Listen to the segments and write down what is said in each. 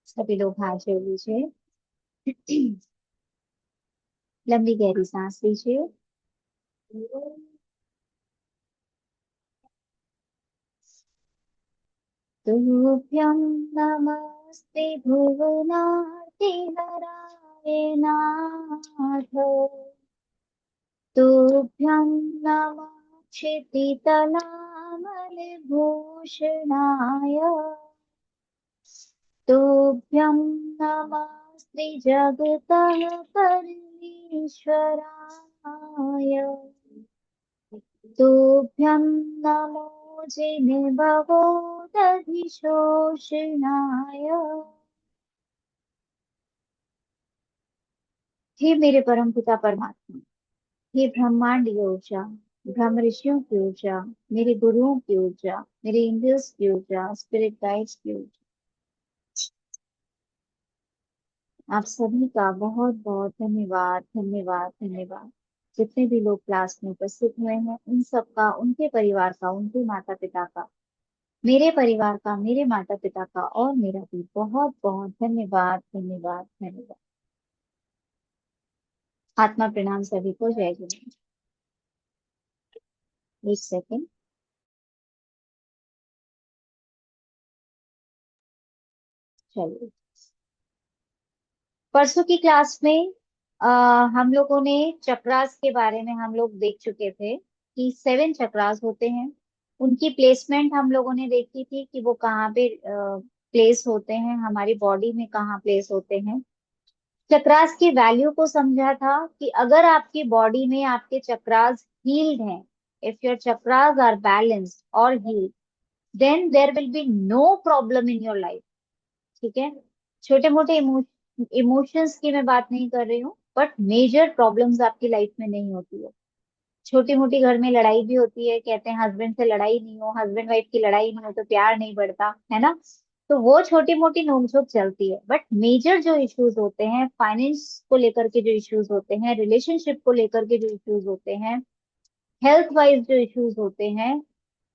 सभी लोग हाथ जोड़ लीजिए। लंबी गहरी सांस लीजिए। तुभ्यं नमस्ते भुवनार्ति नारायणाथ। तुभ्यं नमः क्षितितलामलभूषणाय। तुभ्यं नमः श्रीजगतः परमेश्वराय। तुभ्यं नमो जिनभवोदधिशोषणाय। हे मेरे परम पिता परमात्मा, हे ब्रह्मांड की ऊर्जा, ब्रह्म ऋषियों की ऊर्जा, मेरे गुरुओं की ऊर्जा, मेरे एंजल्स की ऊर्जा, स्पिरिट गाइड्स की ऊर्जा, आप सभी का बहुत बहुत धन्यवाद धन्यवाद धन्यवाद। जितने भी लोग क्लास में उपस्थित हुए हैं उन सबका, उनके परिवार का, उनके माता पिता का, मेरे परिवार का, मेरे माता पिता का और मेरा भी बहुत बहुत धन्यवाद धन्यवाद धन्यवाद। आत्मा प्रणाम सभी को। जय गुरु। एक सेकेंड। चलिए, परसों की क्लास में हम लोगों ने चक्रास के बारे में हम लोग देख चुके थे कि 7 चक्रास होते हैं। उनकी प्लेसमेंट हम लोगों ने देखी थी कि वो कहाँ पे प्लेस होते हैं, हमारी बॉडी में कहाँ प्लेस होते हैं। चक्रास की वैल्यू को समझा था कि अगर आपकी बॉडी में आपके चक्रास हील्ड हैं, if your chakras are balanced और healed, then there will be no problem in your life. ठीक है, छोटे मोटे इमोशंस की मैं बात नहीं कर रही हूँ, बट मेजर प्रॉब्लम्स आपकी लाइफ में नहीं होती है। छोटी मोटी घर में लड़ाई भी होती है, कहते हैं हस्बैंड से लड़ाई नहीं हो, हस्बैंड वाइफ की लड़ाई नहीं हो तो प्यार नहीं बढ़ता है ना। तो वो छोटी मोटी नोकझोंक चलती है, बट मेजर जो इश्यूज होते हैं, फाइनेंस को लेकर के जो इश्यूज होते हैं, रिलेशनशिप को लेकर के जो इश्यूज होते हैं, हेल्थ वाइज जो इश्यूज होते हैं,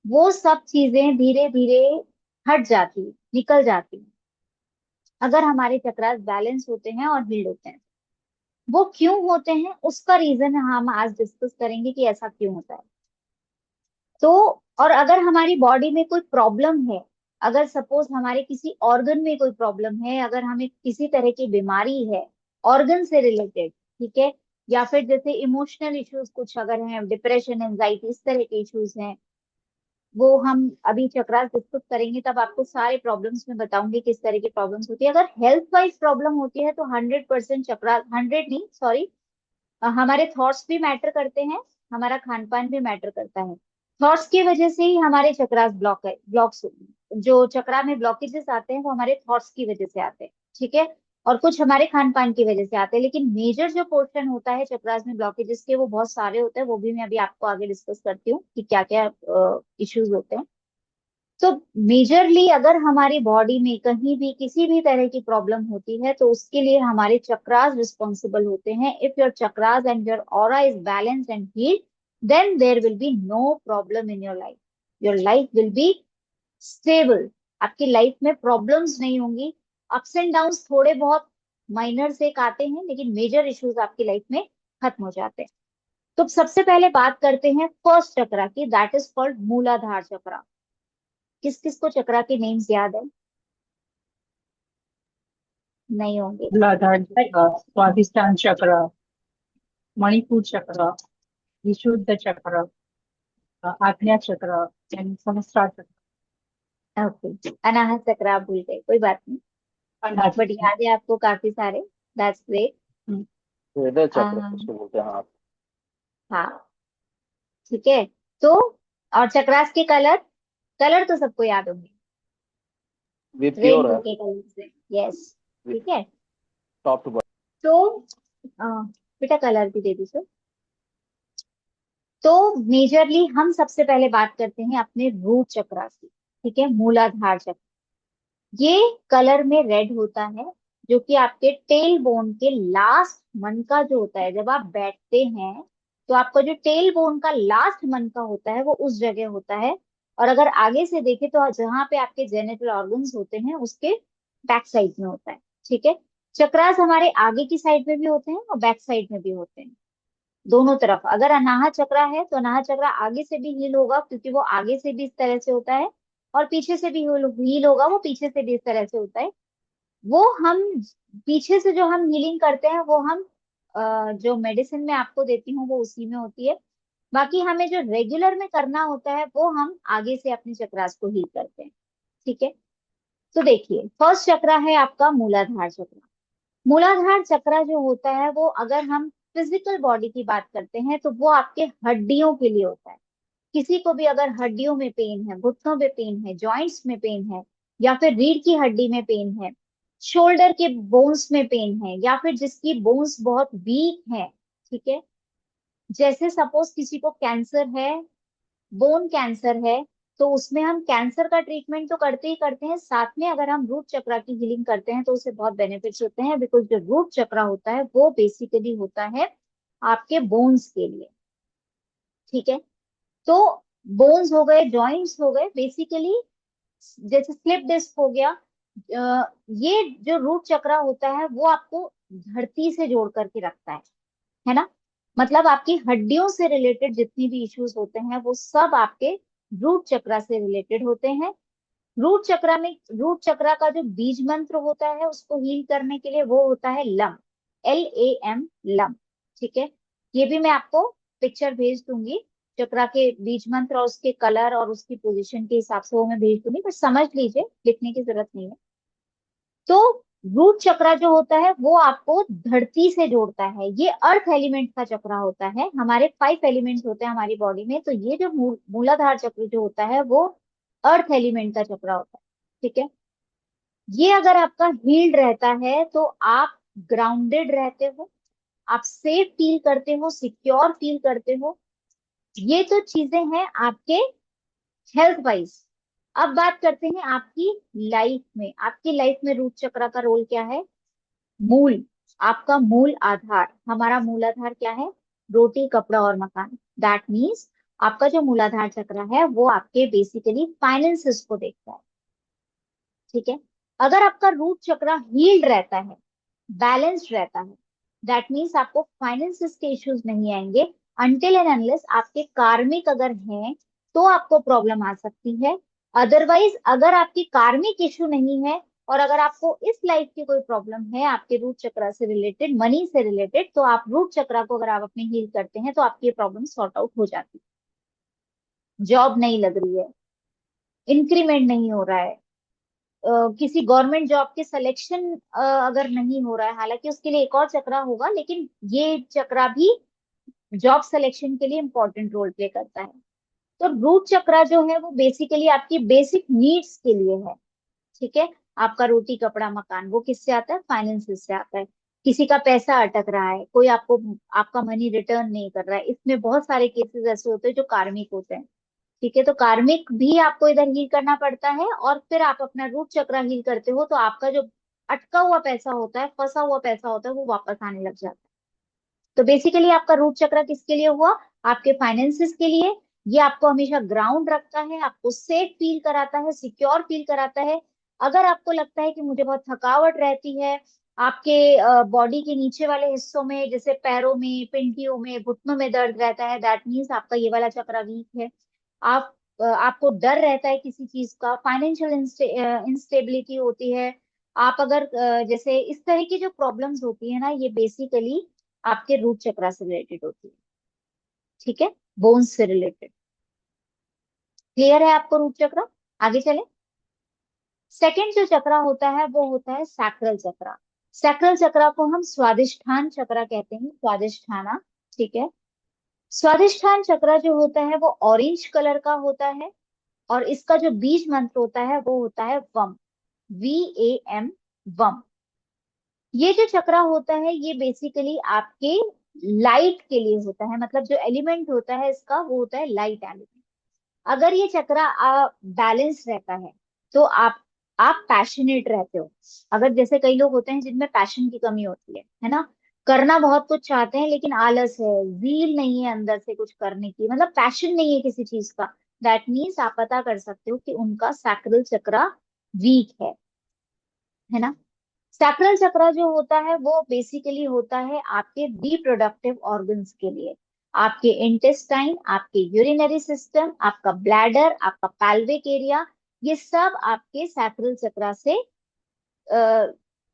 वो सब चीजें धीरे धीरे हट जाती, निकल जाती अगर हमारे चक्रास बैलेंस होते हैं और हील्ड होते हैं। वो क्यों होते हैं उसका रीजन हम आज डिस्कस करेंगे कि ऐसा क्यों होता है। तो और अगर हमारी बॉडी में कोई प्रॉब्लम है, अगर सपोज हमारे किसी ऑर्गन में कोई प्रॉब्लम है, अगर हमें किसी तरह की बीमारी है ऑर्गन से रिलेटेड, ठीक है, या फिर जैसे इमोशनल इश्यूज कुछ अगर हैं, डिप्रेशन, एंजाइटी, इस तरह के इश्यूज हैं, वो हम अभी चक्रास डिस्कस करेंगे तब आपको सारे प्रॉब्लम्स में बताऊंगी किस तरह की प्रॉब्लम्स होती है। अगर हेल्थ वाइज प्रॉब्लम होती है तो 100% चक्रास, 100 नहीं सॉरी, हमारे थॉट्स भी मैटर करते हैं, हमारा खान पान भी मैटर करता है। थॉट्स की वजह से ही हमारे चक्रास ब्लॉक्स, जो चक्रा में ब्लॉकेजेस आते हैं वो हमारे थॉट्स की वजह से आते हैं। ठीक है, और कुछ हमारे खान पान की वजह से आते हैं, लेकिन मेजर जो पोर्शन होता है चक्रास में ब्लॉकेजेस के वो बहुत सारे होते हैं, वो भी मैं अभी आपको आगे डिस्कस करती हूँ कि क्या क्या इश्यूज होते हैं। तो मेजरली अगर हमारी बॉडी में कहीं भी किसी भी तरह की प्रॉब्लम होती है तो उसके लिए हमारे चक्रास रिस्पॉन्सिबल होते हैं। If your chakras and your aura is balance and healed, then there will be no problem in your life. Your life will be stable. आपकी लाइफ में प्रॉब्लम्स नहीं होंगी। अप्स एंड डाउन्स थोड़े बहुत माइनर से आते हैं, लेकिन मेजर इश्यूज आपकी लाइफ में खत्म हो जाते हैं। तो सबसे पहले बात करते हैं फर्स्ट चक्रा की, दैट इज कॉल्ड मूलाधार चक्रा। किस किस को चक्रा के नेम्स याद है? नहीं होंगे, मूलाधार पर चक्र, स्वादिष्टान चक्र, मणिपुर चक्र, विशुद्ध चक्र, आज्ञा चक्र एंड सहस्त्रार चक्र। ओके, अनाहत चक्र आप भूल गए, कोई बात नहीं, अनाहत बट याद है आपको काफी सारे। That's great. हृदय चक्र उसको बोलते हैं, हाँ। हाँ, ठीक है। तो और चक्रास के कलर, कलर तो सबको याद होंगे, वे प्योर रेनबो है, के कलर से। यस, ठीक है। Top to bottom. तो अ, बेटा कलर भी दे दीजिए। तो मेजरली हम सबसे पहले बात करते हैं अपने रूट चक्रा की, ठीक है, मूलाधार चक्र। ये कलर में रेड होता है, जो कि आपके टेल बोन के लास्ट मन का जो होता है, जब आप बैठते हैं तो आपका जो टेल बोन का लास्ट मन का होता है वो उस जगह होता है। और अगर आगे से देखें तो जहाँ पे आपके जेनिटल ऑर्गन्स होते हैं उसके बैक साइड में होता है। ठीक है, चक्रास हमारे आगे की साइड में भी होते हैं और बैक साइड में भी होते हैं, दोनों तरफ। अगर अनाहत चक्रा है तो अनाहत चक्रा आगे से भी हील होगा, क्योंकि वो आगे से भी इस तरह से होता है, और पीछे से भी हील होगा, वो पीछे से भी इस तरह से होता है। वो हम पीछे से जो हम हीलिंग करते हैं वो हम जो मेडिसिन में आपको देती हूँ वो उसी में होती है। बाकी हमें जो रेगुलर में करना होता है वो हम आगे से अपने चक्रास को हील करते हैं। ठीक है, तो देखिए फर्स्ट चक्रा है आपका मूलाधार चक्र। मूलाधार चक्र जो होता है वो, अगर हम फिजिकल बॉडी की बात करते हैं तो वो आपके हड्डियों के लिए होता है। किसी को भी अगर हड्डियों में पेन है, घुटनों में पेन है, जॉइंट्स में पेन है, या फिर रीढ़ की हड्डी में पेन है, शोल्डर के बोन्स में पेन है, या फिर जिसकी बोन्स बहुत वीक है, ठीक है, जैसे सपोज किसी को कैंसर है, बोन कैंसर है, तो उसमें हम कैंसर का ट्रीटमेंट तो करते ही करते हैं, साथ में अगर हम रूट चक्र की हीलिंग करते हैं तो उससे बहुत बेनिफिट्स होते हैं, बिकॉज जो रूट चक्र होता है वो बेसिकली होता है आपके बोन्स के लिए। ठीक है, तो बोन्स हो गए, जॉइंट्स हो गए, बेसिकली जैसे स्लिप डिस्क हो गया, ये जो रूट चक्र होता है वो आपको धरती से जोड़ करके रखता है ना। मतलब आपकी हड्डियों से रिलेटेड जितनी भी इश्यूज होते हैं वो सब आपके रूट चक्र से रिलेटेड होते हैं। रूट चक्र का जो बीज मंत्र होता है उसको हील करने के लिए वो होता है लम, LAM, लम। ठीक है, ये भी मैं आपको पिक्चर भेज दूंगी, चक्रा के बीज मंत्र और उसके कलर और उसकी पोजीशन के हिसाब से वो मैं भेज दूंगी, पर समझ लीजिए, लिखने की जरूरत नहीं है। तो रूट चक्र जो होता है वो आपको धरती से जोड़ता है, ये अर्थ एलिमेंट का चक्र होता है। हमारे 5 एलिमेंट्स होते हैं हमारी बॉडी में, तो ये जो मूलाधार चक्र जो होता है वो अर्थ एलिमेंट का चक्र होता है। ठीक है, ये अगर आपका हील्ड रहता है तो आप ग्राउंडेड रहते हो, आप सेफ फील करते हो, सिक्योर फील करते हो। ये तो चीजें हैं आपके हेल्थ वाइज। अब बात करते हैं आपकी लाइफ में। आपकी लाइफ में रूट चक्र का रोल क्या है? मूल, आपका मूल आधार। हमारा मूल आधार क्या है? रोटी, कपड़ा और मकान। दैट मीन्स आपका जो मूलाधार चक्र है वो आपके बेसिकली फाइनेंसेस को देखता है। ठीक है, अगर आपका रूट चक्र हील्ड रहता है, बैलेंस्ड रहता है, दैट मीन्स आपको फाइनेंसेस के इश्यूज नहीं आएंगे। अनटिल एंड अनलेस आपके कार्मिक अगर हैं तो आपको प्रॉब्लम आ सकती है। अदरवाइज अगर आपकी कार्मिक इशू नहीं है और अगर आपको इस लाइफ की कोई प्रॉब्लम है आपके रूट चक्र से रिलेटेड, मनी से रिलेटेड, तो आप रूट चक्र को अगर आप अपने हील करते हैं तो आपकी ये प्रॉब्लम सॉर्ट आउट हो जाती है। जॉब नहीं लग रही है, इंक्रीमेंट नहीं हो रहा है, किसी गवर्नमेंट जॉब के सिलेक्शन अगर नहीं हो रहा है, हालांकि उसके लिए एक और चक्रा होगा, लेकिन ये चक्रा भी जॉब सिलेक्शन के लिए इंपॉर्टेंट रोल प्ले करता है। तो रूट चक्रा जो है वो बेसिकली आपकी बेसिक नीड्स के लिए है। ठीक है, आपका रोटी, कपड़ा, मकान वो किससे आता है? फाइनेंसेस से आता है। किसी का पैसा अटक रहा है, कोई आपको आपका मनी रिटर्न नहीं कर रहा है, इसमें बहुत सारे केसेस ऐसे होते हैं जो कार्मिक होते हैं। ठीक है, तो कार्मिक भी आपको इधर हील करना पड़ता है, और फिर आप अपना रूट चक्र हील करते हो तो आपका जो अटका हुआ पैसा होता है, फंसा हुआ पैसा होता है, वो वापस आने लग जाता है। तो बेसिकली आपका रूट चक्र किसके लिए हुआ? आपके फाइनेंसेस के लिए। ये आपको हमेशा ग्राउंड रखता है, आपको सेफ फील कराता है, सिक्योर फील कराता है। अगर आपको लगता है कि मुझे बहुत थकावट रहती है आपके बॉडी के नीचे वाले हिस्सों में, जैसे पैरों में, पिंटियों में, घुटनों में दर्द रहता है, दैट मीन्स आपका ये वाला चक्र वीक है। आपको डर रहता है किसी चीज का, फाइनेंशियल इंस्टेबिलिटी होती है, आप अगर जैसे इस तरह की जो प्रॉब्लम्स होती है ना, ये बेसिकली आपके रूट चक्र से रिलेटेड होती है। ठीक है, बोन्स से रिलेटेड। क्लियर है आपको रूट चक्र? आगे चले। सेकंड जो चक्र होता है वो होता है सैक्रल चक्र। सैक्रल चक्र को हम स्वादिष्ठान चक्र कहते हैं, स्वादिष्ठाना। ठीक है, स्वादिष्ठान चक्र जो होता है वो ऑरेंज कलर का होता है, और इसका जो बीज मंत्र होता है वो होता है वम, VAM, वम। ये जो चक्र होता है ये बेसिकली आपके लाइट के लिए होता है, मतलब जो एलिमेंट होता है इसका वो होता है लाइट एलिमेंट। अगर ये चक्र बैलेंस रहता है तो आप पैशनेट रहते हो। अगर जैसे कई लोग होते हैं जिनमें पैशन की कमी होती है ना, करना बहुत कुछ चाहते हैं लेकिन आलस है, जील नहीं है अंदर से कुछ करने की, मतलब पैशन नहीं है किसी चीज का, दैट मीन्स आप पता कर सकते हो कि उनका सैक्रल चक्र वीक है। है ना। सैक्रल चक्रा जो होता है वो बेसिकली होता है आपके रिप्रोडक्टिव ऑर्गन्स के लिए। आपके इंटेस्टाइन, आपके यूरिनरी सिस्टम, आपका ब्लैडर, आपका पैल्विक एरिया, ये सब आपके सैक्रल चक्रा से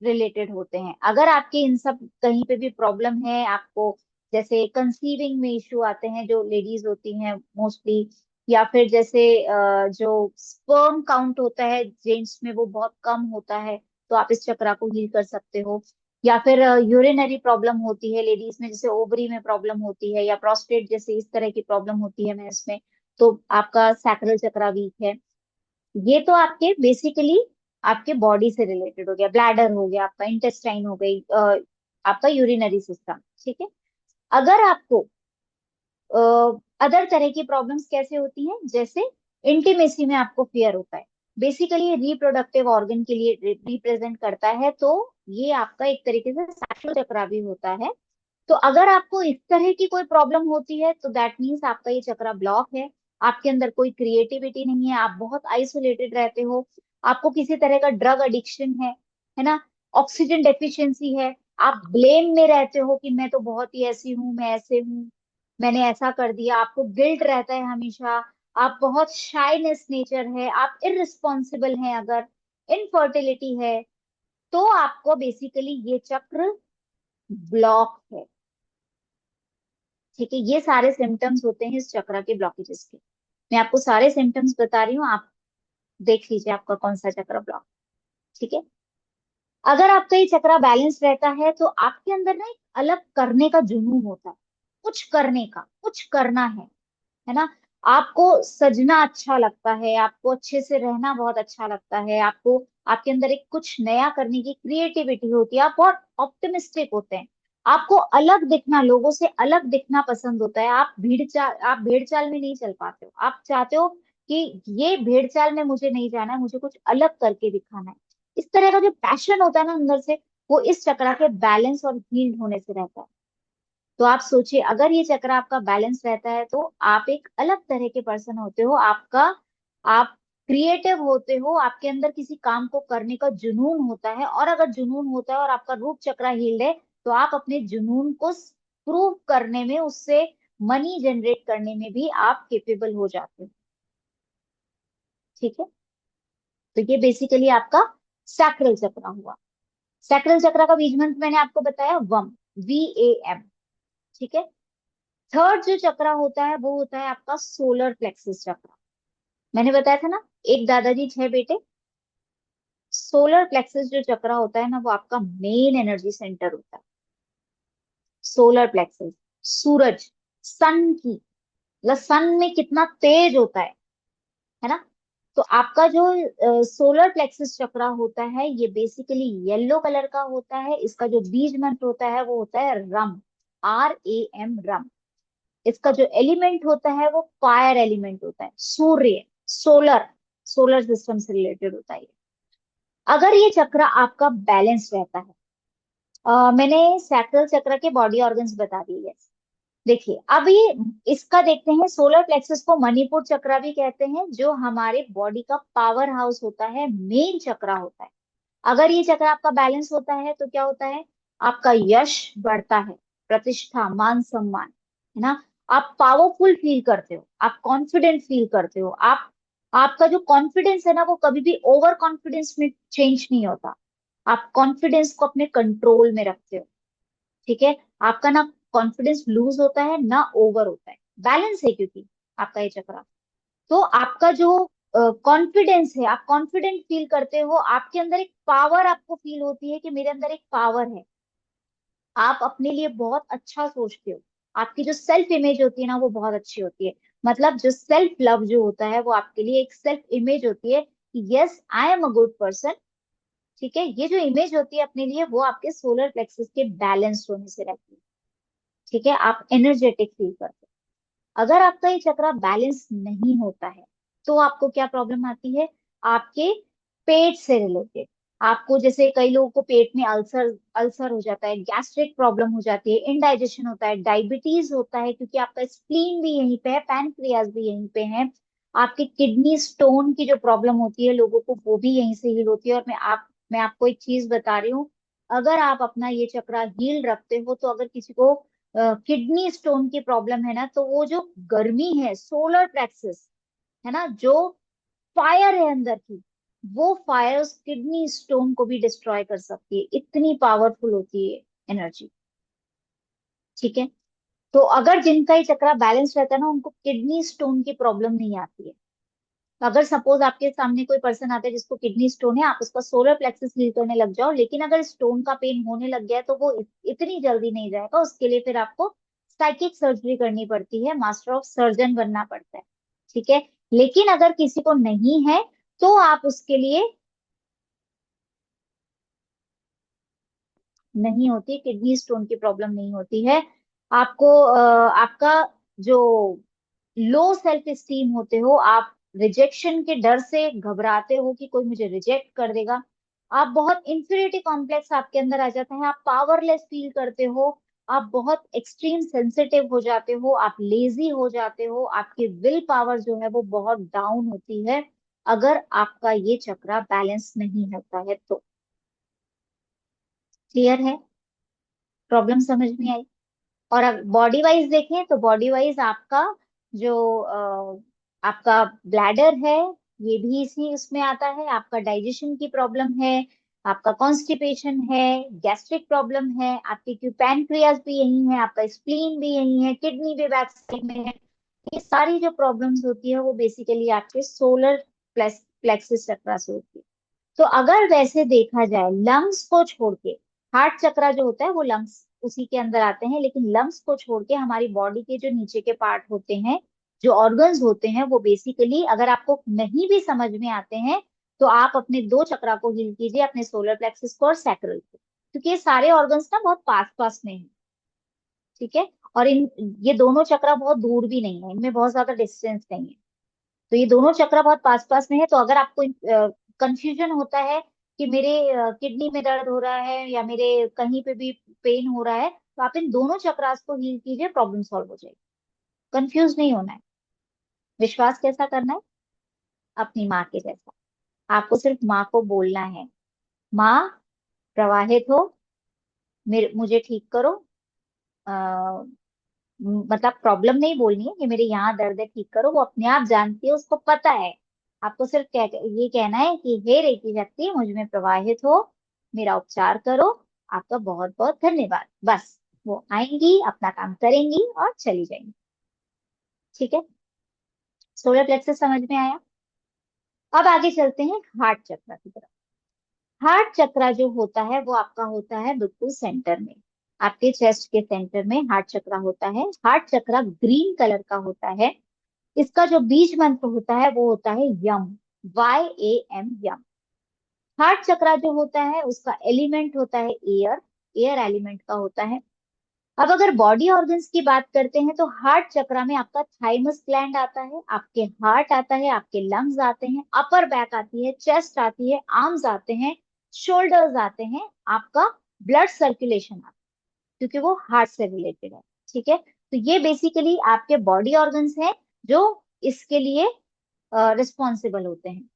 रिलेटेड होते हैं। अगर आपके इन सब कहीं पे भी प्रॉब्लम है आपको, जैसे कंसीविंग में इश्यू आते हैं जो लेडीज होती हैं मोस्टली, या फिर जैसे जो स्पर्म काउंट होता है जेंट्स में वो बहुत कम होता है, तो आप इस चक्रा को हील कर सकते हो। या फिर यूरिनरी प्रॉब्लम होती है लेडीज में, जैसे ओवरी में प्रॉब्लम होती है, या प्रोस्टेट जैसे इस तरह की प्रॉब्लम होती है मेंस में, तो आपका सैक्रल चक्रा वीक है। ये तो आपके बेसिकली आपके बॉडी से रिलेटेड हो गया, ब्लैडर हो गया, आपका इंटेस्टाइन हो गई, आपका यूरिनरी सिस्टम, ठीक है। अगर आपको अदर तरह की प्रॉब्लम्स कैसे होती हैं, जैसे इंटीमेसी में आपको फियर होता है, बेसिकली रिप्रोडक्टिव ऑर्गन के लिए रिप्रेजेंट करता है, तो ये आपका एक तरीके से सैक्रल चक्रा भी होता है। तो अगर आपको इस तरह की कोई प्रॉब्लम होती है तो दैट मीन्स आपका ये चक्रा ब्लॉक है। आपके अंदर कोई क्रिएटिविटी नहीं है, आप बहुत आइसोलेटेड रहते हो, आपको किसी तरह का ड्रग एडिक्शन है ना, ऑक्सीजन डेफिशिएंसी है, आप ब्लेम में रहते हो कि मैं तो बहुत ही ऐसी हूँ, मैं ऐसे हूँ, मैंने ऐसा कर दिया, आपको गिल्ट रहता है हमेशा, आप बहुत शाइनेस नेचर है, आप इररिस्पॉन्सिबल हैं, अगर इनफर्टिलिटी है, तो आपको बेसिकली ये चक्र ब्लॉक है। ठीक है, ये सारे सिम्टम्स होते हैं इस चक्र के ब्लॉकेजेस के। मैं आपको सारे सिम्टम्स बता रही हूँ, आप देख लीजिए आपका कौन सा चक्र ब्लॉक। ठीक है, अगर आपका ये चक्रा बैलेंस रहता है तो आपके अंदर ना एक अलग करने का जुनून होता है, कुछ करने का, कुछ करना है ना। आपको सजना अच्छा लगता है, आपको अच्छे से रहना बहुत अच्छा लगता है, आपको आपके अंदर एक कुछ नया करने की क्रिएटिविटी होती है, आप बहुत ऑप्टिमिस्टिक होते हैं, आपको अलग दिखना, लोगों से अलग दिखना पसंद होता है, आप भेड़ चाल में नहीं चल पाते हो, आप चाहते हो कि ये भेड़ चाल में मुझे नहीं जाना है, मुझे कुछ अलग करके दिखाना है। इस तरह का जो पैशन होता है ना अंदर से, वो इस चक्र के बैलेंस और हील्ड होने से रहता है। तो आप सोचिए, अगर ये चक्र आपका बैलेंस रहता है तो आप एक अलग तरह के पर्सन होते हो, आप क्रिएटिव होते हो, आपके अंदर किसी काम को करने का जुनून होता है, और अगर जुनून होता है और आपका रूट चक्र हील्ड है, तो आप अपने जुनून को प्रूव करने में, उससे मनी जनरेट करने में भी आप केपेबल हो जाते हो। ठीक है, तो ये बेसिकली आपका सैक्रल चक्र हुआ। सैक्रल चक्र का बीज मंत्र मैंने आपको बताया वम, VAM। ठीक है, थर्ड जो चक्र होता है वो होता है आपका सोलर प्लेक्सस चक्र। मैंने बताया था ना, एक दादाजी 6 बेटे। सोलर प्लेक्सस जो चक्र होता है ना, वो आपका मेन एनर्जी सेंटर होता है। सोलर प्लेक्सस, सूरज, सन की, मतलब सन में कितना तेज होता है ना। तो आपका जो सोलर प्लेक्सस चक्र होता है, ये बेसिकली येलो कलर का होता है। इसका जो बीज मंत्र होता है वो होता है रम, RAM, रम। इसका जो एलिमेंट होता है वो फायर एलिमेंट होता है, सूर्य, सोलर, सोलर सिस्टम से रिलेटेड होता है ये। अगर ये चक्र आपका बैलेंस रहता है, मैंने सैक्रल चक्र के बॉडी ऑर्गन्स बता दिए। देखिए अब ये इसका देखते हैं, सोलर प्लेक्सस को मणिपुर चक्र भी कहते हैं, जो हमारे बॉडी का पावर हाउस होता है, मेन चक्र होता है। अगर ये चक्र आपका बैलेंस होता है तो क्या होता है, आपका यश बढ़ता है, प्रतिष्ठा, मान सम्मान, है ना। आप पावरफुल फील करते हो, आप कॉन्फिडेंट फील करते हो, आप आपका जो कॉन्फिडेंस है ना, वो कभी भी ओवर कॉन्फिडेंस में चेंज नहीं होता। आप कॉन्फिडेंस को अपने कंट्रोल में रखते हो। ठीक है, आपका ना कॉन्फिडेंस लूज होता है ना ओवर होता है, बैलेंस है क्योंकि आपका ये चक्र। तो आपका जो कॉन्फिडेंस है, आप कॉन्फिडेंट फील करते हो, आपके अंदर एक पावर आपको फील होती है कि मेरे अंदर एक पावर है, आप अपने लिए बहुत अच्छा सोचते हो, आपकी जो सेल्फ इमेज होती है ना वो बहुत अच्छी होती है। मतलब जो सेल्फ लव जो होता है वो आपके लिए एक सेल्फ इमेज होती है कि yes I am a good person. ठीक है, ये जो इमेज होती है अपने लिए, वो आपके सोलर प्लेक्सस के बैलेंस होने से रहती है। ठीक है, आप एनर्जेटिक फील करते हो। अगर आपका ये चक्र बैलेंस नहीं होता है तो आपको क्या प्रॉब्लम आती है, आपके पेट से रिलेटेड। आपको जैसे कई लोगों को पेट में अल्सर अल्सर हो जाता है, गैस्ट्रिक प्रॉब्लम हो जाती है, इनडाइजेशन होता है, डायबिटीज होता है, क्योंकि आपका स्प्लीन भी यहीं पे है, पैनक्रियाज भी यहीं पे है। आपके किडनी स्टोन की जो प्रॉब्लम होती है लोगों को, वो भी यहीं से हील होती है। और मैं आप मैं आपको एक चीज बता रही हूँ, अगर आप अपना ये चक्रा हील रखते हो तो अगर किसी को किडनी स्टोन की प्रॉब्लम है ना, तो वो जो गर्मी है सोलर प्लेक्सस, है ना, जो फायर है अंदर की, वो फायर उस किडनी स्टोन को भी डिस्ट्रॉय कर सकती है, इतनी पावरफुल होती है एनर्जी। ठीक है, तो अगर जिनका ये चक्रा बैलेंस रहता है ना, उनको किडनी स्टोन की प्रॉब्लम नहीं आती है। तो अगर सपोज आपके सामने कोई पर्सन आता है जिसको किडनी स्टोन है, आप उसका सोलर प्लेक्सस हील करने लग जाओ, लेकिन अगर स्टोन का पेन होने लग गया है, तो वो इतनी जल्दी नहीं जाएगा, उसके लिए फिर आपको साइकिक सर्जरी करनी पड़ती है, मास्टर ऑफ सर्जन बनना पड़ता है। ठीक है, लेकिन अगर किसी को नहीं है तो आप उसके लिए नहीं होती, किडनी स्टोन की प्रॉब्लम नहीं होती है आपको। आपका जो लो सेल्फ स्टीम होते हो, आप रिजेक्शन के डर से घबराते हो कि कोई मुझे रिजेक्ट कर देगा, आप बहुत इंफीरियरिटी कॉम्प्लेक्स आपके अंदर आ जाता है, आप पावरलेस फील करते हो, आप बहुत एक्सट्रीम सेंसिटिव हो जाते हो, आप लेजी हो जाते हो, आपकी विल पावर जो है वो बहुत डाउन होती है, अगर आपका ये चक्रा बैलेंस नहीं होता है तो। क्लियर है? प्रॉब्लम समझ में आई? और अब बॉडी वाइज देखें तो बॉडी वाइज आपका जो आपका ब्लैडर है, ये भी इसी उसमें आता है, आपका डाइजेशन की प्रॉब्लम है, आपका कॉन्स्टिपेशन है, गैस्ट्रिक प्रॉब्लम है, आपकी पैनक्रियास भी यही है, आपका स्प्लीन भी यही है, किडनी भी बैक साइड में है। ये सारी जो प्रॉब्लम्स होती है वो बेसिकली आपके सोलर प्लेक्सिस चक्रा से होती है। तो अगर वैसे देखा जाए लंग्स को छोड़ के, हार्ट चक्रा जो होता है वो लंग्स उसी के अंदर आते हैं, लेकिन लंग्स को छोड़ के हमारी बॉडी के जो नीचे के पार्ट होते हैं, जो ऑर्गन्स होते हैं, वो बेसिकली अगर आपको नहीं भी समझ में आते हैं तो आप अपने दो चक्रा को हील कीजिए, अपने सोलर प्लेक्सिस को और सैक्रल को, क्योंकि ये सारे ऑर्गन्स ना बहुत पास पास में हैं। ठीक है, और इन ये दोनों चक्रा बहुत दूर भी नहीं है, इनमें बहुत ज्यादा डिस्टेंस नहीं है, तो ये दोनों चक्र बहुत पास पास में है। तो अगर आपको कंफ्यूजन होता है कि मेरे किडनी में दर्द हो रहा है या मेरे कहीं पे भी पेन हो रहा है, तो आप इन दोनों चक्रास को हील कीजिए, प्रॉब्लम सॉल्व हो जाएगी। कंफ्यूज नहीं होना है। विश्वास कैसा करना है? अपनी माँ के जैसा। आपको सिर्फ माँ को बोलना है, माँ प्रवाहित हो, मेरे मुझे ठीक करो। आ, मतलब प्रॉब्लम नहीं बोलनी है कि मेरे यहाँ दर्द है ठीक करो, वो अपने आप जानती है, उसको पता है। आपको सिर्फ ये कहना है कि हे रेकी शक्ति मुझ में प्रवाहित हो, मेरा उपचार करो, आपका बहुत बहुत धन्यवाद, बस। वो आएंगी, अपना काम करेंगी और चली जाएंगी। ठीक है, सोलर प्लेक्सस समझ में आया? अब आगे चलते हैं हार्ट चक्र की तरफ। हार्ट चक्रा जो होता है वो आपका होता है बिल्कुल सेंटर में, आपके चेस्ट के सेंटर में हार्ट चक्रा होता है। हार्ट चक्रा ग्रीन कलर का होता है। इसका जो बीज मंत्र होता है वो होता है यम, YAM, यम। हार्ट चक्रा जो होता है उसका एलिमेंट होता है एयर, एयर एलिमेंट का होता है। अब अगर बॉडी ऑर्गन्स की बात करते हैं तो हार्ट चक्रा में आपका थाइमस ग्लैंड आता है, आपके हार्ट आता है, आपके लंग्स आते हैं, अपर बैक आती है, चेस्ट आती है, आर्म्स आते हैं, शोल्डर्स आते हैं, आपका ब्लड सर्कुलेशन आता है, क्योंकि वो हार्ट से रिलेटेड है। ठीक है, तो ये बेसिकली आपके बॉडी ऑर्गन्स हैं जो इसके लिए रिस्पॉन्सिबल होते हैं।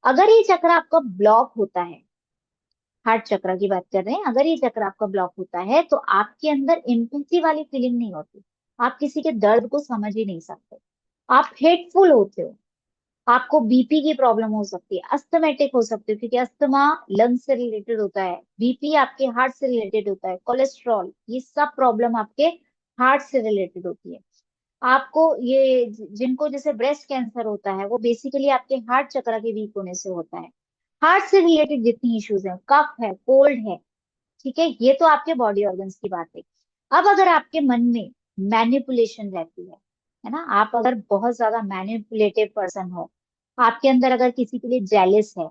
अगर ये चक्र आपका ब्लॉक होता है, हार्ट चक्र की बात कर रहे हैं, अगर ये चक्र आपका ब्लॉक होता है तो आपके अंदर एम्पैथी वाली फीलिंग नहीं होती, आप किसी के दर्द को समझ ही नहीं सकते, आप हेटफुल होते हो, आपको बीपी की प्रॉब्लम हो सकती है, अस्थमेटिक हो सकते हो, क्योंकि अस्थमा लंग्स से रिलेटेड होता है, बीपी आपके हार्ट से रिलेटेड होता है, कोलेस्ट्रॉल, ये सब प्रॉब्लम आपके हार्ट से रिलेटेड होती है। आपको ये जिनको जैसे ब्रेस्ट कैंसर होता है वो बेसिकली आपके हार्ट चक्र के वीक होने से होता है। हार्ट से रिलेटेड जितनी इश्यूज हैं, कफ है, कोल्ड है, ठीक है, ये तो आपके बॉडी ऑर्गन्स की बात है। अब अगर आपके मन में मैनिपुलेशन रहती है ना, आप अगर बहुत ज्यादा मैनिपुलेटिव पर्सन हो, आपके अंदर अगर किसी के लिए जेलिस है,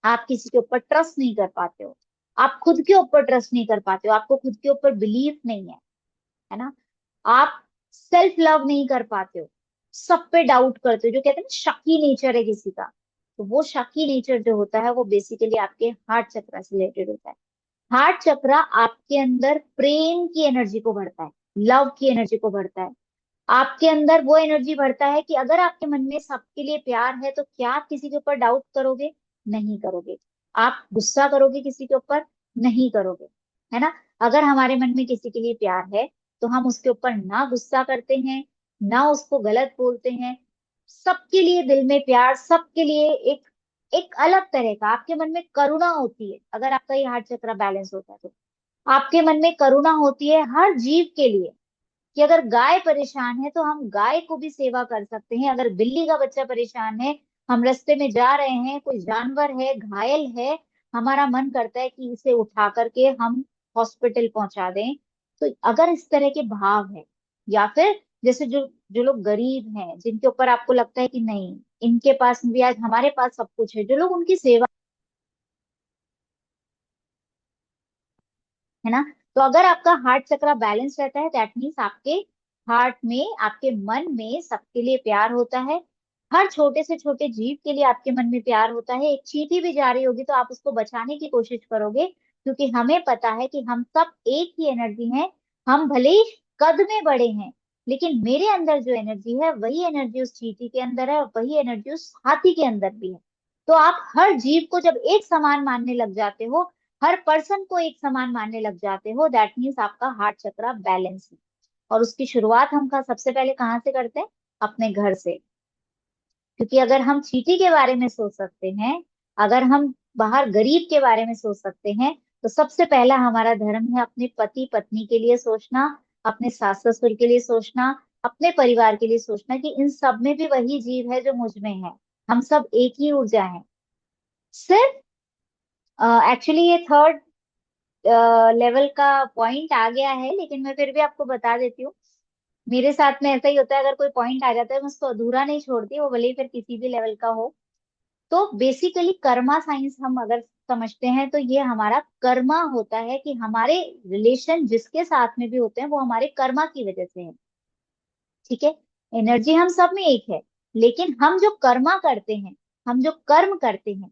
आप किसी के ऊपर ट्रस्ट नहीं कर पाते हो, आप खुद के ऊपर ट्रस्ट नहीं कर पाते हो, आपको खुद के ऊपर बिलीफ नहीं है ना, आप सेल्फ लव नहीं कर पाते हो, सब पे डाउट करते हो, जो कहते हैं ना शकी नेचर है किसी का, तो वो शकी नेचर जो होता है वो बेसिकली आपके हार्ट चक्र से रिलेटेड होता है। हार्ट चक्र आपके अंदर प्रेम की एनर्जी को भरता है, लव की एनर्जी को भरता है, आपके अंदर वो एनर्जी भरता है कि अगर आपके मन में सबके लिए प्यार है तो क्या आप किसी के ऊपर डाउट करोगे? नहीं करोगे। आप गुस्सा करोगे किसी के ऊपर? नहीं करोगे, है ना। अगर हमारे मन में किसी के लिए प्यार है तो हम उसके ऊपर ना गुस्सा करते हैं, ना उसको गलत बोलते हैं। सबके लिए दिल में प्यार, सबके लिए एक एक अलग तरह का आपके मन में करुणा होती है। अगर आपका ये हार्ट चक्र बैलेंस होता है तो आपके मन में करुणा होती है हर जीव के लिए, कि अगर गाय परेशान है तो हम गाय को भी सेवा कर सकते हैं। अगर बिल्ली का बच्चा परेशान है, हम रास्ते में जा रहे हैं, कोई जानवर है घायल है, हमारा मन करता है कि इसे उठा करके हम हॉस्पिटल पहुंचा दें। तो अगर इस तरह के भाव है, या फिर जैसे जो जो लोग गरीब हैं, जिनके ऊपर आपको लगता है कि नहीं, इनके पास भी आज हमारे पास सब कुछ है, जो लोग उनकी सेवा, है ना। तो अगर आपका हार्ट चक्र बैलेंस रहता है, दैट मीन्स आपके हार्ट में, आपके मन में सबके लिए प्यार होता है। हर छोटे से छोटे जीव के लिए आपके मन में प्यार होता है। एक चींटी भी जा रही होगी तो आप उसको बचाने की कोशिश करोगे, क्योंकि हमें पता है कि हम सब एक ही एनर्जी हैं। हम भले ही कद में बड़े हैं, लेकिन मेरे अंदर जो एनर्जी है वही एनर्जी उस चींटी के अंदर है, और वही एनर्जी उस हाथी के अंदर भी है। तो आप हर जीव को जब एक समान मानने लग जाते हो, हर पर्सन को एक समान मानने लग जाते हो, दैट मीन्स आपका हार्ट चक्र बैलेंस है। और उसकी शुरुआत हम सबसे पहले कहाँ से करते हैं? अपने घर से। क्योंकि अगर हम चींटी के बारे में सोच सकते हैं, अगर हम बाहर गरीब के बारे में सोच सकते हैं, तो सबसे पहला हमारा धर्म है अपने पति पत्नी के लिए सोचना, अपने सास ससुर के लिए सोचना, अपने परिवार के लिए सोचना, कि इन सब में भी वही जीव है जो मुझ में है। हम सब एक ही ऊर्जा है। सिर्फ एक्चुअली ये थर्ड लेवल का पॉइंट आ गया है, लेकिन मैं फिर भी आपको बता देती हूँ। मेरे साथ में ऐसा ही होता है, अगर कोई पॉइंट आ जाता है मैं उसको अधूरा नहीं छोड़ती, वो भले ही फिर किसी भी लेवल का हो। तो बेसिकली कर्मा साइंस हम अगर समझते हैं तो ये हमारा कर्मा होता है, कि हमारे रिलेशन जिसके साथ में भी होते हैं वो हमारे कर्मा की वजह से है। ठीक है। एनर्जी हम सब में एक है, लेकिन हम जो कर्मा करते हैं, हम जो कर्म करते हैं,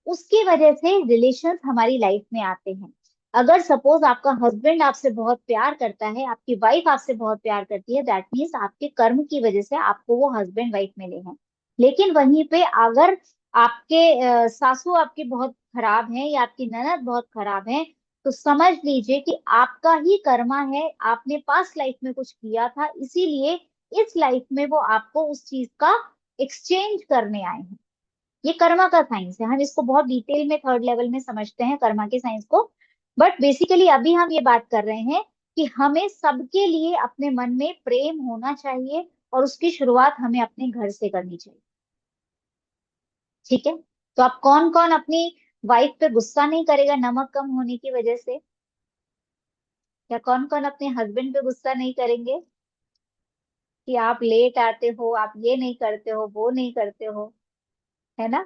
उसकी वजह से रिलेशंस हमारी लाइफ में आते हैं। अगर सपोज आपका हस्बैंड आपसे बहुत प्यार करता है, आपकी वाइफ आपसे बहुत प्यार करती है, दैट मीन्स आपके कर्म की वजह से आपको वो हस्बैंड वाइफ मिले हैं। लेकिन वहीं पे अगर आपके सासू आपके बहुत खराब हैं, या आपकी ननद बहुत खराब है, तो समझ लीजिए कि आपका ही कर्मा है, आपने पास्ट लाइफ में कुछ किया था, इसीलिए इस लाइफ में वो आपको उस चीज का एक्सचेंज करने आए हैं। ये कर्मा का साइंस है। हम इसको बहुत डिटेल में थर्ड लेवल में समझते हैं कर्मा के साइंस को। बट बेसिकली अभी हम ये बात कर रहे हैं कि हमें सबके लिए अपने मन में प्रेम होना चाहिए, और उसकी शुरुआत हमें अपने घर से करनी चाहिए। ठीक है। तो आप कौन कौन अपनी वाइफ पे गुस्सा नहीं करेगा नमक कम होने की वजह से? या कौन कौन अपने हस्बैंड पे गुस्सा नहीं करेंगे कि आप लेट आते हो, आप ये नहीं करते हो, वो नहीं करते हो, है ना।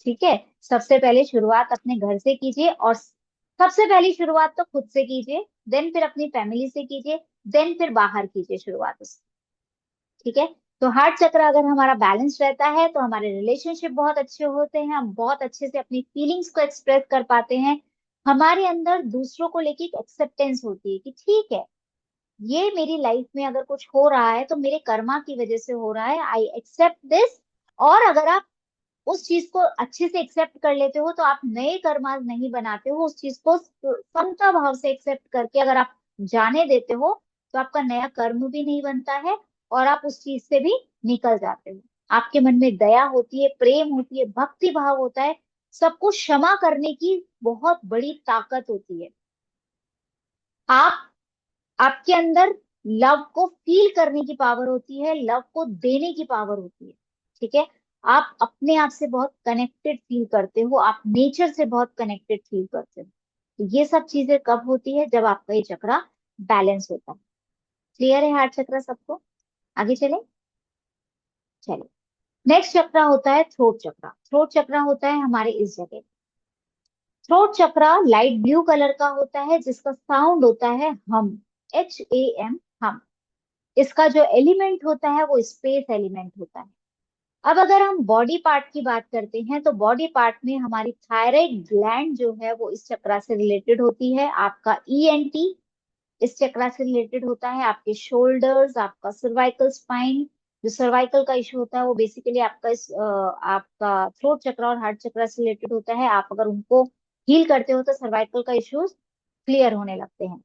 ठीक है। सबसे पहले शुरुआत अपने घर से कीजिए, और सबसे पहली शुरुआत तो खुद से कीजिए, देन फिर अपनी फैमिली से कीजिए, देन फिर बाहर कीजिए शुरुआत उससे। ठीक है। तो हार्ट चक्र अगर हमारा बैलेंस रहता है तो हमारे रिलेशनशिप बहुत अच्छे होते हैं, हम बहुत अच्छे से अपनी फीलिंग्स को एक्सप्रेस कर पाते हैं। हमारे अंदर दूसरों को लेके एक एक्सेप्टेंस होती है कि ठीक है, ये मेरी लाइफ में अगर कुछ हो रहा है तो मेरे कर्मा की वजह से हो रहा है, आई एक्सेप्ट दिस। और अगर आप उस चीज को अच्छे से एक्सेप्ट कर लेते हो तो आप नए कर्मास नहीं बनाते हो, उस चीज को समता भाव से एक्सेप्ट करके अगर आप जाने देते हो, तो आपका नया कर्म भी नहीं बनता है, और आप उस चीज से भी निकल जाते हो। आपके मन में दया होती है, प्रेम होती है, भक्ति भाव होता है, सबको क्षमा करने की बहुत बड़ी ताकत होती है। आप आपके अंदर लव को फील करने की पावर होती है, लव को देने की पावर होती है। ठीक है। आप अपने आप से बहुत कनेक्टेड फील करते हो, आप नेचर से बहुत कनेक्टेड फील करते हो। तो ये सब चीजें कब होती है? जब आपका ये चक्रा बैलेंस होता है। क्लियर है हार्ट चक्रा सबको? आगे चले। चलिए। नेक्स्ट चक्रा होता है थ्रोट चक्रा। थ्रोट चक्रा होता है हमारे इस जगह। थ्रोट चक्रा लाइट ब्लू कलर का होता है, जिसका साउंड होता है हम, HAM, हम। इसका जो एलिमेंट होता है वो स्पेस एलिमेंट होता है। अब अगर हम बॉडी पार्ट की बात करते हैं, तो बॉडी पार्ट में हमारी थायराइड ग्लैंड जो है वो इस चक्रा से रिलेटेड होती है। आपका ENT इस चक्रा से रिलेटेड होता है। आपके शोल्डर्स, आपका सर्वाइकल स्पाइन, जो सर्वाइकल का इशू होता है वो बेसिकली आपका थ्रोट चक्रा और हार्ट चक्रा से रिलेटेड होता है। आप अगर उनको हील करते हो तो सर्वाइकल का इश्यूज क्लियर होने लगते हैं।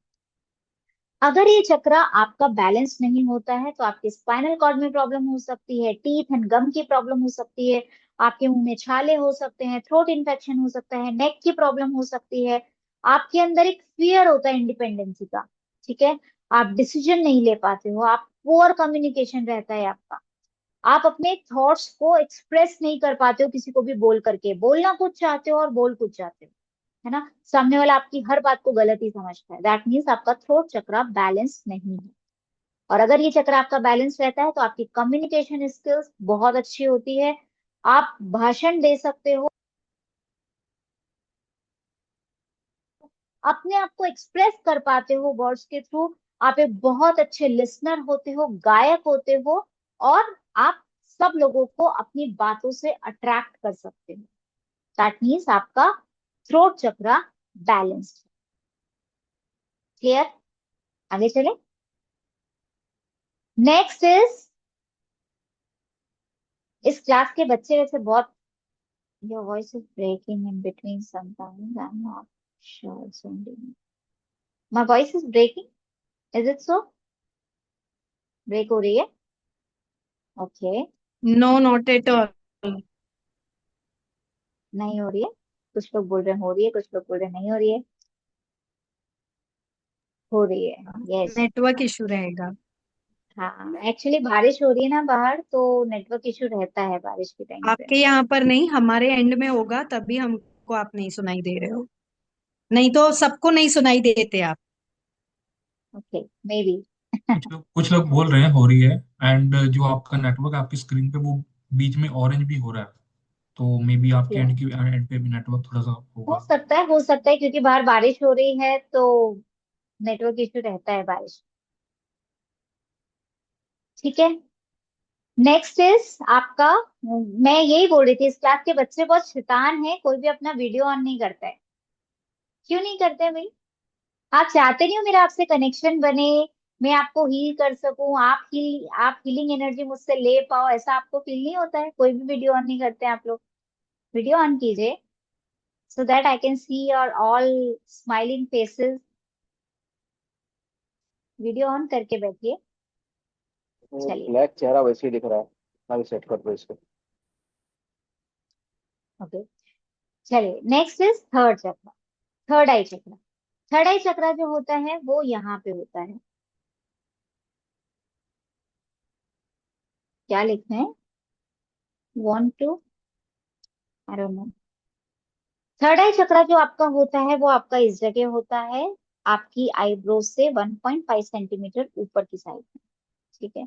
अगर ये चक्रा आपका बैलेंस नहीं होता है तो आपके स्पाइनल कॉर्ड में प्रॉब्लम हो सकती है, टीथ एंड गम की प्रॉब्लम हो सकती है, आपके मुंह में छाले हो सकते हैं, थ्रोट इन्फेक्शन हो सकता है, नेक की प्रॉब्लम हो सकती है। आपके अंदर एक फियर होता है इंडिपेंडेंसी का, ठीक है। आप डिसीजन नहीं ले पाते हो, आप पुअर कम्युनिकेशन रहता है आपका, आप अपने थॉट्स को एक्सप्रेस नहीं कर पाते हो किसी को भी बोल करके, बोलना कुछ चाहते हो और बोल कुछ चाहते हो, है ना। सामने वाला आपकी हर बात को गलत ही समझता है, दैट मीन्स आपका थ्रोट चक्रा बैलेंस नहीं है। और अगर ये चक्र आपका बैलेंस रहता है तो आपकी कम्युनिकेशन स्किल्स बहुत अच्छी होती है, आप भाषण दे सकते हो, अपने आप को एक्सप्रेस कर पाते हो वर्ड्स के थ्रू, आप एक बहुत अच्छे लिसनर होते हो, गायक होते हो, और आप सब लोगों को अपनी बातों से अट्रैक्ट कर सकते हो। दैट मीन्स आपका थ्रोट चक्रा बैलेंस्ड। क्लियर? आगे चले। नेक्स्ट इज, इस क्लास के बच्चे वैसे बहुत, your voice is breaking in between sometimes, I am not sure सुनिंग, my voice is breaking, is it so? Break हो रही है? Okay. No, not at all. नहीं हो रही है? कुछ लोग बोल रहे हैं हो रही है, कुछ लोग बोल रहे हैं नहीं हो रही है। हो रही है, यस। नेटवर्क इशू रहेगा। हाँ, एक्चुअली बारिश हो रही है ना बाहर, तो नेटवर्क इशू रहता है बारिश के टाइम पे। आपके यहाँ पर नहीं, हमारे एंड में होगा, तभी हमको आप नहीं सुनाई दे रहे हो। नहीं तो सबको नहीं सुनाई देते आप। Okay, may be. कुछ लोग बोल रहे हैं हो रही है। एंड जो आपका नेटवर्क आपकी स्क्रीन पे वो बीच में ऑरेंज भी हो रहा है, तो मे बी आपके एंड पे भी नेटवर्क थोड़ा सा हो होगा। सकता है, हो सकता है, क्योंकि बाहर बारिश हो रही है तो नेटवर्क इशू रहता है बारिश। ठीक है। नेक्स्ट इज आपका, मैं यही बोल रही थी, इस क्लास के बच्चे बहुत शैतान हैं, कोई भी अपना वीडियो ऑन नहीं करता है। क्यों नहीं करते हैं भाई? आप चाहते नहीं हो मेरा आपसे कनेक्शन बने, मैं आपको हील कर सकूं, आप हीलिंग एनर्जी मुझसे ले पाओ, ऐसा आपको फील नहीं होता है? कोई भी वीडियो ऑन नहीं करते हैं आप लोग। वीडियो ऑन कीजिए, so that I can see your all smiling faces. Video on करके बैठिए। चलिए, ब्लैक चेहरा वैसे ही दिख रहा है, अभी सेट कर दो इसको। ओके। चलिए, नेक्स्ट इज थर्ड चक्र, थर्ड आई चक्र। थर्ड आई चक्र जो होता है वो यहाँ पे होता है, क्या लिखना है? Want to, I don't know. Third eye chakra जो आपका होता है वो आपका इस जगह होता है, आपकी आईब्रो से 1.5 सेंटीमीटर ऊपर की साइड में, ठीक है।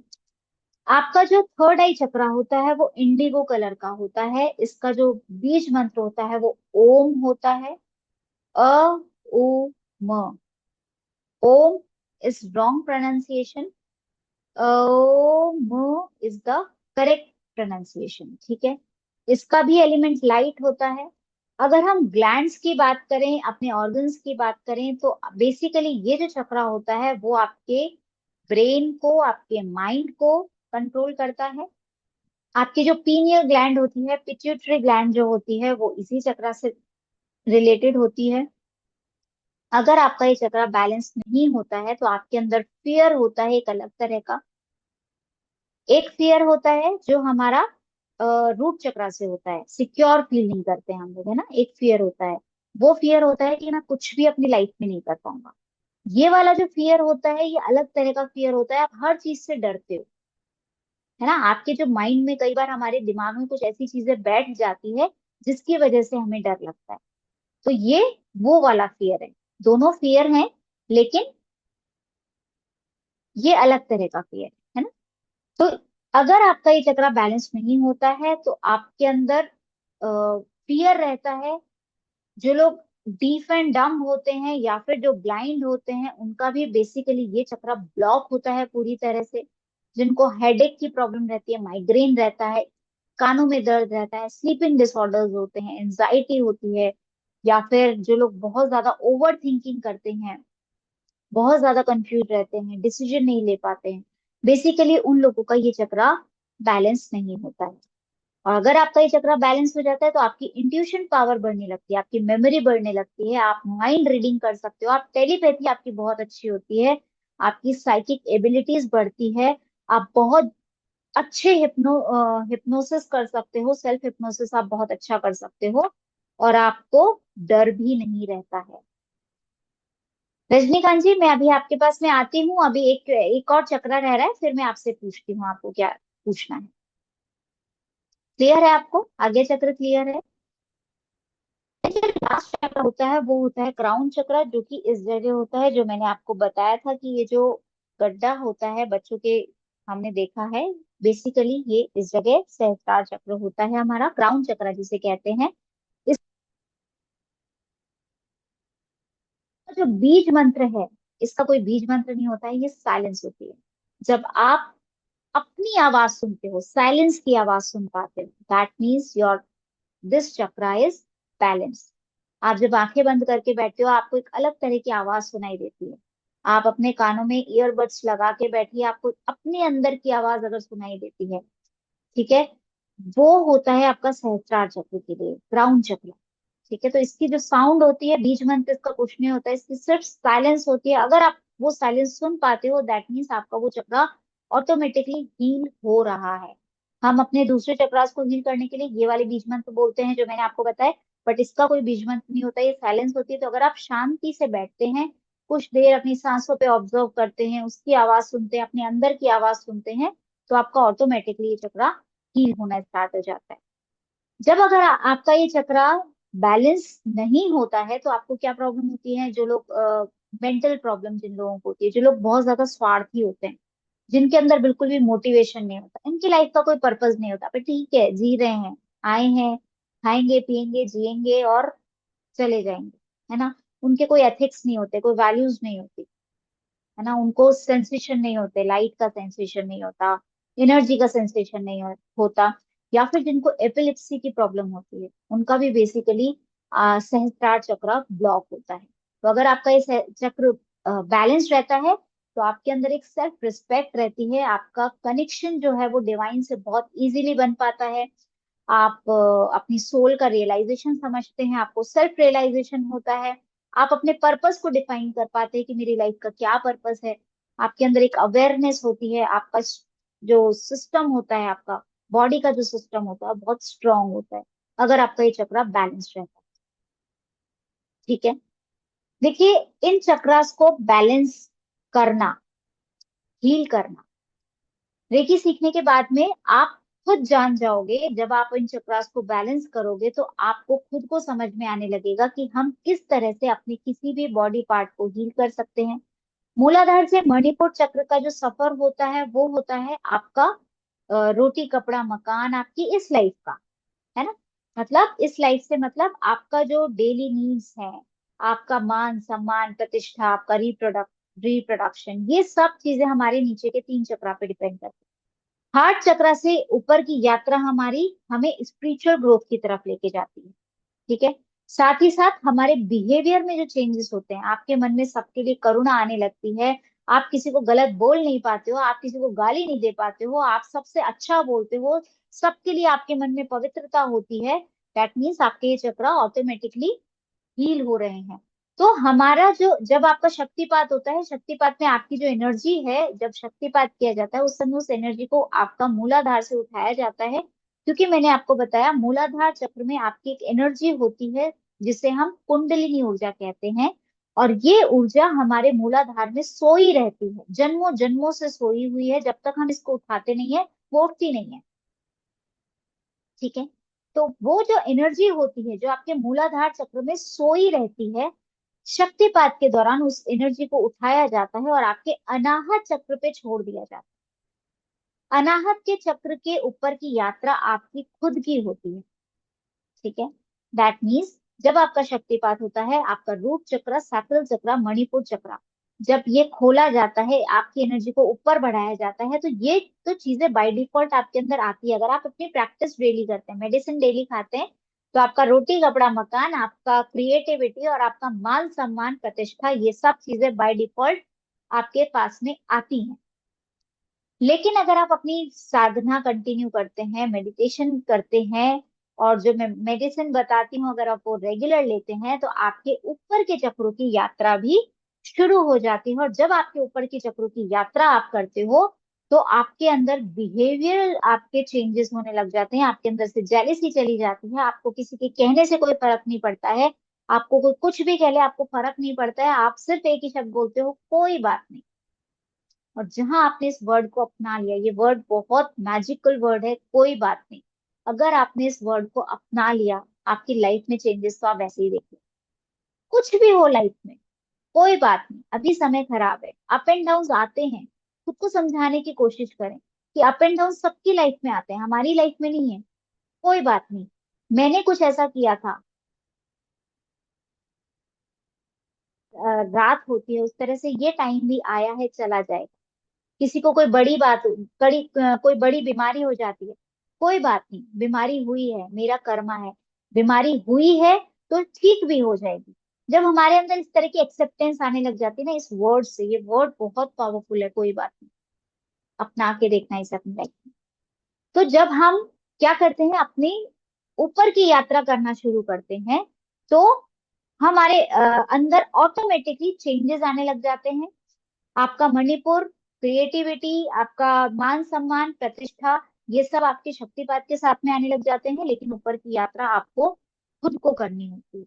आपका जो थर्ड आई चक्र होता है वो इंडिगो कलर का होता है, इसका जो बीज मंत्र होता है वो ओम होता है। अ, उ, म। Om is wrong pronunciation, Om is the correct pronunciation, ठीक है। इसका भी एलिमेंट लाइट होता है। अगर हम ग्लैंड्स की बात करें, अपने ऑर्गन्स की बात करें, तो बेसिकली ये जो चक्रा होता है वो आपके ब्रेन को, आपके माइंड को कंट्रोल करता है। आपकी जो पीनियल ग्लैंड होती है, पिट्यूटरी ग्लैंड जो होती है, वो इसी चक्रा से रिलेटेड होती है। अगर आपका ये चक्रा बैलेंस नहीं होता है तो आपके अंदर फियर होता है एक अलग तरह का। एक फियर होता है जो हमारा रूट चक्रा से होता है, सिक्योर फील नहीं करते हम लोग, है ना। एक फियर होता है, वो फियर होता है कि मैं कुछ भी अपनी लाइफ में नहीं कर पाऊंगा। ये वाला जो फियर होता है ये अलग तरह का फियर होता है, आप हर चीज से डरते हो, है ना। आपके जो माइंड में कई बार हमारे दिमाग में कुछ ऐसी चीजें बैठ जाती है जिसकी वजह से हमें डर लगता है, तो ये वो वाला फियर है। दोनों फियर हैं, लेकिन ये अलग तरह का फियर है ना। तो अगर आपका ये चक्रा बैलेंस नहीं होता है तो आपके अंदर फियर रहता है। जो लोग डीफ एंड डम होते हैं या फिर जो ब्लाइंड होते हैं, उनका भी बेसिकली ये चक्रा ब्लॉक होता है पूरी तरह से। जिनको हेडेक की प्रॉब्लम रहती है, माइग्रेन रहता है, कानों में दर्द रहता है, स्लीपिंग डिसऑर्डर्स होते हैं, एंजाइटी होती है, या फिर जो लोग बहुत ज्यादा ओवर थिंकिंग करते हैं, बहुत ज्यादा कंफ्यूज रहते हैं, डिसीजन नहीं ले पाते हैं, बेसिकली उन लोगों का ये चक्रा बैलेंस नहीं होता है। और अगर आपका ये चक्रा बैलेंस हो जाता है तो आपकी इंट्यूशन पावर बढ़ने लगती है, आपकी मेमोरी बढ़ने लगती है, आप माइंड रीडिंग कर सकते हो, आप टेलीपैथी आपकी बहुत अच्छी होती है, आपकी साइकिक एबिलिटीज बढ़ती है, आप बहुत अच्छे हिप्नोसिस कर सकते हो, सेल्फ हिप्नोसिस आप बहुत अच्छा कर सकते हो, और आपको डर भी नहीं रहता है। रजनीकांत जी, मैं अभी आपके पास में आती हूँ, अभी एक एक और चक्रा रह रहा है, फिर मैं आपसे पूछती हूँ आपको क्या पूछना है। क्लियर है आपको? आगे चक्र क्लियर है? लास्ट चक्र होता है वो होता है क्राउन चक्र, जो कि इस जगह होता है, जो मैंने आपको बताया था कि ये जो गड्ढा होता है बच्चों के, हमने देखा है, बेसिकली ये इस जगह सहस्त्रार चक्र होता है, हमारा क्राउन चक्र जिसे कहते हैं। इसका जो बीज मंत्र है, इसका कोई बीज मंत्र नहीं होता है, ये साइलेंस होती है। जब आप अपनी आवाज सुनते हो, साइलेंस की आवाज सुन पाते हो, that means your this chakra is balance. आप जब आंखें बंद करके बैठते हो, आपको एक अलग तरह की आवाज सुनाई देती है। आप अपने कानों में ईयरबड्स लगा के बैठिए, आपको अपने अंदर की आवाज अगर सुनाई देती है, ठीक है, वो होता है आपका सहस्त्रार चक्र के लिए क्राउन चक्र। ठीक है, तो इसकी जो साउंड होती है, बीज मंत्र इसका कुछ नहीं होता है, इसकी सिर्फ साइलेंस होती है। अगर आप वो साइलेंस सुन पाते हो, दैट मीन्स आपका वो चक्रा ऑटोमेटिकली हील हो रहा है। हम अपने दूसरे चक्रास को हील करने के लिए ये वाले बीज मंत्र बोलते हैं जो मैंने आपको बताया, बट इसका कोई बीज मंत्र नहीं होता, ये साइलेंस होती है। तो अगर आप शांति से बैठते हैं, कुछ देर अपनी सांसों पे ऑब्जर्व करते हैं, उसकी आवाज सुनते हैं, अपने अंदर की आवाज सुनते हैं, तो आपका ऑटोमेटिकली ये चक्रा हील होना स्टार्ट हो जाता है। जब अगर आपका ये चक्रा बैलेंस नहीं होता है, तो आपको क्या प्रॉब्लम होती है? जो लोग मेंटल प्रॉब्लम जिन लोगों को होती है, जो लोग बहुत ज्यादा स्वार्थी होते हैं, जिनके अंदर बिल्कुल भी मोटिवेशन नहीं होता, इनकी लाइफ का कोई पर्पस नहीं होता, पर ठीक है, जी रहे हैं, आए हैं, खाएंगे पिएंगे जिएंगे और चले जाएंगे, है ना। उनके कोई एथिक्स नहीं होते, कोई वैल्यूज नहीं होती, है ना। उनको सेंसेशन नहीं होते, लाइट का सेंसेशन नहीं होता, एनर्जी का सेंसेशन नहीं होता। या फिर जिनको एपिलेप्सी की प्रॉब्लम होती है, उनका भी बेसिकली सहस्त्रार चक्र ब्लॉक होता है। तो अगर आपका ये चक्र बैलेंस रहता है, तो आपके अंदर एक सेल्फ रिस्पेक्ट रहती है, आपका कनेक्शन जो है वो डिवाइन से बहुत इजीली बन पाता है। आप अपनी सोल का रियलाइजेशन समझते हैं, आपको सेल्फ रियलाइजेशन होता है, आप अपने पर्पस को डिफाइन कर पाते हैं कि मेरी लाइफ का क्या पर्पस है। आपके अंदर एक अवेयरनेस होती है, आपका जो सिस्टम होता है, आपका बॉडी का जो सिस्टम होता है बहुत स्ट्रांग होता है, अगर आपका ये चक्रा बैलेंस रहता है। ठीक है, देखिए, इन चक्रास को बैलेंस करना, हील करना, रेकी सीखने के बाद में आप खुद जान जाओगे। जब आप इन चक्रास को बैलेंस करोगे, तो आपको खुद को समझ में आने लगेगा कि हम किस तरह से अपने किसी भी बॉडी पार्ट को हील कर सकते हैं। मूलाधार से मणिपुर चक्र का जो सफर होता है, वो होता है आपका रोटी कपड़ा मकान, आपकी इस लाइफ का, है ना। मतलब इस लाइफ से मतलब आपका जो डेली नीड्स है, आपका मान सम्मान प्रतिष्ठा, आपका रिप्रोडक्शन, ये सब चीजें हमारे नीचे के तीन चक्रा पे डिपेंड करती है। हार्ट चक्रा से ऊपर की यात्रा हमारी हमें स्पिरिचुअल ग्रोथ की तरफ लेके जाती है। ठीक है, साथ ही साथ हमारे बिहेवियर में जो चेंजेस होते हैं, आपके मन में सबके लिए करुणा आने लगती है, आप किसी को गलत बोल नहीं पाते हो, आप किसी को गाली नहीं दे पाते हो, आप सबसे अच्छा बोलते हो, सबके लिए आपके मन में पवित्रता होती है। दैट मीन्स आपके ये चक्रा ऑटोमेटिकली हील हो रहे हैं। तो हमारा जो, जब आपका शक्तिपात होता है, शक्तिपात में आपकी जो एनर्जी है, जब शक्तिपात किया जाता है, उस समय उस एनर्जी को आपका मूलाधार से उठाया जाता है, क्योंकि मैंने आपको बताया मूलाधार चक्र में आपकी एक एनर्जी होती है जिसे हम कुंडलिनी ऊर्जा कहते हैं। और ये ऊर्जा हमारे मूलाधार में सोई रहती है, जन्मों जन्मों से सोई हुई है, जब तक हम इसको उठाते नहीं है वो उठती नहीं है। ठीक है, तो वो जो एनर्जी होती है जो आपके मूलाधार चक्र में सोई रहती है, शक्तिपात के दौरान उस एनर्जी को उठाया जाता है और आपके अनाहत चक्र पे छोड़ दिया जाता है। अनाहत के चक्र के ऊपर की यात्रा आपकी खुद की होती है। ठीक है, दैट मीन्स जब आपका शक्तिपात होता है, आपका रूट चक्र, सैक्रल चक्र, मणिपुर चक्र, जब ये खोला जाता है, आपकी एनर्जी को ऊपर बढ़ाया जाता है, तो ये तो चीजें बाय डिफॉल्ट आपके अंदर आती है। अगर आप अपनी प्रैक्टिस डेली करते हैं, मेडिसिन डेली खाते हैं, तो आपका रोटी कपड़ा मकान, आपका क्रिएटिविटी और आपका मान सम्मान प्रतिष्ठा, ये सब चीजें बाय डिफॉल्ट आपके पास में आती हैं। लेकिन अगर आप अपनी साधना कंटिन्यू करते हैं, मेडिटेशन करते हैं, और जो मैं मेडिसिन बताती हूँ अगर आप वो रेगुलर लेते हैं, तो आपके ऊपर के चक्रों की यात्रा भी शुरू हो जाती है। और जब आपके ऊपर की चक्रों की यात्रा आप करते हो, तो आपके अंदर बिहेवियरल आपके चेंजेस होने लग जाते हैं, आपके अंदर से जेलेसी चली जाती है, आपको किसी के कहने से कोई फर्क नहीं पड़ता है, आपको कोई कुछ भी कह ले आपको फर्क नहीं पड़ता है, आप सिर्फ एक ही शब्द बोलते हो, कोई बात नहीं। और जहां आपने इस वर्ड को अपना लिया, ये वर्ड बहुत मैजिकल वर्ड है, कोई बात नहीं, अगर आपने इस वर्ड को अपना लिया, आपकी लाइफ में चेंजेस तो आप वैसे ही देखिए। कुछ भी हो लाइफ में, कोई बात नहीं, अभी समय खराब है, अप एंड डाउन आते हैं, खुद को समझाने की कोशिश करें कि अप एंड डाउन सबकी लाइफ में आते हैं, हमारी लाइफ में नहीं है, कोई बात नहीं। मैंने कुछ ऐसा किया था, रात होती है उस तरह से, ये टाइम भी आया है, चला जाएगा। किसी को कोई बड़ी बात, कोई बड़ी बीमारी हो जाती है, कोई बात नहीं, बीमारी हुई है, मेरा कर्मा है, बीमारी हुई है तो ठीक भी हो जाएगी। जब हमारे अंदर इस तरह की एक्सेप्टेंस आने लग जाती है ना इस वर्ड से, ये वर्ड बहुत पावरफुल है, कोई बात नहीं, अपना के देखना इसे अपनी लाइफ में। तो जब हम क्या करते हैं, अपनी ऊपर की यात्रा करना शुरू करते हैं, तो हमारे अंदर ऑटोमेटिकली चेंजेस आने लग जाते हैं। आपका मणिपुर, क्रिएटिविटी, आपका मान सम्मान, प्रतिष्ठा, ये सब आपके शक्तिपात के साथ में आने लग जाते हैं, लेकिन ऊपर की यात्रा आपको खुद को करनी होती है।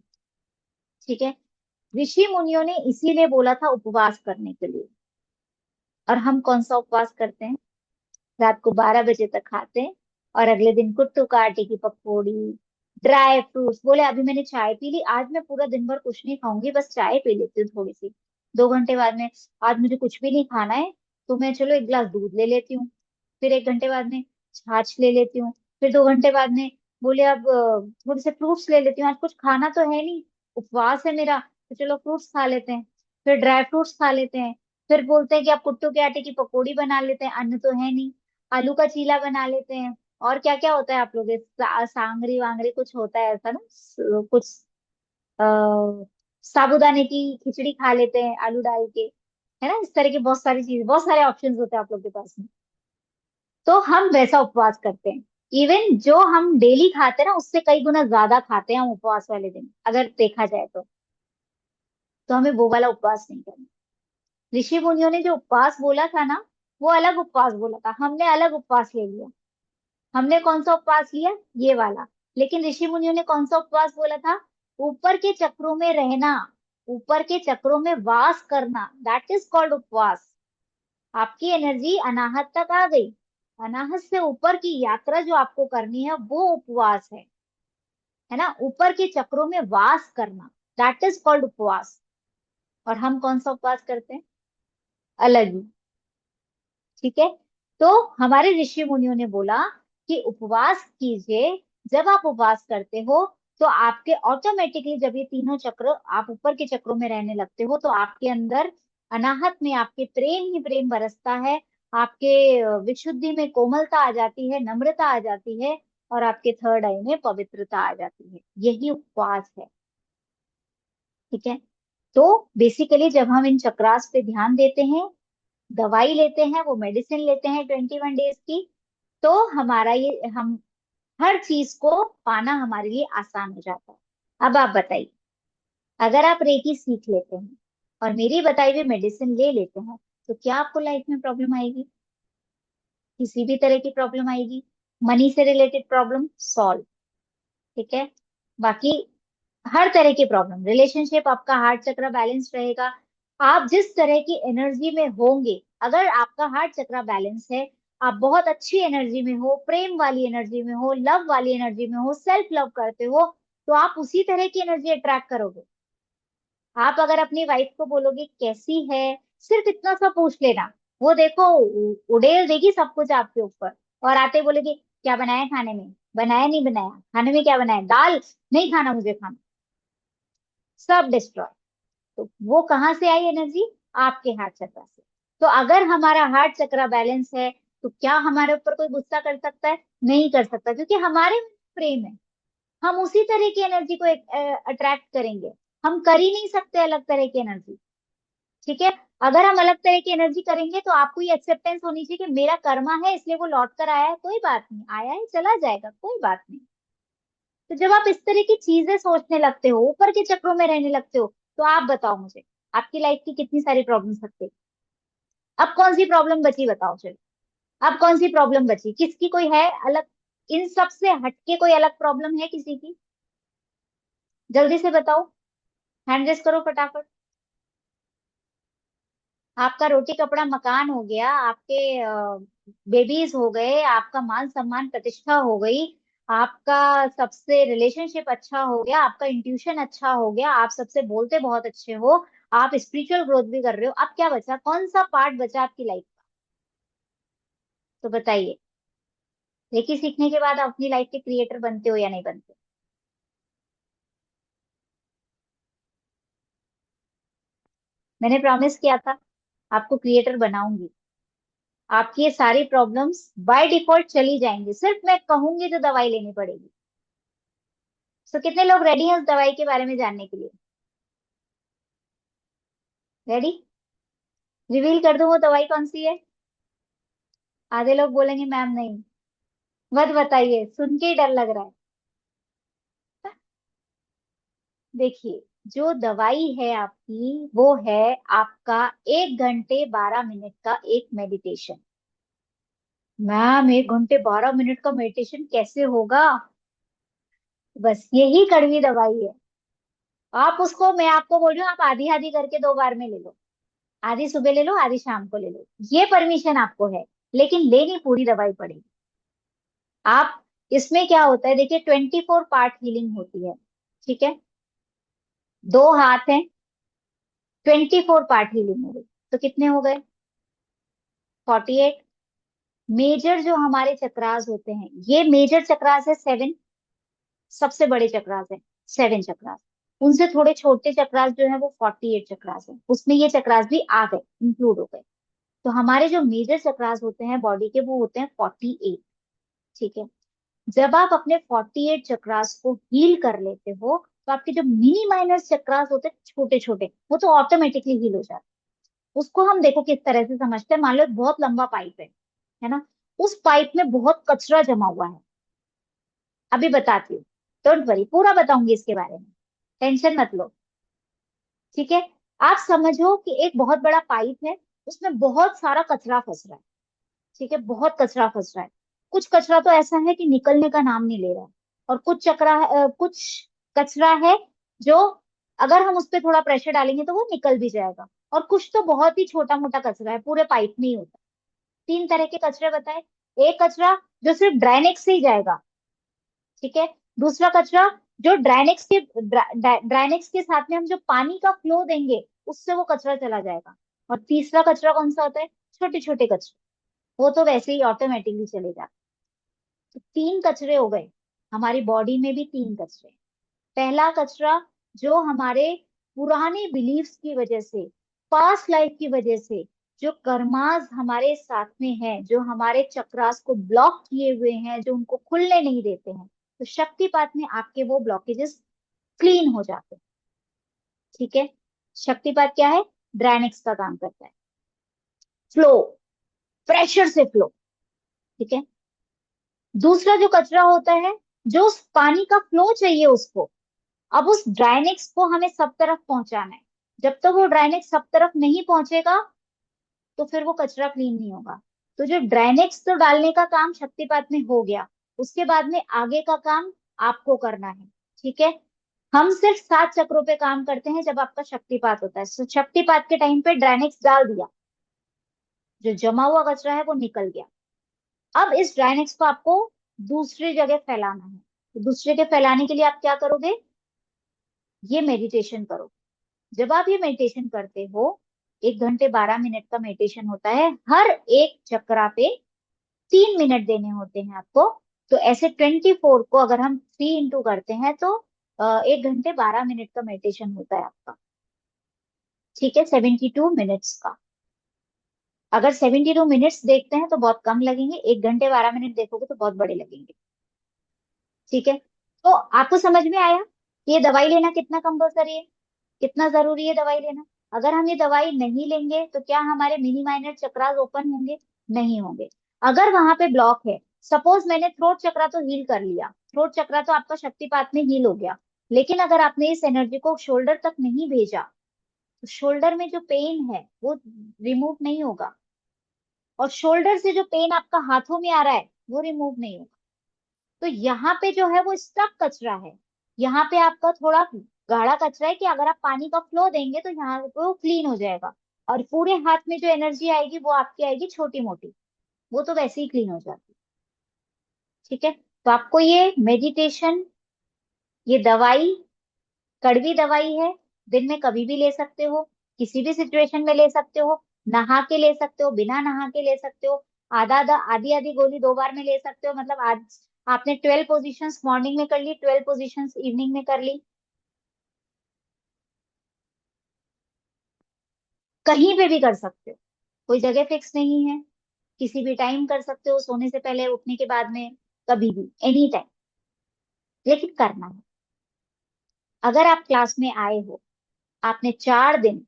ठीक है। ऋषि मुनियों ने इसीलिए बोला था उपवास करने के लिए। और हम कौन सा उपवास करते हैं? रात को 12 बजे तक खाते हैं, और अगले दिन कुट्टू का आटे की पकौड़ी, ड्राई फ्रूट्स, बोले अभी मैंने चाय पी ली, आज मैं पूरा दिन भर कुछ नहीं खाऊंगी, बस चाय पी लेती हूँ थोड़ी सी, 2 घंटे बाद में आज मुझे कुछ भी नहीं खाना है, तो मैं चलो एक गिलास दूध ले लेती हूँ, फिर 1 घंटे बाद में छाछ ले लेती हूँ, फिर 2 घंटे बाद में बोले अब थोड़े से फ्रूट्स ले लेती हूँ, आज कुछ खाना तो है नहीं, उपवास है मेरा, तो चलो फ्रूट्स खा लेते हैं, फिर ड्राई फ्रूट्स खा लेते हैं, फिर बोलते हैं कि आप कुट्टू के आटे की पकौड़ी बना लेते हैं, अन्न तो है नहीं, आलू का चीला बना लेते हैं, और क्या क्या होता है आप लोग सांगरी वांगरी कुछ होता है ऐसा ना, कुछ आ, साबूदाने की खिचड़ी खा लेते हैं आलू डाल के, है ना, इस तरह की बहुत सारी चीज, बहुत सारे ऑप्शंस होते हैं आप लोग के पास में। तो हम वैसा उपवास करते हैं, इवन जो हम डेली खाते हैं ना उससे कई गुना ज्यादा खाते हैं हम उपवास वाले दिन, अगर देखा जाए तो हमें वो वाला उपवास नहीं करना। ऋषि मुनियों ने जो उपवास बोला था ना, वो अलग उपवास बोला था, हमने अलग उपवास ले लिया। हमने कौन सा उपवास लिया? ये वाला। लेकिन ऋषि मुनियों ने कौन सा उपवास बोला था? ऊपर के चक्रों में रहना, ऊपर के चक्रों में वास करना, दैट इज कॉल्ड उपवास। आपकी एनर्जी अनाहत तक आ गई, अनाहत से ऊपर की यात्रा जो आपको करनी है वो उपवास है ना, ऊपर के चक्रों में वास करना, दैट इज कॉल्ड उपवास। और हम कौन सा उपवास करते हैं? अलग ही। ठीक है। तो हमारे ऋषि मुनियों ने बोला कि उपवास कीजिए। जब आप उपवास करते हो तो आपके ऑटोमेटिकली, जब ये तीनों चक्र आप ऊपर के चक्रों में रहने लगते हो, तो आपके अंदर अनाहत में आपके प्रेम ही प्रेम बरसता है, आपके विशुद्धि में कोमलता आ जाती है, नम्रता आ जाती है, और आपके थर्ड आई में पवित्रता आ जाती है। यही उपवास है। ठीक है। तो बेसिकली जब हम इन चक्रास पे ध्यान देते हैं, दवाई लेते हैं, वो मेडिसिन लेते हैं 21 डेज की, तो हमारा ये, हम हर चीज को पाना हमारे लिए आसान हो जाता है। अब आप बताइए, अगर आप रेकी सीख लेते हैं और मेरी बताई हुई मेडिसिन ले लेते हैं, तो क्या आपको लाइफ में प्रॉब्लम आएगी? किसी भी तरह की प्रॉब्लम आएगी? मनी से रिलेटेड प्रॉब्लम सॉल्व। ठीक है। बाकी हर तरह की प्रॉब्लम, रिलेशनशिप, आपका हार्ट चक्र बैलेंस रहेगा, आप जिस तरह की एनर्जी में होंगे, अगर आपका हार्ट चक्र बैलेंस है, आप बहुत अच्छी एनर्जी में हो, प्रेम वाली एनर्जी में हो, लव वाली एनर्जी में हो, सेल्फ लव करते हो, तो आप उसी तरह की एनर्जी अट्रैक्ट करोगे। आप अगर अपनी वाइफ को बोलोगे कैसी है, सिर्फ इतना सा पूछ लेना, वो देखो उड़ेल देगी सब कुछ आपके ऊपर, और आते बोलेगी क्या बनाया खाने में, बनाया नहीं बनाया, खाने में क्या बनाया, दाल, नहीं खाना मुझे, खाना, सब डिस्ट्रॉय। तो वो कहाँ से आई एनर्जी? आपके हार्ट चक्र से। तो अगर हमारा हार्ट चक्र बैलेंस है, तो क्या हमारे ऊपर कोई गुस्सा कर सकता है? नहीं कर सकता, क्योंकि हमारे में प्रेम है। हम उसी तरह की एनर्जी को अट्रैक्ट करेंगे, हम कर ही नहीं सकते अलग तरह की एनर्जी। ठीक है। अगर हम अलग तरह की एनर्जी करेंगे तो आपको ये एक्सेप्टेंस होनी चाहिए कि मेरा कर्मा है इसलिए वो लौट कर आया है, कोई बात नहीं, आया है चला जाएगा, कोई बात नहीं। तो जब आप इस तरह की चीजें सोचने लगते हो, ऊपर के चक्रों में रहने लगते हो, तो आप बताओ मुझे, आपकी लाइफ की कितनी सारी प्रॉब्लम सकते हैं। अब कौन सी प्रॉब्लम बची बताओ चलो। अब कौन सी प्रॉब्लम बची, किसकी कोई है अलग, इन सब से हटके कोई अलग प्रॉब्लम है किसी की? जल्दी से बताओ, हैंड रेस करो फटाफट। आपका रोटी कपड़ा मकान हो गया, आपके बेबीज हो गए, आपका मान सम्मान प्रतिष्ठा हो गई, आपका सबसे रिलेशनशिप अच्छा हो गया, आपका इंट्यूशन अच्छा हो गया, आप सबसे बोलते बहुत अच्छे हो, आप स्पिरिचुअल ग्रोथ भी कर रहे हो। अब क्या बचा, कौन सा पार्ट बचा आपकी लाइफ का? तो बताइए, रेकी सीखने के बाद आप अपनी लाइफ के क्रिएटर बनते हो या नहीं बनते? मैंने प्रॉमिस किया था आपको क्रिएटर बनाऊंगी। आपकी ये सारी प्रॉब्लम्स बाय डिफॉल्ट चली जाएंगी, सिर्फ मैं कहूंगी तो दवाई लेनी पड़ेगी। तो कितने लोग रेडी हैं उस दवाई के बारे में जानने के लिए? रेडी? रिवील कर दूं वो दवाई कौन सी है? आधे लोग बोलेंगे मैम नहीं। मत बताइए, सुन के ही डर लग रहा है। देखिए, जो दवाई है आपकी वो है आपका 1 घंटे 12 मिनट का एक मेडिटेशन। मैम 1 घंटे 12 मिनट का मेडिटेशन कैसे होगा? बस यही कड़वी दवाई है। आप उसको, मैं आपको बोल रही हूँ, आप आधी आधी करके 2 बार में ले लो। आधी सुबह ले लो, आधी शाम को ले लो, ये परमिशन आपको है, लेकिन लेनी पूरी दवाई पड़ेगी। आप, इसमें क्या होता है देखिए, 24 पार्ट हीलिंग होती है, ठीक है? 2 हाथ हैं, 24 पार्ट हीलिंग हो गई, तो कितने हो गए? 48। मेजर जो हमारे चक्रास होते हैं, ये मेजर चक्रास है 7, सबसे बड़े चक्रास है 7 चक्रास। उनसे थोड़े छोटे चक्रास जो है वो 48 चक्रास है, उसमें ये चक्रास भी आ गए, इंक्लूड हो गए। तो हमारे जो मेजर चक्रास होते हैं बॉडी के, वो होते हैं 48, ठीक है? जब आप अपने 48 चक्रास को हील कर लेते हो, तो आपके जो मिनी माइनस चक्रास होते हैं छोटे छोटे, वो तो ऑटोमेटिकली हील हो जाते हैं। उसको हम देखो किस तरह से समझते हैं, मान लो एक बहुत लंबा पाइप है ना? उस पाइप में बहुत कचरा जमा हुआ है। अभी बताती हूँ, डोंट वरी, पूरा बताऊंगी इसके बारे में, टेंशन मत लो, ठीक है? आप समझो कि एक बहुत बड़ा पाइप है, उसमें बहुत सारा कचरा फंस रहा है, ठीक है? बहुत कचरा फंस रहा है। कुछ कचरा तो ऐसा है कि निकलने का नाम नहीं ले रहा है, और कुछ कचरा है जो अगर हम उस पर थोड़ा प्रेशर डालेंगे तो वो निकल भी जाएगा। और कुछ तो बहुत ही छोटा मोटा कचरा है, पूरे पाइप में ही होता है। 3 तरह के कचरे बताए। एक कचरा जो सिर्फ ड्राइनेक्स से ही जाएगा, ठीक है? दूसरा कचरा जो ड्राइनेक्स के साथ में हम जो पानी का फ्लो देंगे उससे वो कचरा चला जाएगा। और तीसरा कचरा कौन सा होता है? छोटे छोटे कचरे, वो तो वैसे ही ऑटोमेटिकली चले जाते। तो 3 कचरे हो गए, हमारी बॉडी में भी 3 कचरे। पहला कचरा जो हमारे पुराने बिलीफ्स की वजह से, पास्ट लाइफ की वजह से, जो कर्मास हमारे साथ में है, जो हमारे चक्रास को ब्लॉक किए हुए हैं, जो उनको खुलने नहीं देते हैं, तो शक्तिपात में आपके वो ब्लॉकेजेस क्लीन हो जाते हैं, ठीक है? शक्तिपात क्या है? ड्राइनेक्स का काम करता है, फ्लो, प्रेशर से फ्लो, ठीक है? दूसरा जो कचरा होता है, जो उस पानी का फ्लो चाहिए उसको, अब उस ड्राइनेक्स को हमें सब तरफ पहुंचाना है। जब तक वो ड्राइनेक्स सब तरफ नहीं पहुंचेगा तो फिर वो कचरा क्लीन नहीं होगा। तो जो ड्राइनेक्स तो डालने का काम शक्तिपात में हो गया, उसके बाद में आगे का काम आपको करना है, ठीक है? हम सिर्फ 7 चक्रों पे काम करते हैं जब आपका शक्तिपात होता है। तो शक्तिपात के टाइम पे ड्राइनेक्स डाल दिया, जो जमा हुआ कचरा है वो निकल गया। अब इस ड्राइनेक्स को आपको दूसरी जगह फैलाना है। तो दूसरी जगह फैलाने के लिए आप क्या करोगे? ये मेडिटेशन करो। जब आप ये मेडिटेशन करते हो, 1 घंटे 12 मिनट का मेडिटेशन होता है, हर एक चक्रा पे 3 मिनट देने होते हैं आपको। तो ऐसे 24 को अगर हम 3 इंटू करते हैं तो 1 घंटे 12 मिनट का मेडिटेशन होता है आपका, ठीक है? 72 मिनट्स का। अगर 72 मिनट्स देखते हैं तो बहुत कम लगेंगे, 1 घंटे 12 मिनट देखोगे तो बहुत बड़े लगेंगे, ठीक है? तो आपको समझ में आया कि ये दवाई लेना कितना कंपलसरी है, कितना जरूरी है दवाई लेना? अगर हम ये दवाई नहीं लेंगे तो क्या हमारे मिनी माइनर चक्रास ओपन होंगे? नहीं होंगे। अगर वहां पे ब्लॉक है, सपोज मैंने थ्रोट चक्रा तो हील कर लिया, थ्रोट चक्रा तो आपका शक्तिपात में हील हो गया, लेकिन अगर आपने इस एनर्जी को शोल्डर तक नहीं भेजा तो शोल्डर में जो पेन है वो रिमूव नहीं होगा, और शोल्डर से जो पेन आपका हाथों में आ रहा है वो रिमूव नहीं होगा। तो यहाँ पे जो है वो स्टक कचरा है, यहाँ पे आपका थोड़ा गाढ़ा कचरा है कि अगर आप पानी का फ्लो देंगे तो यहाँ पे वो क्लीन हो जाएगा, और पूरे हाथ में जो एनर्जी आएगी वो आपकी आएगी छोटी मोटी, वो तो वैसे ही क्लीन हो जाती है। ठीक है, तो आपको ये मेडिटेशन, ये दवाई कड़वी दवाई है, दिन में कभी भी ले सकते हो, किसी भी सिचुएशन में ले सकते हो, नहा के ले सकते हो, बिना नहा के ले सकते हो, आधा आधा आधी आधी गोली 2 बार में ले सकते हो। मतलब आज आपने 12 पोजीशंस मॉर्निंग में कर ली, 12 पोजीशंस इवनिंग में कर ली, कहीं पे भी कर सकते हो, कोई जगह फिक्स नहीं है, किसी भी टाइम कर सकते हो, सोने से पहले, उठने के बाद में, कभी भी, एनी टाइम, लेकिन करना है। अगर आप क्लास में आए हो, आपने 4 दिन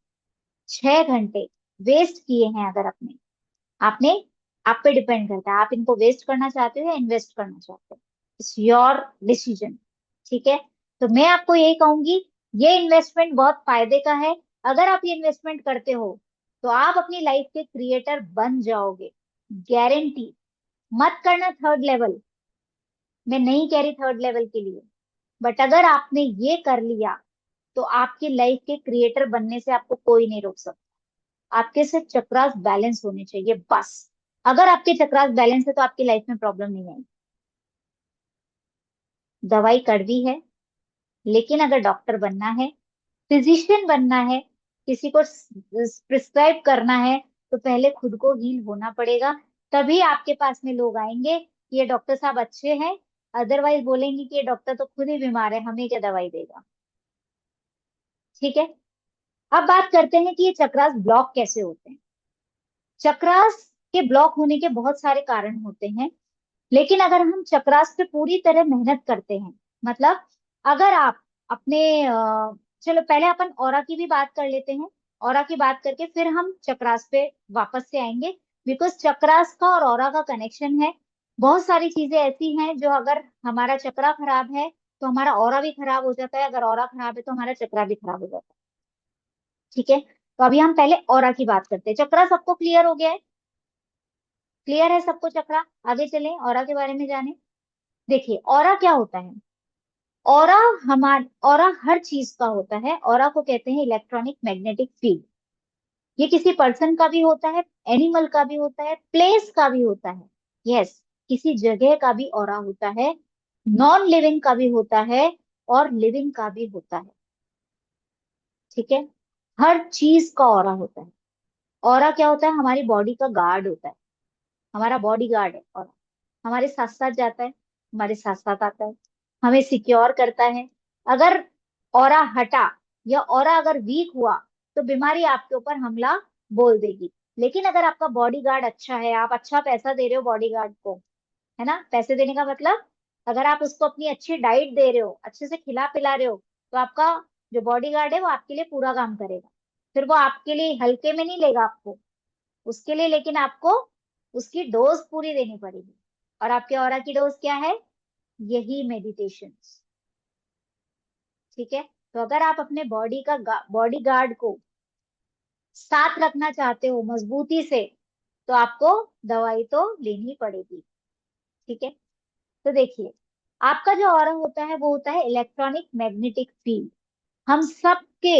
6 घंटे वेस्ट किए हैं, अगर अपने आपने, आप पे डिपेंड करता है, आप इनको वेस्ट करना चाहते हो या इन्वेस्ट करना चाहते हो, इट्स योर डिसीजन। ठीक है, तो मैं आपको यही कहूंगी, ये इन्वेस्टमेंट बहुत फायदे का है। अगर आप ये इन्वेस्टमेंट करते हो तो आप अपनी लाइफ के क्रिएटर बन जाओगे, गारंटी। मत करना थर्ड लेवल, मैं नहीं कह रही थर्ड लेवल के लिए, बट अगर आपने ये कर लिया तो आपकी लाइफ के क्रिएटर बनने से आपको कोई नहीं रोक सकता। आपके सिर्फ चक्रास बैलेंस होने चाहिए बस। अगर आपके चक्रास बैलेंस है तो आपकी लाइफ में प्रॉब्लम नहीं आएगी। दवाई कड़वी है, लेकिन अगर डॉक्टर बनना है, फिजिशियन बनना है, किसी को प्रिस्क्राइब करना है, तो पहले खुद को हील होना पड़ेगा। तभी आपके पास में लोग आएंगे कि ये डॉक्टर साहब अच्छे हैं, अदरवाइज बोलेंगे कि ये डॉक्टर तो खुद ही बीमार है, हमें क्या दवाई देगा। ठीक है, अब बात करते हैं कि ये चक्रास ब्लॉक कैसे होते हैं। चक्रास के ब्लॉक होने के बहुत सारे कारण होते हैं, लेकिन अगर हम चक्रास पे पूरी तरह मेहनत करते हैं, मतलब अगर आप अपने चलो पहले अपन ऑरा की भी बात कर लेते हैं, ऑरा की बात करके फिर हम चक्रास पे वापस से आएंगे, बिकॉज चक्रास का और ऑरा का कनेक्शन है। बहुत सारी चीजें ऐसी हैं जो अगर हमारा चक्रा खराब है तो हमारा ऑरा भी खराब हो जाता है, अगर ऑरा खराब है तो हमारा चक्रा भी खराब हो जाता है। ठीक है, तो अभी हम पहले ऑरा की बात करते हैं। चक्रा सबको क्लियर हो गया है? क्लियर है सबको चक्रा? आगे चलें ऑरा के बारे में जाने। देखिए ऑरा क्या होता है। ऑरा ऑरा हर चीज का होता है। ऑरा को कहते हैं इलेक्ट्रॉनिक मैग्नेटिक फील्ड। ये किसी पर्सन का भी होता है, एनिमल का भी होता है, प्लेस का भी होता है, यस, किसी जगह का भी ऑरा होता है, नॉन लिविंग का भी होता है और लिविंग का भी होता है। ठीक है, हर चीज का ऑरा होता है। ऑरा क्या होता है? हमारी बॉडी का गार्ड होता है, हमारा बॉडी गार्ड है ऑरा। हमारे साथ साथ जाता है, हमारे साथ साथ आता है, हमें सिक्योर करता है। अगर ऑरा हटा या ऑरा अगर वीक हुआ तो बीमारी आपके ऊपर हमला बोल देगी। लेकिन अगर आपका बॉडी गार्ड अच्छा है, आप अच्छा पैसा दे रहे हो बॉडी गार्ड को, है ना, पैसे देने का मतलब, अगर आप उसको अपनी अच्छी डाइट दे रहे हो, अच्छे से खिला पिला रहे हो, तो आपका जो बॉडी गार्ड है वो आपके लिए पूरा काम करेगा। फिर वो आपके लिए हल्के में नहीं लेगा आपको, उसके लिए लेकिन आपको उसकी डोज पूरी देनी पड़ेगी। और आपके ऑरा की डोज क्या है? यही मेडिटेशन। ठीक है, तो अगर आप अपने बॉडी गार्ड को साथ रखना चाहते हो मजबूती से, तो आपको दवाई तो लेनी पड़ेगी। ठीक है, तो देखिए आपका जो ऑरा होता है वो होता है इलेक्ट्रॉनिक मैग्नेटिक फील्ड। हम सबके,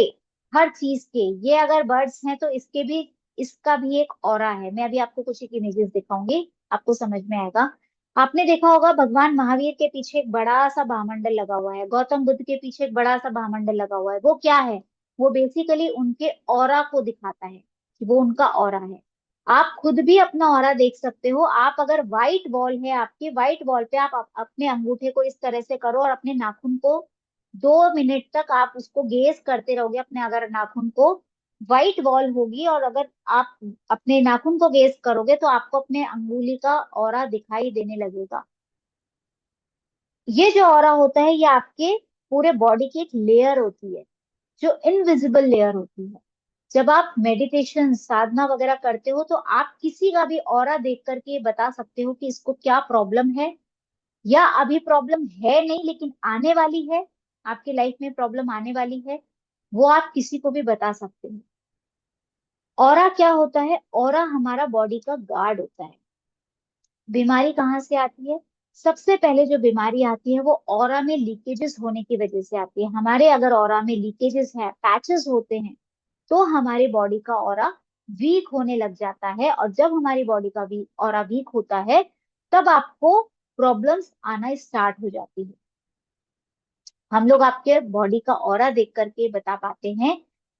हर चीज के, ये अगर बर्ड्स हैं तो इसके भी, इसका भी एक ऑरा है। मैं अभी आपको कुछ एक इमेजेस दिखाऊंगी, आपको समझ में आएगा। आपने देखा होगा भगवान महावीर के पीछे एक बड़ा सा भामंडल लगा हुआ है, गौतम बुद्ध के पीछे एक बड़ा सा भामंडल लगा हुआ है। वो क्या है? वो बेसिकली उनके ऑरा को दिखाता है कि वो उनका ऑरा है। आप खुद भी अपना ऑरा देख सकते हो। आप अगर व्हाइट बॉल है आपकी, व्हाइट बॉल पे आप अपने अंगूठे को इस तरह से करो और अपने नाखून को 2 मिनट तक आप उसको गेज करते रहोगे अपने, अगर नाखून को, व्हाइट बॉल होगी, और अगर आप अपने नाखून को गेज करोगे तो आपको अपने अंगुली का ऑरा दिखाई देने लगेगा। ये जो ऑरा होता है ये आपके पूरे बॉडी की एक लेयर होती है, जो इनविजिबल लेयर होती है। जब आप मेडिटेशन साधना वगैरह करते हो तो आप किसी का भी ऑरा देख करके बता सकते हो कि इसको क्या प्रॉब्लम है, या अभी प्रॉब्लम है नहीं लेकिन आने वाली है, आपकी लाइफ में प्रॉब्लम आने वाली है, वो आप किसी को भी बता सकते हो। ऑरा क्या होता है? ऑरा हमारा बॉडी का गार्ड होता है। बीमारी कहाँ से आती है? सबसे पहले जो बीमारी आती है वो ऑरा में लीकेजेस होने की वजह से आती है। हमारे अगर ऑरा में लीकेजेस है, पैचेस होते हैं, तो हमारी बॉडी का ऑरा वीक होने लग जाता है, और जब हमारी बॉडी का ऑरा वीक होता है तब आपको प्रॉब्लम्स आना स्टार्ट हो जाती है। हम लोग आपके बॉडी का ऑरा देख करके बता पाते हैं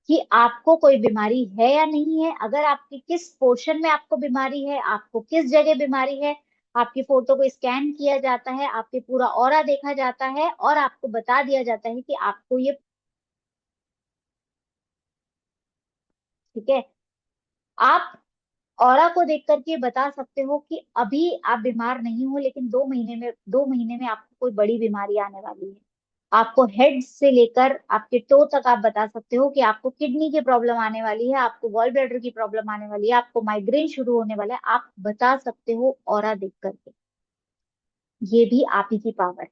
कि आपको कोई बीमारी है या नहीं है। अगर आपकी किस पोर्शन में आपको बीमारी है, आपको किस जगह बीमारी है, आपकी फोटो को स्कैन किया जाता है, आपके पूरा ऑरा देखा जाता है और आपको बता दिया जाता है कि आपको ये, ठीक है। आप ऑरा को देख करके बता सकते हो कि अभी आप बीमार नहीं हो, लेकिन 2 महीने में आपको कोई बड़ी बीमारी आने वाली है। आपको हेड से लेकर आपके टो तक आप बता सकते हो कि आपको किडनी की प्रॉब्लम आने वाली है, आपको गॉल ब्लैडर की प्रॉब्लम आने वाली है, आपको माइग्रेन शुरू होने वाला है। आप बता सकते हो ऑरा देख करके। ये भी आप ही की पावर है,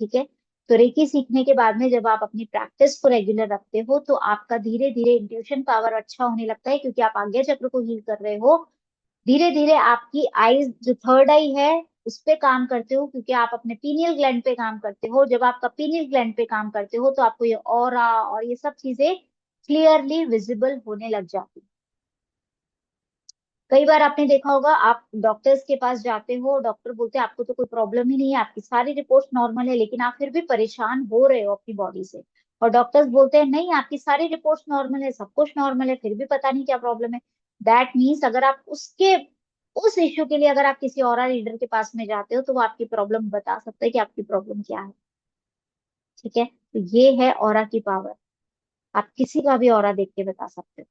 ठीक है। तो रेकी सीखने के बाद में जब आप अपनी प्रैक्टिस को रेगुलर रखते हो तो आपका धीरे धीरे इंट्यूशन पावर अच्छा होने लगता है, क्योंकि आप आज्ञा चक्र को हील कर रहे हो। धीरे धीरे आपकी आईज, जो थर्ड आई है, उस पे काम करते हो, क्योंकि आप अपने पीनियल ग्लैंड पे काम करते हो। जब आपका पीनियल ग्लैंड पे काम करते हो तो आपको ये ऑरा और ये सब चीजें क्लियरली विजिबल होने लग जाती है। कई बार आपने देखा होगा, आप डॉक्टर्स के पास जाते हो, डॉक्टर बोलते हैं आपको तो कोई प्रॉब्लम ही नहीं है, आपकी सारी रिपोर्ट नॉर्मल है, लेकिन आप फिर भी परेशान हो रहे हो अपनी बॉडी से। और डॉक्टर्स बोलते हैं नहीं, आपकी सारी रिपोर्ट नॉर्मल है, सब कुछ नॉर्मल है, फिर भी पता नहीं क्या प्रॉब्लम है। दैट मीन्स अगर आप उस इश्यू के लिए अगर आप किसी और रीडर के पास में जाते हो तो वो आपकी प्रॉब्लम बता सकता है कि आपकी प्रॉब्लम क्या है, ठीक है। तो ये है ऑरा की पावर। आप किसी का भी ऑरा देख के बता सकते हो।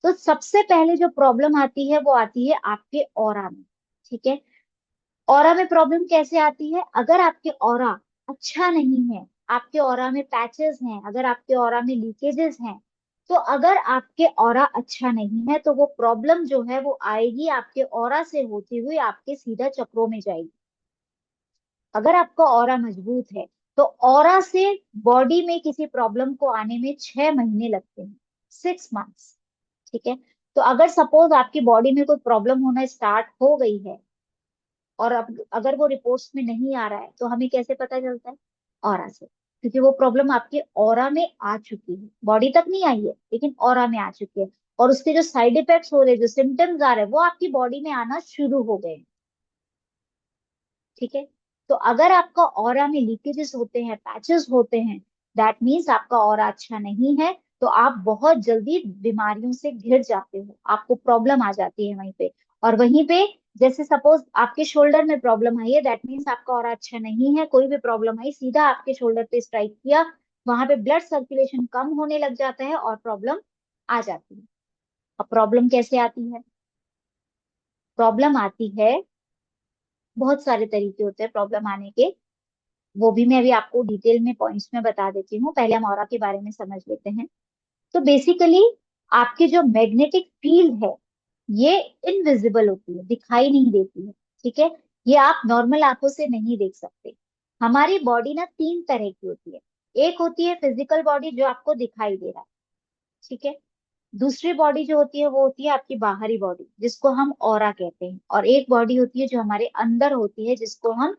तो सबसे पहले जो प्रॉब्लम आती है वो आती है आपके ऑरा में, ठीक है। ऑरा में प्रॉब्लम कैसे आती है? अगर आपके ऑरा अच्छा नहीं है, आपके ऑरा में पैचेस हैं, अगर आपके ऑरा में लीकेजेस हैं, तो अगर आपके ऑरा अच्छा नहीं है तो वो प्रॉब्लम जो है वो आएगी आपके ऑरा से होती हुई आपके सीधा चक्रों में जाएगी। अगर आपका ऑरा मजबूत है तो ऑरा से बॉडी में किसी प्रॉब्लम को आने में 6 महीने लगते हैं, 6 मंथ्स, ठीक है। तो अगर सपोज आपकी बॉडी में कोई प्रॉब्लम होना स्टार्ट हो गई है और अब अगर वो रिपोर्ट्स में नहीं आ रहा है, तो हमें कैसे पता चलता है? ऑरा से, क्योंकि वो प्रॉब्लम आपके ऑरा में आ चुकी है, बॉडी तक नहीं आई है लेकिन ऑरा में आ चुकी है, और उसके जो साइड इफेक्ट्स हो रहे हैं, जो सिम्टम्स आ रहे हैं, वो आपकी बॉडी में आना शुरू हो गए हैं, ठीक है। तो अगर आपका ऑरा में लीकेजेस होते हैं, पैचेस होते हैं, दैट मीन्स आपका ऑरा अच्छा नहीं है। तो आप बहुत जल्दी बीमारियों से घिर जाते हो, आपको प्रॉब्लम आ जाती है वहीं पे। और वहीं पे जैसे सपोज आपके शोल्डर में प्रॉब्लम आई है, दैट मीन्स आपका ऑरा अच्छा नहीं है। कोई भी प्रॉब्लम आई, सीधा आपके शोल्डर पे स्ट्राइक किया, वहां पे ब्लड सर्कुलेशन कम होने लग जाता है और प्रॉब्लम आ जाती है। अब प्रॉब्लम कैसे आती है? प्रॉब्लम आती है, बहुत सारे तरीके होते हैं प्रॉब्लम आने के, वो भी मैं अभी आपको डिटेल में पॉइंट्स में बता देती हूँ। पहले हम ऑरा के बारे में समझ लेते हैं। तो बेसिकली आपकी जो मैग्नेटिक फील्ड है ये इनविजिबल होती है, दिखाई नहीं देती है, ठीक है। ये आप नॉर्मल आंखों से नहीं देख सकते। हमारी बॉडी ना 3 तरह की होती है। एक होती है फिजिकल बॉडी, जो आपको दिखाई दे रहा है, ठीक है। दूसरी बॉडी जो होती है वो होती है आपकी बाहरी बॉडी, जिसको हम ऑरा कहते हैं। और एक बॉडी होती है जो हमारे अंदर होती है, जिसको हम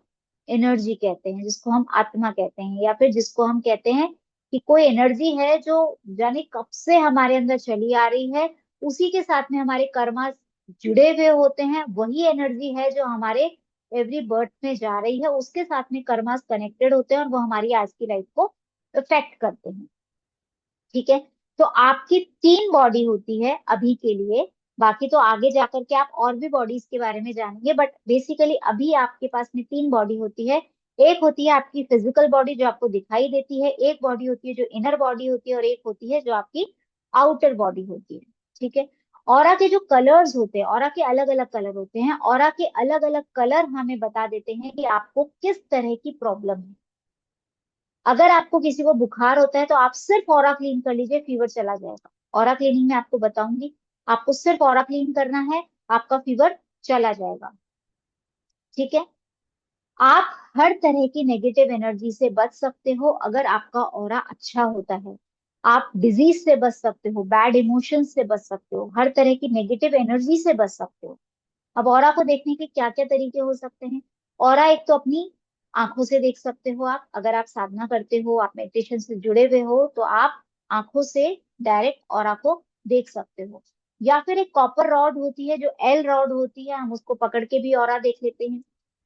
एनर्जी कहते हैं, जिसको हम आत्मा कहते हैं, या फिर जिसको हम कहते हैं कि कोई एनर्जी है जो जाने कब से हमारे अंदर चली आ रही है, उसी के साथ में हमारे कर्मा जुड़े हुए होते हैं। वही एनर्जी है जो हमारे एवरी बर्थ में जा रही है, उसके साथ में कर्मास कनेक्टेड होते हैं और वो हमारी आज की लाइफ को इफेक्ट करते हैं, ठीक है। तो आपकी 3 बॉडी होती है अभी के लिए। बाकी तो आगे जाकर के आप और भी बॉडीज के बारे में जानेंगे, बट बेसिकली अभी आपके पास में 3 बॉडी होती है। एक होती है आपकी फिजिकल बॉडी, जो आपको दिखाई देती है। एक बॉडी होती है जो इनर बॉडी होती है, और एक होती है जो आपकी आउटर बॉडी होती है, ठीक है। ऑरा के जो कलर्स होते हैं, ऑरा के अलग अलग कलर होते हैं। ऑरा के अलग अलग कलर हमें बता देते हैं कि आपको किस तरह की प्रॉब्लम है। अगर आपको किसी को बुखार होता है तो आप सिर्फ ऑरा क्लीन कर लीजिए, फीवर चला जाएगा। ऑरा क्लीनिंग में आपको बताऊंगी। आपको सिर्फ ऑरा क्लीन करना है, आपका फीवर चला जाएगा। ठीक है। आप हर तरह की नेगेटिव एनर्जी से बच सकते हो अगर आपका ऑरा अच्छा होता है। आप डिजीज से बच सकते हो, बैड इमोशंस से बच सकते हो, हर तरह की नेगेटिव एनर्जी से बच सकते हो। अब ऑरा को देखने के क्या क्या तरीके हो सकते हैं। ऑरा एक तो अपनी आंखों से देख सकते हो आप, अगर आप साधना करते हो, आप मेडिटेशन से जुड़े हुए हो, तो आप आंखों से डायरेक्ट ऑरा को देख सकते हो। या फिर एक कॉपर रॉड होती है, जो एल रॉड होती है, हम उसको पकड़ के भी ऑरा देख लेते हैं।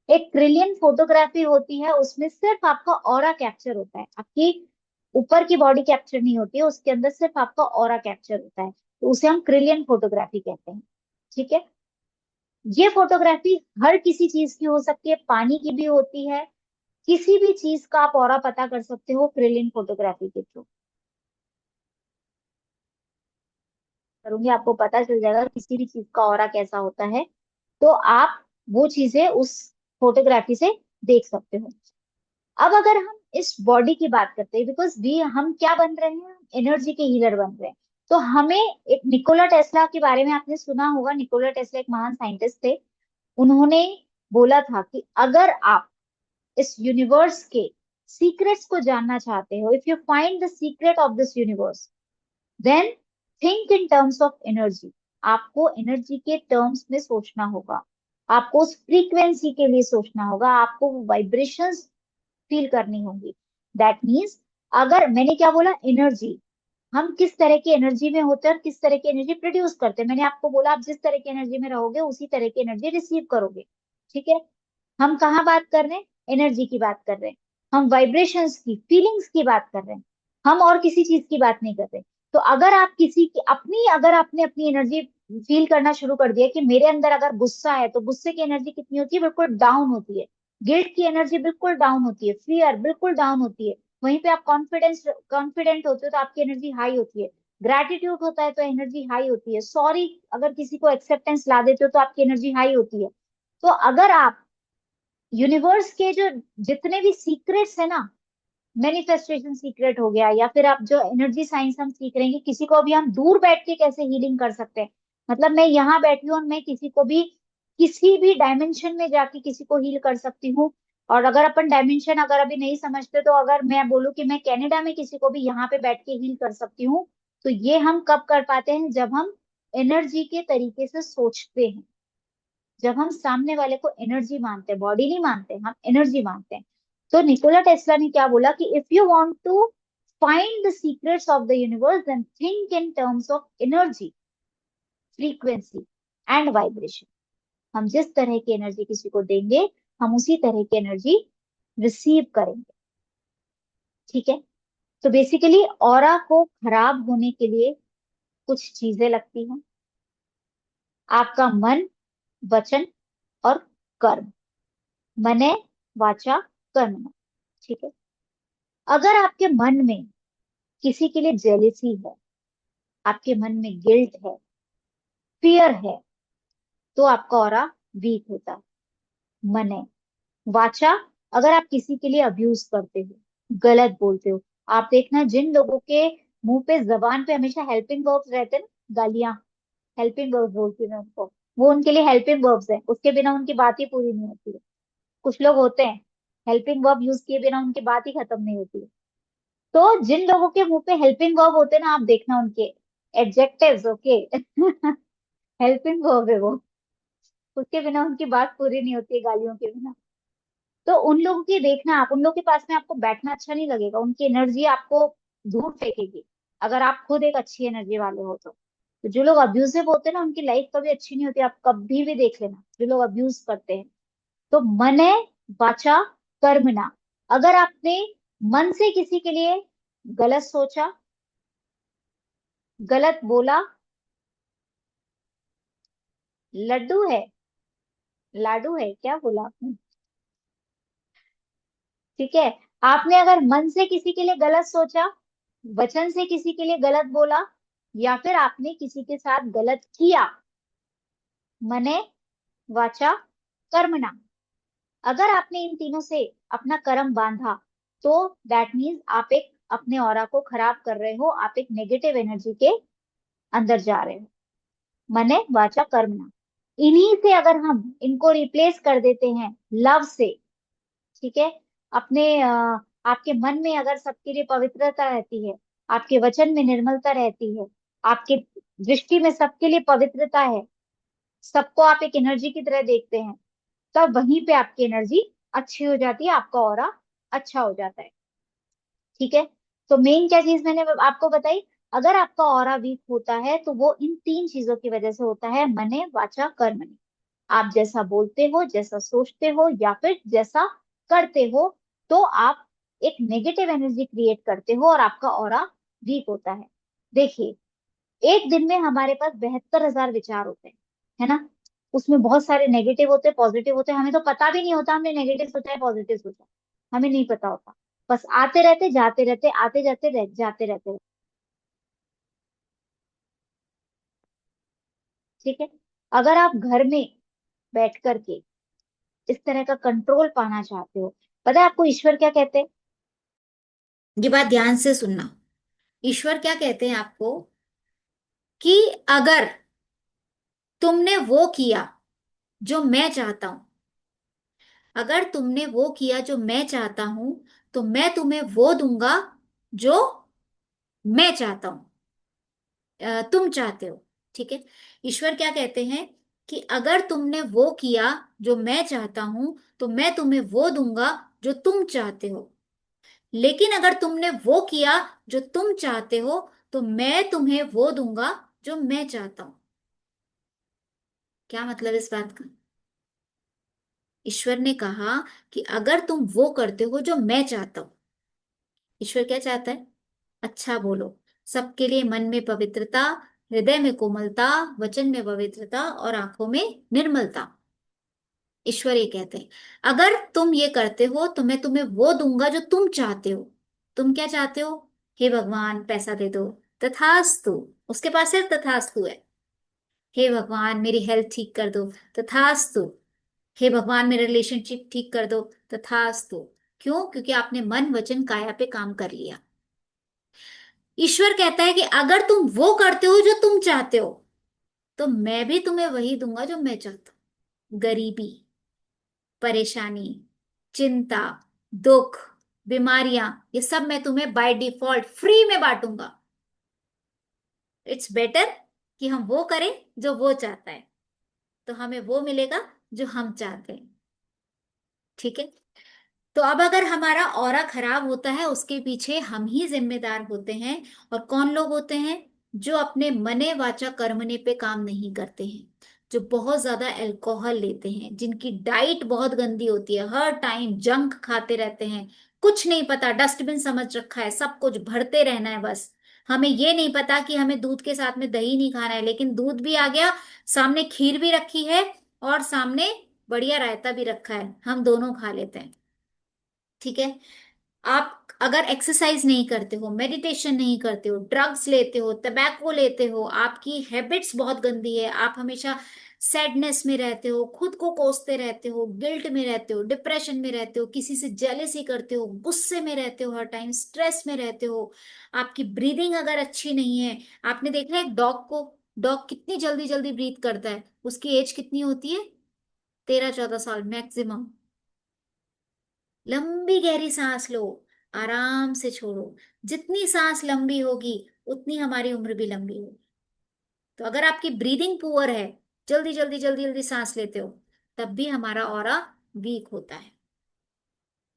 एक ट्रिलियन फोटोग्राफी होती है, उसमें सिर्फ आपका ऑरा कैप्चर होता है, आपकी ऊपर की बॉडी कैप्चर नहीं होती है, उसके अंदर सिर्फ आपका ऑरा कैप्चर होता है, तो उसे हम ट्रिलियन फोटोग्राफी कहते हैं। ठीक है। ये फोटोग्राफी हर किसी चीज की हो सकती है, पानी की भी होती है, किसी भी चीज का आप ऑरा पता कर सकते हो क्रिलिन फोटोग्राफी के थ्रू। करूंगी, आपको पता चल जाएगा किसी भी चीज का ऑरा कैसा होता है, तो आप वो चीजें उस फोटोग्राफी से देख सकते हो। अब अगर हम इस बॉडी की बात करते हैं, बिकॉज वी हम क्या बन रहे हैं, एनर्जी के हीलर बन रहे हैं, तो हमें एक निकोला टेस्ला के बारे में आपने सुना होगा। निकोला टेस्ला एक महान साइंटिस्ट थे। उन्होंने बोला था कि अगर आप इस यूनिवर्स के सीक्रेट्स को जानना चाहते हो, if you find the secret of this universe, then think in terms of energy. आपको एनर्जी के टर्म्स में सोचना होगा, आपको उस फ्रीक्वेंसी के लिए सोचना होगा, आपको वो वाइब्रेशंस फील करनी होगी। दैट मीन्स, अगर मैंने क्या बोला, एनर्जी, हम किस तरह की एनर्जी में होते हैं और किस तरह की एनर्जी प्रोड्यूस करते हैं। मैंने आपको बोला, आप जिस तरह की एनर्जी में रहोगे उसी तरह की एनर्जी रिसीव करोगे। ठीक है। हम कहाँ बात कर रहे हैं, एनर्जी की बात कर रहे हैं, हम वाइब्रेशंस की, फीलिंग्स की बात कर रहे हैं, हम और किसी चीज की बात नहीं कर रहे। तो अगर आप किसी की अपनी, अगर आपने अपनी एनर्जी फील करना शुरू कर दिया कि मेरे अंदर अगर गुस्सा है, तो गुस्से की एनर्जी कितनी होती है, बिल्कुल डाउन होती है। गिल्ट की एनर्जी बिल्कुल डाउन होती है, फियर बिल्कुल डाउन होती है। वहीं पे आप कॉन्फिडेंट होते हो तो आपकी एनर्जी हाई होती है। ग्रैटिट्यूड होता है तो एनर्जी हाई होती है। सॉरी अगर किसी को एक्सेप्टेंस ला देते हो तो आपकी एनर्जी हाई होती है। तो अगर आप यूनिवर्स के जो जितने भी सीक्रेट्स है ना, मैनिफेस्टेशन सीक्रेट हो गया, या फिर आप जो एनर्जी साइंस हम सीख रहे हैं कि किसी को अभी हम दूर बैठ के कैसे हीलिंग कर सकते हैं, मतलब मैं यहाँ बैठी हूँ और मैं किसी को भी किसी भी डायमेंशन में जाके किसी को हील कर सकती हूँ। और अगर अपन डायमेंशन अगर अभी नहीं समझते, तो अगर मैं बोलूँ कि मैं कनाडा में किसी को भी यहाँ पे बैठ के हील कर सकती हूँ, तो ये हम कब कर पाते हैं, जब हम एनर्जी के तरीके से सोचते हैं, जब हम सामने वाले को एनर्जी मानते हैं, बॉडी नहीं मानते, हम एनर्जी मानते हैं। तो निकोला टेस्ला ने क्या बोला कि if you want to find the secrets of the universe, then think in terms of energy, frequency and vibration. हम जिस तरह की एनर्जी किसी को देंगे, हम उसी तरह की एनर्जी रिसीव करेंगे। ठीक है। तो बेसिकली ऑरा को खराब होने के लिए कुछ चीजें लगती हैं, आपका मन, वचन और कर्म। मने वाचा कर्म। ठीक है। अगर आपके मन में किसी के लिए जेलिसी है, आपके मन में गिल्ट है, फियर है, तो आपका ऑरा वीक होता है। मने वाचा, अगर आप किसी के लिए अब्यूज करते हो, गलत बोलते हो, आप देखना जिन लोगों के मुंह पे, जबान पे हमेशा हेल्पिंग वर्ब्स रहते हैं ना, गालियां, हेल्पिंग वर्ब्स बोलती हैं उनको, वो उनके लिए हेल्पिंग वर्ब्स है, उसके बिना उनकी बात ही पूरी नहीं होती है। कुछ लोग होते हैं, हेल्पिंग वर्ब यूज किए बिना उनकी बात ही खत्म नहीं होती है। तो जिन लोगों के मुंह पे हेल्पिंग वर्ब होते हैं ना, आप देखना उनके एडजेक्टिव्स, ओके हेल्पिंग वर्ब है वो, उसके बिना उनकी बात पूरी नहीं होती है, गालियों के बिना। तो उन लोगों की देखना, आप उन लोगों के पास में आपको बैठना अच्छा नहीं लगेगा, उनकी एनर्जी आपको दूर फेंकेगी, अगर आप खुद एक अच्छी एनर्जी वाले हो तो जो लोग अब्यूजिव होते हैं ना, उनकी लाइफ कभी अच्छी नहीं होती, आप कभी भी देख लेना जो लोग अब्यूज करते हैं। तो मने वाचा कर्मणा, अगर आपने मन से किसी के लिए गलत सोचा, गलत बोला, लड्डू है, लाडू है, क्या बोला आपने, ठीक है। आपने अगर मन से किसी के लिए गलत सोचा, वचन से किसी के लिए गलत बोला, या फिर आपने किसी के साथ गलत किया, मने वाचा कर्मणा, अगर आपने इन तीनों से अपना कर्म बांधा, तो दैट मीन्स आप एक अपने ऑरा को खराब कर रहे हो, आप एक नेगेटिव एनर्जी के अंदर जा रहे हो। मने वाचा कर्मणा, इन्हीं से अगर हम इनको रिप्लेस कर देते हैं लव से, ठीक है, अपने आपके मन में अगर सबके लिए पवित्रता रहती है, आपके वचन में निर्मलता रहती है, आपके दृष्टि में सबके लिए पवित्रता है, सबको आप एक एनर्जी की तरह देखते हैं, तब वहीं पे आपकी एनर्जी अच्छी हो जाती है, आपका ऑरा अच्छा हो जाता है। ठीक है, तो मेन क्या चीज मैंने आपको बताई, अगर आपका ऑरा वीक होता है तो वो इन 3 चीजों की वजह से होता है, मने वाचा कर्मणि। आप जैसा बोलते हो, जैसा सोचते हो, या फिर जैसा करते हो, तो आप एक नेगेटिव एनर्जी क्रिएट करते हो और आपका ऑरा वीक होता है। देखिए, एक दिन में हमारे पास 72,000 विचार होते हैं, है ना। उसमें बहुत सारे नेगेटिव होते हैं, पॉजिटिव होते हैं, हमें तो पता भी नहीं होता हमने नेगेटिव सोचा है पॉजिटिव सोचा है, हमें नहीं पता होता। बस आते रहते जाते रहते, आते जाते जाते रहते। ठीक है, अगर आप घर में बैठ करके इस तरह का कंट्रोल पाना चाहते हो, पता है आपको ईश्वर क्या कहते हैं? ये बात ध्यान से सुनना। ईश्वर क्या कहते हैं आपको, कि अगर तुमने वो किया जो मैं चाहता हूं, अगर तुमने वो किया जो मैं चाहता हूं, तो मैं तुम्हें वो दूंगा जो मैं चाहता हूं, तुम चाहते हो। ठीक है, ईश्वर क्या कहते हैं कि अगर तुमने वो किया जो मैं चाहता हूं, तो मैं तुम्हें वो दूंगा जो तुम चाहते हो। लेकिन अगर तुमने वो किया जो तुम चाहते हो, तो मैं तुम्हें वो दूंगा जो मैं चाहता हूं। क्या मतलब इस बात का? ईश्वर ने कहा कि अगर तुम वो करते हो जो मैं चाहता हूं, ईश्वर क्या चाहता है? अच्छा बोलो, सबके लिए मन में पवित्रता, हृदय में कोमलता, वचन में पवित्रता और आंखों में निर्मलता। ईश्वर ये कहते हैं, अगर तुम ये करते हो तो मैं तुम्हें वो दूंगा जो तुम चाहते हो। तुम क्या चाहते हो? हे भगवान पैसा दे दो, तथास्तु। उसके पास सिर्फ तथास्तु है। हे भगवान मेरी हेल्थ ठीक कर दो, तथास्तु। हे भगवान मेरा रिलेशनशिप ठीक कर दो, तथास्तु। क्यों? क्योंकि आपने मन वचन काया पे काम कर लिया। ईश्वर कहता है कि अगर तुम वो करते हो जो तुम चाहते हो, तो मैं भी तुम्हें वही दूंगा जो मैं चाहता हूं। गरीबी, परेशानी, चिंता, दुख, बीमारियां, ये सब मैं तुम्हें बाय डिफॉल्ट फ्री में बांटूंगा। इट्स बेटर कि हम वो करें जो वो चाहता है, तो हमें वो मिलेगा जो हम चाहते हैं। ठीक है, तो अब अगर हमारा ऑरा खराब होता है, उसके पीछे हम ही जिम्मेदार होते हैं। और कौन लोग होते हैं? जो अपने मने वाचा कर्मने पे काम नहीं करते हैं, जो बहुत ज्यादा अल्कोहल लेते हैं, जिनकी डाइट बहुत गंदी होती है, हर टाइम जंक खाते रहते हैं, कुछ नहीं पता, डस्टबिन समझ रखा है, सब कुछ भरते रहना है बस। हमें ये नहीं पता कि हमें दूध के साथ में दही नहीं खाना है, लेकिन दूध भी आ गया, सामने खीर भी रखी है और सामने बढ़िया रायता भी रखा है, हम दोनों खा लेते हैं। ठीक है, आप अगर एक्सरसाइज नहीं करते हो, मेडिटेशन नहीं करते हो, ड्रग्स लेते हो, टबैको लेते हो, आपकी हैबिट्स बहुत गंदी है, आप हमेशा सैडनेस में रहते हो, खुद को कोसते रहते हो, गिल्ट में रहते हो, डिप्रेशन में रहते हो, किसी से जेलेसी करते हो, गुस्से में रहते हो, हर टाइम स्ट्रेस में रहते हो, आपकी ब्रीदिंग अगर अच्छी नहीं है। आपने देखा है एक डॉग को, डॉग कितनी जल्दी जल्दी ब्रीथ करता है, उसकी एज कितनी होती है? 13-14 साल मैक्सिमम। लंबी गहरी सांस लो, आराम से छोड़ो। जितनी सांस लंबी होगी, उतनी हमारी उम्र भी लंबी होगी। तो अगर आपकी ब्रीदिंग पुअर है, जल्दी जल्दी जल्दी जल्दी सांस लेते हो, तब भी हमारा ऑरा वीक होता है।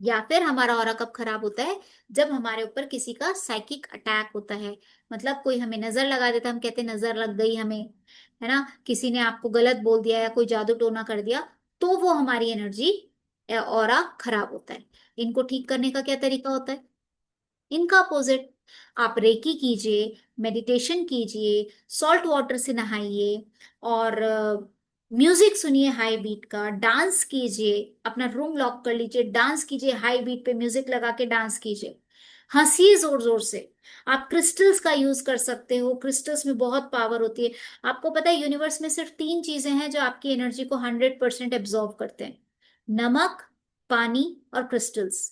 या फिर हमारा ऑरा कब खराब होता है? जब हमारे ऊपर किसी का साइकिक अटैक होता है। मतलब कोई हमें नजर लगा देता है, हम कहते हैं नजर लग गई हमें, है ना, किसी ने आपको गलत बोल दिया या कोई जादू टोना कर दिया, तो वो हमारी एनर्जी ऑरा खराब होता है। इनको ठीक करने का क्या तरीका होता है? इनका अपोजिट। आप रेकी कीजिए, मेडिटेशन कीजिए, सॉल्ट वाटर से नहाइए, और म्यूजिक सुनिए हाई बीट का, डांस कीजिए, अपना रूम लॉक कर लीजिए, डांस कीजिए, हाई बीट पे म्यूजिक लगा के डांस कीजिए, हंसिए जोर जोर से। आप क्रिस्टल्स का यूज कर सकते हो, क्रिस्टल्स में बहुत पावर होती है। आपको पता है यूनिवर्स में सिर्फ 3 चीजें हैं जो आपकी एनर्जी को 100% एब्जॉर्व करते हैं: नमक, पानी और क्रिस्टल्स।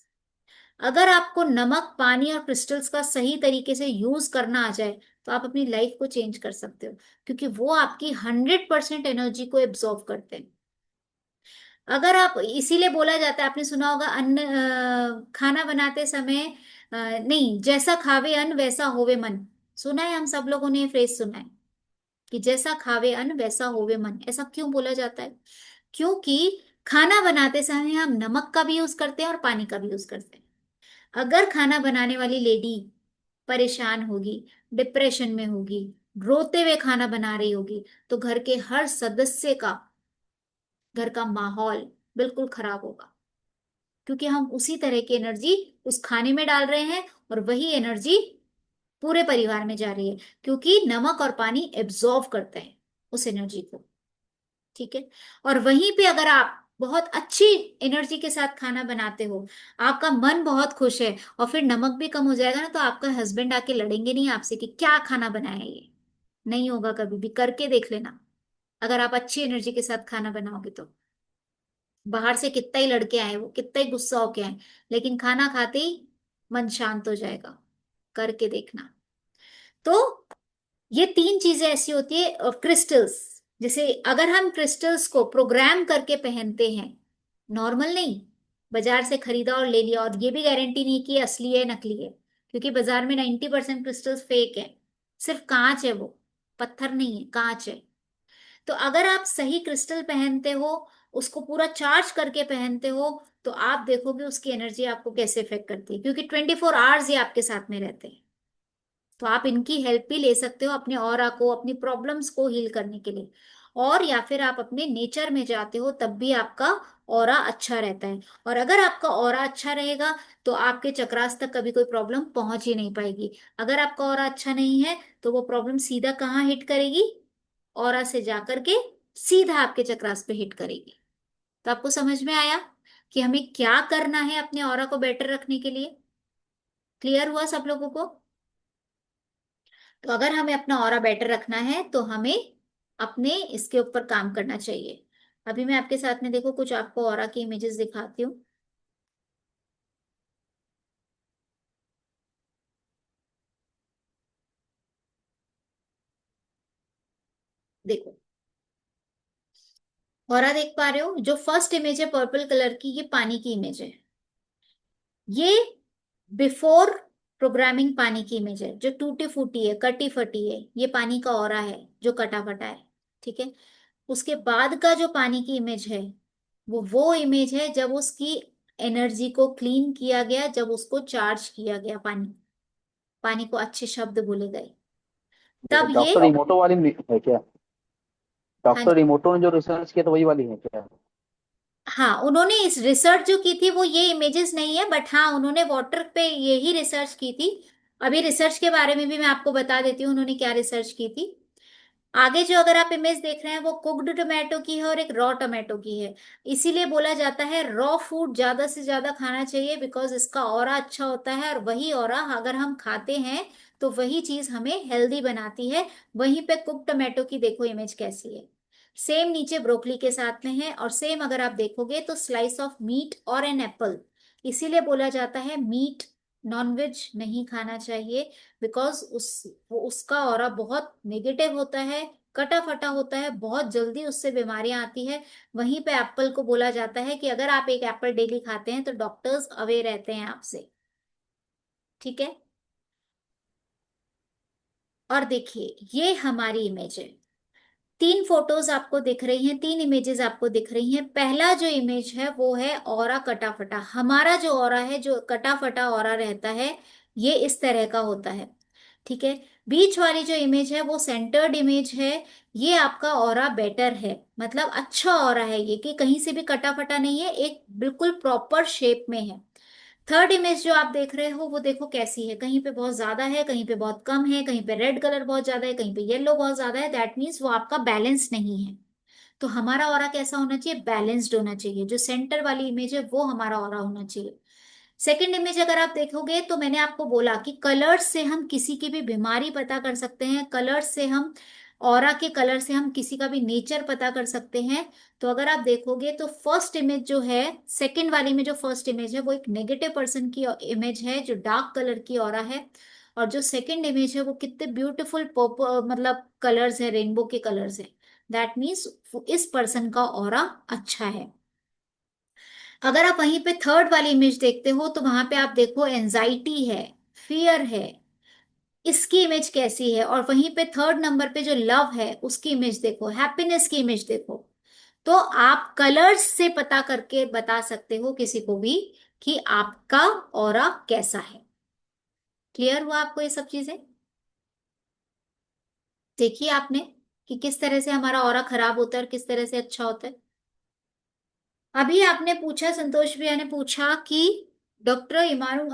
अगर आपको नमक, पानी और क्रिस्टल्स का सही तरीके से यूज करना आ जाए तो आप अपनी लाइफ को चेंज कर सकते हो, क्योंकि वो आपकी 100% एनर्जी को एब्जॉर्व करते हैं। अगर आप, इसीलिए बोला जाता है, आपने सुना होगा, खाना बनाते समय नहीं, जैसा खावे अन्न वैसा होवे मन। सुना है, हम सब लोगों ने ये फ्रेज सुना है कि जैसा खावे अन्न वैसा होवे मन। ऐसा क्यों बोला जाता है? क्योंकि खाना बनाते समय हम नमक का भी यूज करते हैं और पानी का भी यूज करते हैं। अगर खाना बनाने वाली लेडी परेशान होगी, डिप्रेशन में होगी, रोते हुए खाना बना रही होगी, तो घर के हर सदस्य का, घर का माहौल बिल्कुल खराब होगा, क्योंकि हम उसी तरह की एनर्जी उस खाने में डाल रहे हैं और वही एनर्जी पूरे परिवार में जा रही है, क्योंकि नमक और पानी एब्जॉर्व करते हैं उस एनर्जी को। ठीक है। और वहीं पे अगर आप बहुत अच्छी एनर्जी के साथ खाना बनाते हो, आपका मन बहुत खुश है, और फिर नमक भी कम हो जाएगा ना, तो आपका हस्बैंड आके लड़ेंगे नहीं आपसे कि क्या खाना बनाया है ये। नहीं होगा कभी भी, करके देख लेना। अगर आप अच्छी एनर्जी के साथ खाना बनाओगे तो बाहर से कितना ही लड़के आए, वो कितना ही गुस्सा होके आए, लेकिन खाना खाते ही मन शांत हो जाएगा। करके देखना। तो ये तीन चीजें ऐसी होती है। क्रिस्टल्स, जैसे अगर हम क्रिस्टल्स को प्रोग्राम करके पहनते हैं, नॉर्मल नहीं, बाजार से खरीदा और ले लिया, और ये भी गारंटी नहीं कि असली है नकली है, क्योंकि बाजार में 90% क्रिस्टल्स फेक है। सिर्फ कांच है, वो पत्थर नहीं है, कांच है। तो अगर आप सही क्रिस्टल पहनते हो, उसको पूरा चार्ज करके पहनते हो, तो आप देखोगे उसकी एनर्जी आपको कैसे इफेक्ट करती है, क्योंकि 24 आवर्स ये आपके साथ में रहते हैं। तो आप इनकी हेल्प भी ले सकते हो अपने ऑरा को, अपनी प्रॉब्लम्स को हील करने के लिए। और या फिर आप अपने नेचर में जाते हो, तब भी आपका ऑरा अच्छा रहता है। और अगर आपका ऑरा अच्छा रहेगा तो आपके चक्रास तक कभी कोई प्रॉब्लम पहुंच ही नहीं पाएगी। अगर आपका ऑरा अच्छा नहीं है तो वो प्रॉब्लम सीधा कहाँ हिट करेगी? ऑरा से जाकर के सीधा आपके चक्रास पे हिट करेगी। तो आपको समझ में आया कि हमें क्या करना है अपने ऑरा को बेटर रखने के लिए? क्लियर हुआ सब लोगों को? तो अगर हमें अपना ऑरा बेटर रखना है तो हमें अपने इसके ऊपर काम करना चाहिए। अभी मैं आपके साथ में, देखो, कुछ आपको ऑरा की इमेजेस दिखाती हूँ। देखो, ऑरा देख पा रहे हो? जो फर्स्ट इमेज है पर्पल कलर की, ये पानी की इमेज है। ये बिफोर प्रोग्रामिंग पानी की इमेज है, जो टूटी फूटी है, कटी फटी है। ये पानी का ऑरा है जो कटा फटा है। ठीक है। उसके बाद का जो पानी की इमेज है, वो इमेज है जब उसकी एनर्जी को क्लीन किया गया, जब उसको चार्ज किया गया, पानी पानी को अच्छे शब्द बोले गए, तब ये। डॉक्टर इमोटो वाली है क्या? हाँ, डॉक्टर इमोटो ने जो रिसर्च किया तो वही वाली है क्या? हाँ, उन्होंने इस रिसर्च जो की थी वो ये इमेजेस नहीं है, बट हाँ, उन्होंने वाटर पे यही रिसर्च की थी। अभी रिसर्च के बारे में भी मैं आपको बता देती हूँ उन्होंने क्या रिसर्च की थी। आगे जो अगर आप इमेज देख रहे हैं वो कुक्ड टोमेटो की है और एक रॉ टोमेटो की है। इसीलिए बोला जाता है रॉ फूड ज्यादा से ज्यादा खाना चाहिए, बिकॉज इसका ऑरा अच्छा होता है, और वही ऑरा अगर हम खाते हैं तो वही चीज हमें हेल्दी बनाती है। वहीं पे कुक टोमेटो की देखो इमेज कैसी है। सेम नीचे ब्रोकली के साथ में है, और सेम अगर आप देखोगे तो स्लाइस ऑफ मीट और एन एप्पल। इसीलिए बोला जाता है मीट, नॉनवेज नहीं खाना चाहिए, बिकॉज उसका ऑरा बहुत नेगेटिव होता है, कटा फटा होता है, बहुत जल्दी उससे बीमारियां आती है। वहीं पे एप्पल को बोला जाता है कि अगर आप एक एप्पल डेली खाते हैं तो डॉक्टर्स अवे रहते हैं आपसे। ठीक है। और देखिए, ये हमारी इमेज है। तीन फोटोज आपको दिख रही हैं, तीन इमेजेस आपको दिख रही हैं। पहला जो इमेज है वो है ऑरा कटा फटा। हमारा जो ऑरा है, जो कटा फटा ऑरा रहता है, ये इस तरह का होता है। ठीक है। बीच वाली जो इमेज है वो सेंटर्ड इमेज है। ये आपका ऑरा बेटर है, मतलब अच्छा ऑरा है ये, कि कहीं से भी कटा फटा नहीं है, एक बिल्कुल प्रॉपर शेप में है। थर्ड इमेज जो आप देख रहे हो वो देखो कैसी है, कहीं पे बहुत ज्यादा है, कहीं पे बहुत कम है, कहीं पे रेड कलर बहुत ज्यादा है, कहीं पे येलो बहुत ज्यादा है। दैट मीन्स वो आपका बैलेंस नहीं है। तो हमारा ऑरा कैसा होना चाहिए? बैलेंस्ड होना चाहिए। जो सेंटर वाली इमेज है वो हमारा ऑरा होना चाहिए। सेकंड इमेज अगर आप देखोगे तो मैंने आपको बोला कि कलर्स से हम किसी की भी बीमारी पता कर सकते हैं, कलर्स से हम ऑरा के कलर से हम किसी का भी नेचर पता कर सकते हैं। तो अगर आप देखोगे तो फर्स्ट इमेज जो है, सेकंड वाली में जो फर्स्ट इमेज है वो एक नेगेटिव पर्सन की इमेज है जो डार्क कलर की ऑरा है। और जो सेकंड इमेज है वो कितने ब्यूटीफुल मतलब कलर्स है, रेनबो के कलर्स है। दैट मीन्स इस पर्सन का ऑरा अच्छा है। अगर आप वहीं पे थर्ड वाली इमेज देखते हो तो वहां पे आप देखो एंजाइटी है, फियर है, इसकी इमेज कैसी है। और वहीं पे थर्ड नंबर पे जो लव है उसकी इमेज देखो, हैप्पीनेस की इमेज देखो। तो आप कलर्स से पता करके बता सकते हो किसी को भी कि आपका ऑरा कैसा है। क्लियर हुआ आपको ये सब चीजें? देखिए आपने कि किस तरह से हमारा ऑरा खराब होता है और किस तरह से अच्छा होता है। अभी आपने पूछा, संतोष भैया ने पूछा कि डॉक्टर इमारू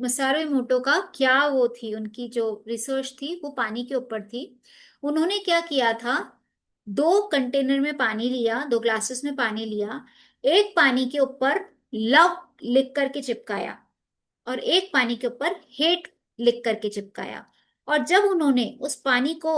मसारो इमोटो का क्या वो थी, उनकी जो रिसर्च थी वो पानी के ऊपर थी। उन्होंने क्या किया था, दो कंटेनर में पानी लिया, दो ग्लासेस में पानी लिया, एक पानी के ऊपर लव लिख करके चिपकाया और एक पानी के ऊपर हेट लिख करके चिपकाया। और जब उन्होंने उस पानी को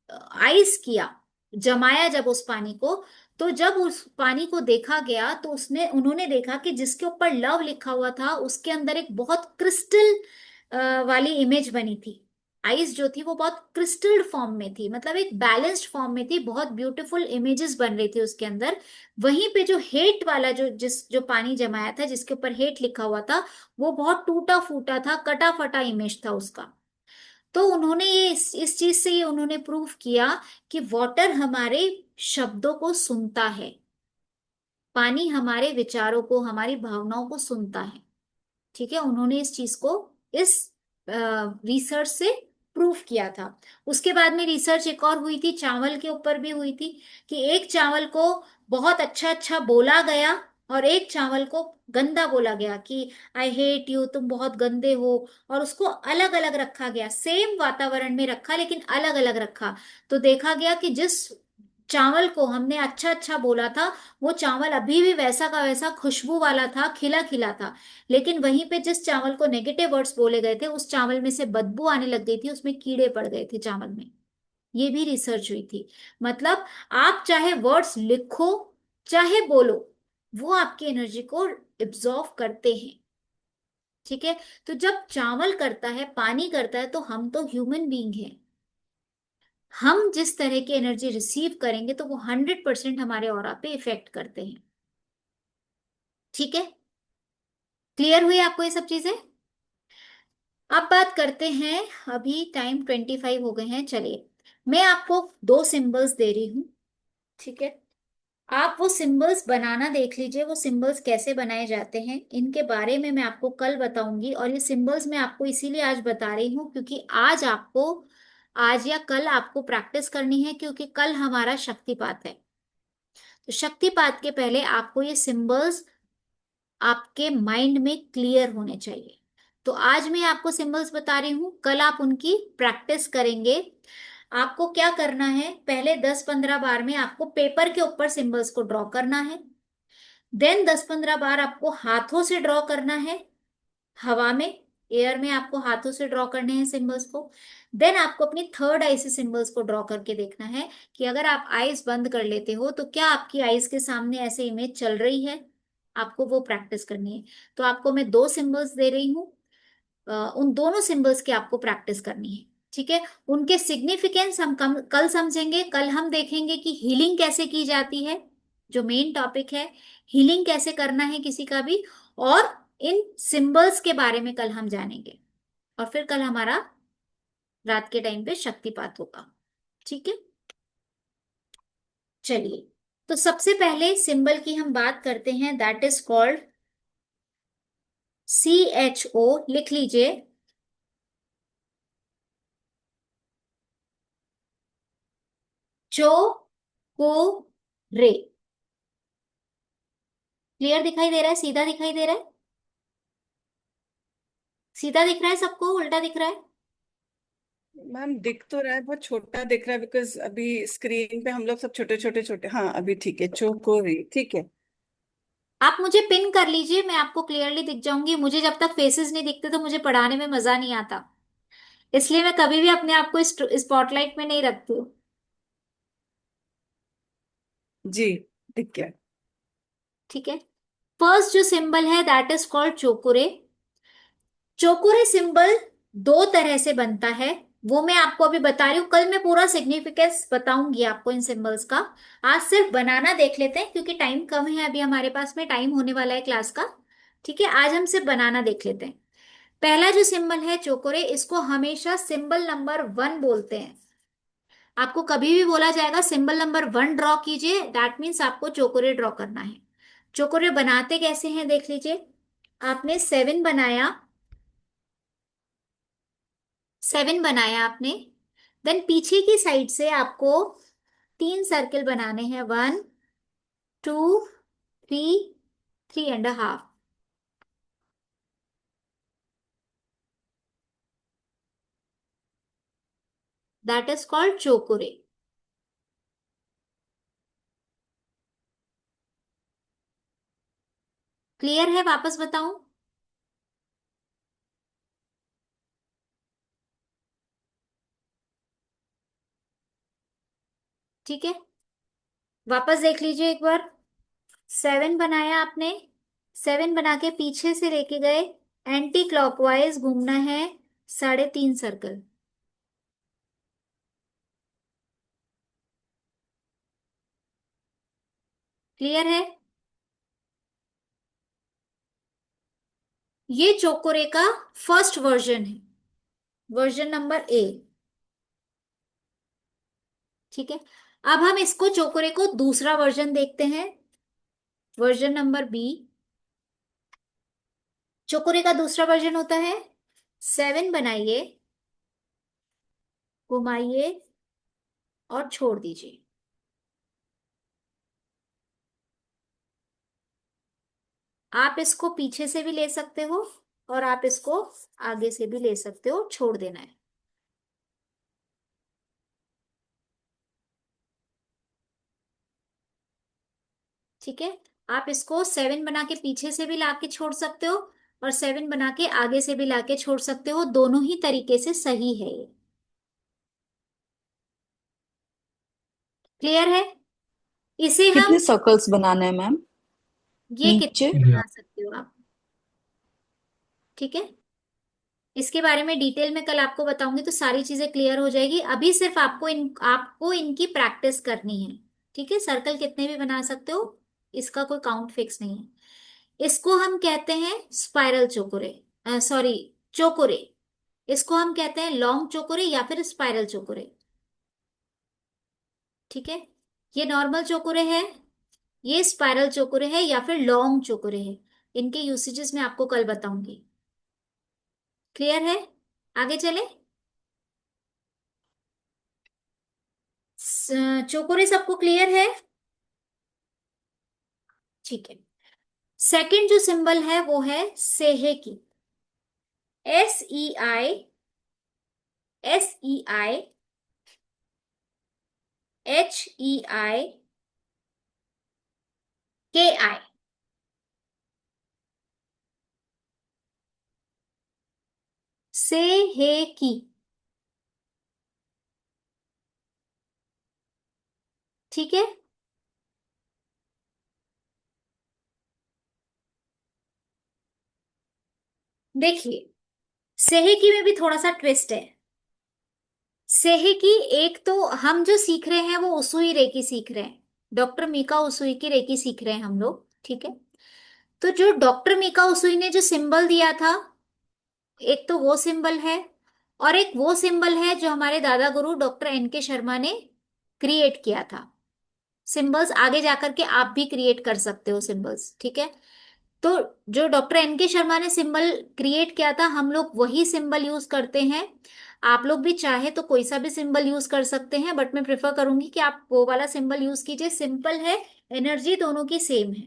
आइस किया, जमाया जब उस पानी को, तो जब उस पानी को देखा गया तो उसने उन्होंने देखा कि जिसके ऊपर लव लिखा हुआ था उसके अंदर एक बहुत क्रिस्टल वाली इमेज बनी थी। आइस जो थी वो बहुत क्रिस्टल फॉर्म में थी, मतलब एक बैलेंस्ड फॉर्म में थी, बहुत ब्यूटीफुल इमेजेस बन रही थी उसके अंदर। वहीं पे जो हेट वाला जो पानी जमाया था जिसके ऊपर हेट लिखा हुआ था, वो बहुत टूटा फूटा था, कटा फटा इमेज था उसका। तो उन्होंने ये इस चीज से ये उन्होंने प्रूव किया कि वाटर हमारे शब्दों को सुनता है, पानी हमारे विचारों को, हमारी भावनाओं को सुनता है। ठीक है, उन्होंने इस चीज को इस रिसर्च से प्रूफ किया था। उसके बाद में रिसर्च एक और हुई थी, चावल के ऊपर भी हुई थी, कि एक चावल को बहुत अच्छा अच्छा बोला गया और एक चावल को गंदा बोला गया कि आई हेट यू, तुम बहुत गंदे हो। और उसको अलग अलग रखा गया, सेम वातावरण में रखा लेकिन अलग अलग रखा। तो देखा गया कि जिस चावल को हमने अच्छा अच्छा बोला था वो चावल अभी भी वैसा का वैसा खुशबू वाला था, खिला खिला था। लेकिन वहीं पे जिस चावल को नेगेटिव वर्ड्स बोले गए थे उस चावल में से बदबू आने लग गई थी, उसमें कीड़े पड़ गए थे चावल में। ये भी रिसर्च हुई थी। मतलब आप चाहे वर्ड्स लिखो चाहे बोलो, वो आपकी एनर्जी को एब्जॉर्व करते हैं। ठीक है, तो जब चावल करता है, पानी करता है, तो हम तो ह्यूमन बीइंग हैं। हम जिस तरह की एनर्जी रिसीव करेंगे तो वो 100% हमारे ऑरा पे इफेक्ट करते हैं। ठीक है, क्लियर हुई आपको ये सब चीजें? अब बात करते हैं, अभी टाइम 25 हो गए हैं, चलिए मैं आपको दो सिंबल्स दे रही हूं। ठीक है, आप वो सिंबल्स बनाना देख लीजिए, वो सिंबल्स कैसे बनाए जाते हैं इनके बारे में मैं आपको कल बताऊंगी। और ये सिंबल्स मैं आपको इसीलिए आज बता रही हूँ क्योंकि आज या कल आपको प्रैक्टिस करनी है, क्योंकि कल हमारा शक्तिपात है। तो शक्तिपात के पहले आपको ये सिंबल्स आपके माइंड में क्लियर होने चाहिए। तो आज मैं आपको सिंबल्स बता रही हूं, कल आप उनकी प्रैक्टिस करेंगे। आपको क्या करना है, पहले 10-15 बार में आपको पेपर के ऊपर सिंबल्स को ड्रॉ करना है। देन 10-15 बार आपको हाथों से ड्रॉ करना है, हवा में, एयर में आपको हाथों से ड्रॉ करने हैं सिंबल्स को। देन आपको अपनी थर्ड आई से सिंबल्स को ड्रॉ करके देखना है कि अगर आप आईज बंद कर लेते हो तो क्या आपकी आईज के सामने ऐसे इमेज चल रही है। आपको वो प्रैक्टिस करनी है। तो आपको मैं दो सिंबल्स दे रही हूँ, उन दोनों सिंबल्स की आपको प्रैक्टिस करनी है। ठीक है, उनके सिग्निफिकेंस हम कल समझेंगे। कल हम देखेंगे कि हीलिंग कैसे की जाती है, जो मेन टॉपिक है, हीलिंग कैसे करना है किसी का भी, और इन सिंबल्स के बारे में कल हम जानेंगे। और फिर कल हमारा रात के टाइम पे शक्तिपात होगा। ठीक है, चलिए तो सबसे पहले सिंबल की हम बात करते हैं, दैट इज कॉल्ड CHO। लिख लीजिए, चो को रे। क्लियर दिखाई दे रहा है, सीधा दिखाई दे रहा है, सीधा दिख रहा है सबको, उल्टा दिख रहा है? मैम दिख तो रहा है, बहुत छोटा दिख रहा है बिकॉज अभी स्क्रीन पे हम लोग सब छोटे छोटे छोटे। हाँ अभी ठीक है, चोकोरी ठीक है। आप मुझे पिन कर लीजिए, मैं आपको क्लियरली दिख जाऊंगी। मुझे जब तक फेसेस नहीं दिखते तो मुझे पढ़ाने में मजा नहीं आता, इसलिए मैं कभी भी अपने आप को स्पॉटलाइट में नहीं रखती हूँ। जी, दिख गया। ठीक है। फर्स्ट जो सिंबल है दैट इज कॉल्ड चोकुरे। चोकुरे सिंबल दो तरह से बनता है, वो मैं आपको अभी बता रही हूँ। कल मैं पूरा सिग्निफिकेंस बताऊंगी आपको इन सिंबल्स का। आज सिर्फ बनाना देख लेते हैं क्योंकि टाइम कम है, अभी हमारे पास में टाइम होने वाला है क्लास का। ठीक है, आज हम सिर्फ बनाना देख लेते हैं। पहला जो सिंबल है चोकोरे, इसको हमेशा सिंबल नंबर 1 बोलते हैं। आपको कभी भी बोला जाएगा सिंबल नंबर 1 ड्रॉ कीजिए, दैट मीन्स आपको चोकोरे ड्रॉ करना है। चोकोरे बनाते कैसे हैं देख लीजिए। आपने 7 बनाया आपने, देन पीछे की साइड से आपको 3 सर्कल बनाने हैं, 1 2 3, 3.5। दैट इज कॉल्ड चोकुरे। क्लियर है? वापस बताऊं? ठीक है, वापस देख लीजिए एक बार। 7 बनाया आपने, 7 बना के पीछे से लेके गए, एंटी क्लॉकवाइज घूमना है 3.5 सर्कल। क्लियर है? ये चोकोरे का फर्स्ट वर्जन है, वर्जन नंबर ए। ठीक है, अब हम इसको चोकोरे को दूसरा वर्जन देखते हैं, वर्जन नंबर बी। चोकोरे का दूसरा वर्जन होता है 7 बनाइए, घुमाइए और छोड़ दीजिए। आप इसको पीछे से भी ले सकते हो और आप इसको आगे से भी ले सकते हो, छोड़ देना है। ठीक है, आप इसको 7 बना के पीछे से भी लाके छोड़ सकते हो और 7 बना के आगे से भी लाके छोड़ सकते हो, दोनों ही तरीके से सही है ये। क्लियर है? इसे हम कितने सर्कल्स बनाना है मैम ये नीचे? कितने बना सकते हो आप। ठीक है, इसके बारे में डिटेल में कल आपको बताऊंगी तो सारी चीजें क्लियर हो जाएगी। अभी सिर्फ आपको इनकी प्रैक्टिस करनी है। ठीक है, सर्कल कितने भी बना सकते हो, इसका कोई काउंट फिक्स नहीं है। इसको हम कहते हैं स्पाइरल चोकोरे, सॉरी चोकोरे। इसको हम कहते हैं लॉन्ग चोकोरे या फिर स्पाइरल चोकोरे। ठीक है, ये नॉर्मल चोकोरे है, ये स्पाइरल चोकोरे है या फिर लॉन्ग चोकोरे है। इनके यूसेजेस मैं आपको कल बताऊंगी। क्लियर है? आगे चले। चोकोरे सबको क्लियर है? ठीक है, सेकंड जो सिंबल है वो है सेहे की। SEI, SEI, HEI, KI। सेहे की। ठीक है, देखिए सेहेकी में भी थोड़ा सा ट्विस्ट है। सेहेकी एक तो हम जो सीख रहे हैं वो उसूई रेकी सीख रहे हैं, डॉक्टर मीका उसूई की रेकी सीख रहे हैं हम लोग। ठीक है, तो जो डॉक्टर मीका उसूई ने जो सिंबल दिया था, एक तो वो सिंबल है और एक वो सिंबल है जो हमारे दादा गुरु डॉक्टर NK शर्मा ने क्रिएट किया था। सिंबल्स आगे जाकर के आप भी क्रिएट कर सकते हो सिंबल्स। ठीक है, तो जो डॉक्टर NK शर्मा ने सिंबल क्रिएट किया था, हम लोग वही सिंबल यूज करते हैं। आप लोग भी चाहे तो कोई सा भी सिंबल यूज कर सकते हैं, बट मैं प्रेफर करूंगी कि आप वो वाला सिंबल यूज कीजिए। सिंपल है, एनर्जी दोनों की सेम है,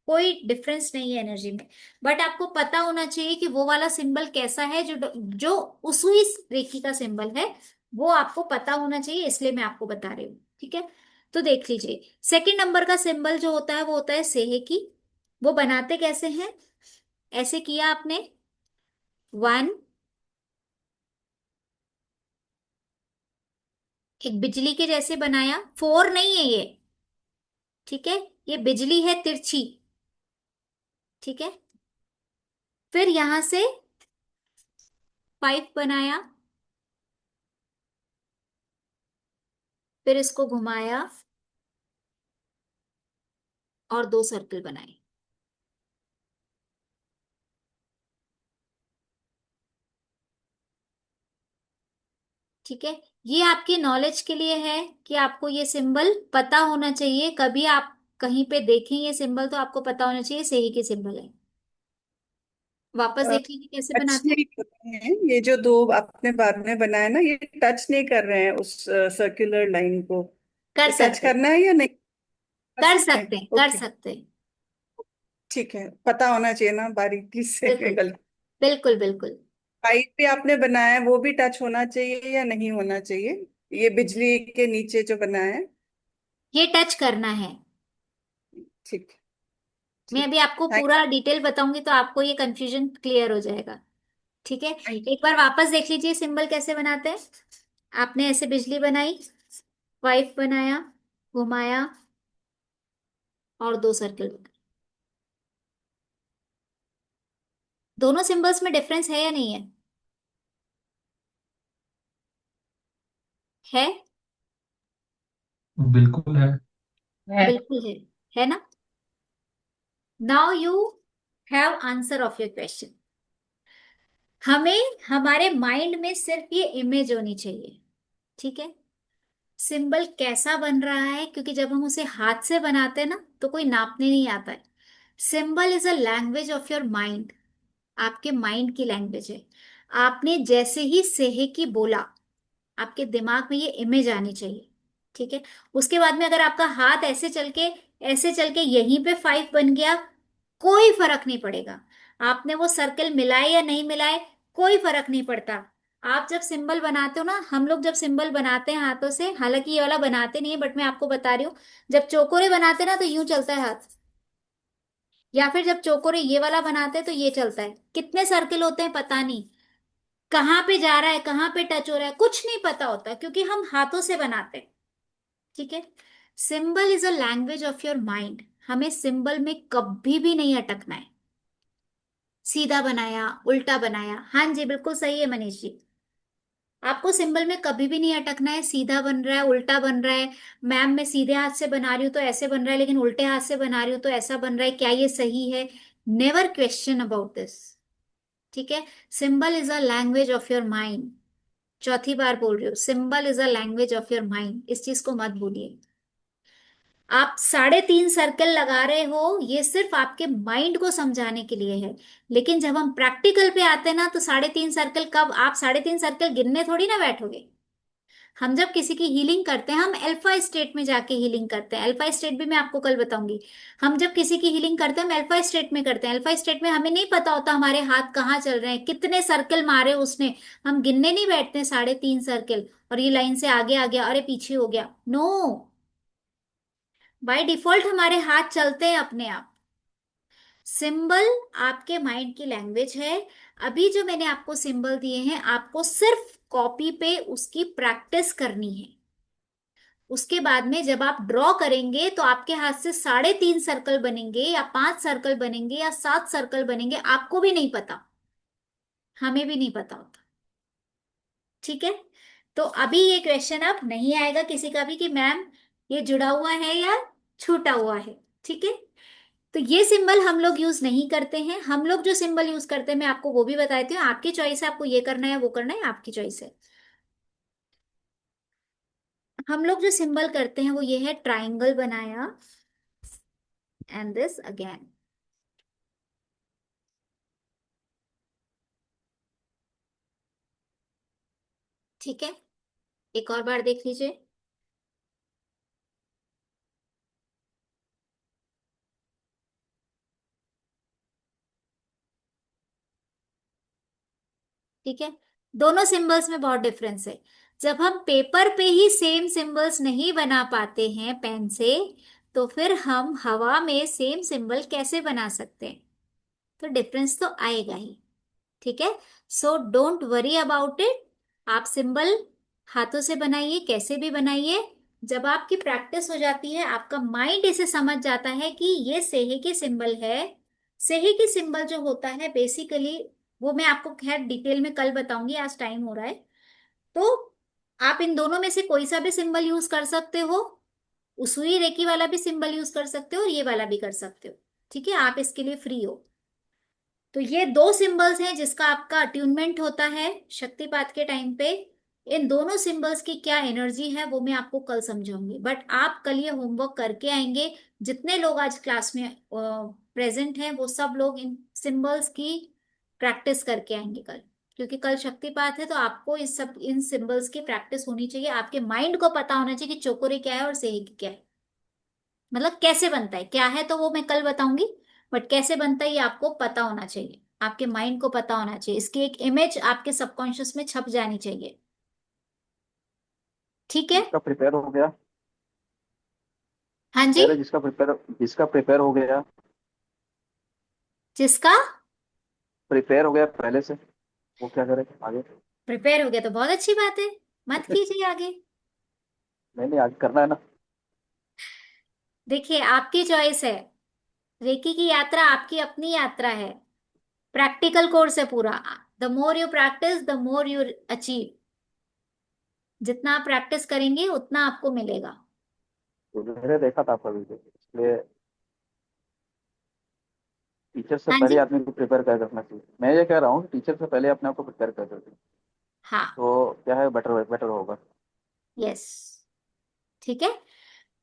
कोई डिफरेंस नहीं है एनर्जी में। बट आपको पता होना चाहिए कि वो वाला सिंबल कैसा है, जो उसुई रेखी का सिंबल है वो आपको पता होना चाहिए, इसलिए मैं आपको बता रही हूँ। ठीक है, तो देख लीजिए सेकंड नंबर का सिंबल जो होता है वो होता है सेहे की। वो बनाते कैसे हैं, ऐसे किया आपने 1, एक बिजली के जैसे बनाया, 4 नहीं है ये, ठीक है, ये बिजली है तिरछी। ठीक है, फिर यहां से पाइप बनाया, फिर इसको घुमाया और 2 सर्कल बनाए। ठीक है, ये आपकी नॉलेज के लिए है कि आपको ये सिंबल पता होना चाहिए। कभी आप कहीं पे देखें ये सिंबल तो आपको पता होना चाहिए सही के सिंबल है। वापस देख लीजिए कैसे टच बनाते हैं। नहीं कर रहे हैं, ये जो दो आपने बाद में बनाया ना, ये टच नहीं कर रहे हैं उस सर्कुलर लाइन को। कर ये टच सकते हैं, करना है या नहीं कर कर सकते सकते हैं? हैं, कर ओके, सकते हैं। ठीक है, पता होना चाहिए ना बारीकी से। बिल्कुल गलत। बिल्कुल बिल्कुल। पाइप भी आपने बनाया है, वो भी टच होना चाहिए या नहीं होना चाहिए? ये बिजली के नीचे जो बनाया है। ये टच करना है। ठीक। मैं ठीक। अभी आपको थैंक पूरा डिटेल बताऊंगी तो आपको ये कंफ्यूजन क्लियर हो जाएगा। ठीक है, एक बार वापस देख लीजिए सिंबल कैसे बनाते हैं। आपने ऐसे बिजली बनाई, वाइफ बनाया, घुमाया और 2 सर्कल बनाए। दोनों सिंबल्स में डिफरेंस है या नहीं है? है, बिल्कुल है। है। बिल्कुल है ना? Now you have answer of your question. हमें हमारे माइंड में सिर्फ ये इमेज होनी चाहिए। ठीक है, सिंबल कैसा बन रहा है, क्योंकि जब हम उसे हाथ से बनाते हैं ना तो कोई नापने नहीं आता है। Symbol is a language of your mind, आपके माइंड की लैंग्वेज है। आपने जैसे ही सेहे की बोला, आपके दिमाग में ये इमेज आनी चाहिए। ठीक है, उसके बाद में अगर आपका हाथ ऐसे चल के यहीं पे 5 बन गया, कोई फर्क नहीं पड़ेगा। आपने वो सर्कल मिलाए या नहीं मिलाए, कोई फर्क नहीं पड़ता। आप जब सिंबल बनाते हो ना, हम लोग जब सिंबल बनाते हैं हाथों से, हालांकि ये वाला बनाते नहीं है बट मैं आपको बता रही हूँ, जब चौकोरे बनाते हैं ना तो यूं चलता है हाथ, या फिर जब चौकोरे ये वाला बनाते हैं तो ये चलता है। कितने सर्कल होते हैं पता नहीं, कहाँ पे जा रहा है, कहाँ पे टच हो रहा है, कुछ नहीं पता होता क्योंकि हम हाथों से बनाते हैं। ठीक है, symbol is a language of your mind. हमें सिंबल में कभी भी नहीं अटकना है। सीधा बनाया, उल्टा बनाया, हाँ जी बिल्कुल सही है मनीष जी। आपको सिंबल में कभी भी नहीं अटकना है। सीधा बन रहा है, उल्टा बन रहा है, मैम मैं सीधे हाथ से बना रही हूँ तो ऐसे बन रहा है, लेकिन उल्टे हाथ से बना रही हूँ तो ऐसा बन रहा है, क्या ये सही है? Never question about this. ठीक है, symbol is a language of your mind. चौथी बार बोल रही हूँ, symbol is a language of your mind, इस चीज को मत भूलिए। आप 3.5 सर्कल लगा रहे हो, ये सिर्फ आपके माइंड को समझाने के लिए है। लेकिन जब हम प्रैक्टिकल पे आते हैं ना तो 3.5 सर्कल, कब आप 3.5 सर्कल गिनने थोड़ी ना बैठोगे। हम जब किसी की हीलिंग करते हैं, हम अल्फा स्टेट में जाके हीलिंग करते हैं। अल्फा स्टेट भी मैं आपको कल बताऊंगी। हम जब किसी की हीलिंग करते हैं हम अल्फा स्टेट में करते हैं। अल्फा स्टेट में हमें नहीं पता होता हमारे हाथ कहाँ चल रहे हैं, कितने सर्कल मारे उसने। हम गिनने नहीं बैठते हैं 3.5 सर्कल और ये लाइन से आगे आ गया, अरे पीछे हो गया। नो, बाय डिफॉल्ट हमारे हाथ चलते हैं अपने आप। सिंबल आपके माइंड की लैंग्वेज है। अभी जो मैंने आपको सिंबल दिए हैं, आपको सिर्फ कॉपी पे उसकी प्रैक्टिस करनी है। उसके बाद में जब आप ड्रॉ करेंगे तो आपके हाथ से 3.5 सर्कल बनेंगे या 5 सर्कल बनेंगे या 7 सर्कल बनेंगे, आपको भी नहीं पता, हमें भी नहीं पता होता। ठीक है, तो अभी ये क्वेश्चन अब नहीं आएगा किसी का भी कि मैम ये जुड़ा हुआ है या छूटा हुआ है। ठीक है, तो ये सिंबल हम लोग यूज नहीं करते हैं। हम लोग जो सिंबल यूज करते हैं मैं आपको वो भी बता देती हूँ। आपकी चॉइस है, आपको ये करना है वो करना है, आपकी चॉइस है। हम लोग जो सिंबल करते हैं वो ये है, ट्राइंगल बनाया एंड दिस अगेन। ठीक है, एक और बार देख लीजिए। ठीक है, दोनों सिंबल्स में बहुत डिफरेंस है। जब हम पेपर पे ही सेम सिंबल्स नहीं बना पाते हैं पेन से, तो फिर हम हवा में सेम सिंबल कैसे बना सकते हैं? तो डिफरेंस तो आएगा ही। ठीक है, so don't worry about it. आप सिंबल हाथों से बनाइए, कैसे भी बनाइए, जब आपकी प्रैक्टिस हो जाती है, आपका माइंड इसे समझ जाता है कि ये सेहे की सिंबल है। सेहे की सिंबल जो होता है बेसिकली, वो मैं आपको खैर डिटेल में कल बताऊंगी, आज टाइम हो रहा है। तो आप इन दोनों में से कोई सा भी सिंबल यूज कर सकते हो। उसुई रेकी वाला भी सिंबल यूज कर सकते हो और ये वाला भी कर सकते हो। ठीक है, आप इसके लिए फ्री हो। तो ये दो सिंबल्स हैं जिसका आपका अट्यूनमेंट होता है शक्तिपात के टाइम पे। इन दोनों सिंबल्स की क्या एनर्जी है वो मैं आपको कल समझाऊंगी, बट आप कल ये होमवर्क करके आएंगे। जितने लोग आज क्लास में प्रेजेंट हैं वो सब लोग इन सिंबल्स की प्रैक्टिस करके आएंगे कल, क्योंकि कल शक्तिपात है। तो आपको इन सिंबल्स की प्रैक्टिस होनी चाहिए। आपके माइंड को पता होना चाहिए कि चोकोरे क्या है और सेही क्या है, मतलब कैसे बनता है। क्या है तो वो मैं कल बताऊंगी, बट कैसे बनता है ये आपको पता होना चाहिए। आपके माइंड को पता होना चाहिए, इसकी एक इमेज आपके सबकॉन्शियस में छप जानी चाहिए। ठीक है। जिसका प्रिपेयर हो गया, हाँ जी। कह रहे जिसका प्रिपेयर हो गया, जिसका प्रिपेयर हो गया पहले से, वो क्या करे आगे? प्रिपेयर हो गया तो बहुत अच्छी बात है, मत कीजिए आगे। नहीं नहीं, आगे करना है ना। देखिए, आपकी चॉइस है। रेकी की यात्रा आपकी अपनी यात्रा है। प्रैक्टिकल कोर्स है पूरा। The more you practice the more you achieve. जितना आप प्रैक्टिस करेंगे उतना आपको मिलेगा। तो मैंने देखा था आपका वीडियो, इसलिए टीचर से हाँ पहले जी। आदमी को प्रिपेयर कर रखना चाहिए। मैं ये कह रहा हूँ, टीचर से पहले अपने आप को प्रिपेयर कर रखना, हाँ। तो क्या है, बेटर बेटर होगा। यस। ठीक है।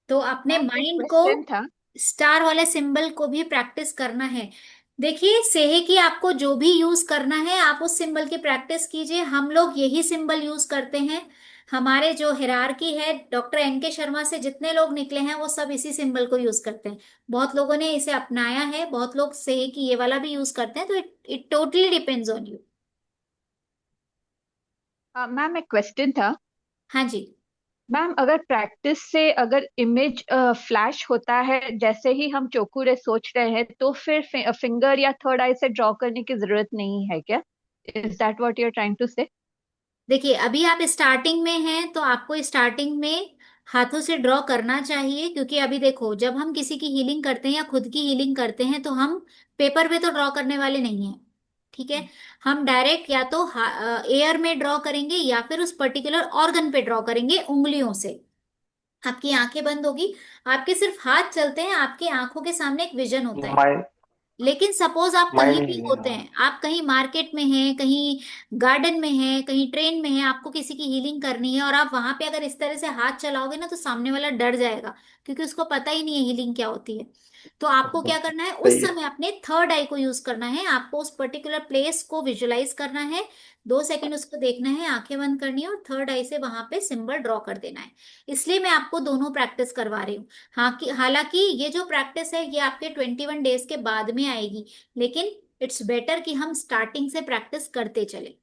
तो अपने मैम एक माइंड को, क्वेश्चन था। स्टार वाले सिंबल को भी प्रैक्टिस करना है। देखिए, सेहे की आपको जो भी यूज करना है आप उस सिंबल की प्रैक्टिस कीजिए। हम लोग यही सिंबल यूज करते हैं। हमारे जो हिरारकी है, डॉक्टर एन के शर्मा से जितने लोग निकले हैं वो सब इसी सिंबल को यूज करते हैं। बहुत लोगों ने इसे अपनाया है, बहुत लोग सेहे की ये वाला भी यूज करते हैं। तो it totally depends on you. Ma'am एक क्वेश्चन था। हाँ जी। मैम अगर प्रैक्टिस से अगर इमेज फ्लैश होता है जैसे ही हम चोकुरे सोच रहे हैं, तो फिर फिंगर या थर्ड आई से ड्रॉ करने की जरूरत नहीं है क्या? Is that what you are trying to say? देखिए, अभी आप स्टार्टिंग में हैं तो आपको स्टार्टिंग में हाथों से ड्रॉ करना चाहिए, क्योंकि अभी देखो, जब हम किसी की हीलिंग करते हैं या खुद की हीलिंग करते हैं तो हम पेपर पे तो ड्रॉ करने वाले नहीं हैं। ठीक है। हम डायरेक्ट या तो एयर में ड्रॉ करेंगे या फिर उस पर्टिकुलर ऑर्गन पे ड्रॉ करेंगे उंगलियों से। आपकी आंखें बंद होगी, आपके सिर्फ हाथ चलते हैं, आपकी आंखों के सामने एक विजन होता है। माइंड लेकिन सपोज आप कहीं माइंड भी होते हैं, आप कहीं मार्केट में हैं, कहीं गार्डन में हैं, कहीं ट्रेन में हैं, आपको किसी की हीलिंग करनी है और आप वहां पे अगर इस तरह से हाथ चलाओगे ना तो सामने वाला डर जाएगा, क्योंकि उसको पता ही नहीं है हीलिंग क्या होती है। तो आपको क्या करना है, उस सही है। समय अपने थर्ड आई को यूज करना है। आपको उस पर्टिकुलर प्लेस को विजुलाइज करना है, 2 सेकंड उसको देखना है, आंखें बंद करनी है और थर्ड आई से वहां पे सिंबल ड्रॉ कर देना है। इसलिए मैं आपको दोनों प्रैक्टिस करवा रही हूँ। हाँ, हालांकि ये जो प्रैक्टिस है ये आपके 21 डेज के बाद में आएगी, लेकिन इट्स बेटर कि हम स्टार्टिंग से प्रैक्टिस करते चले।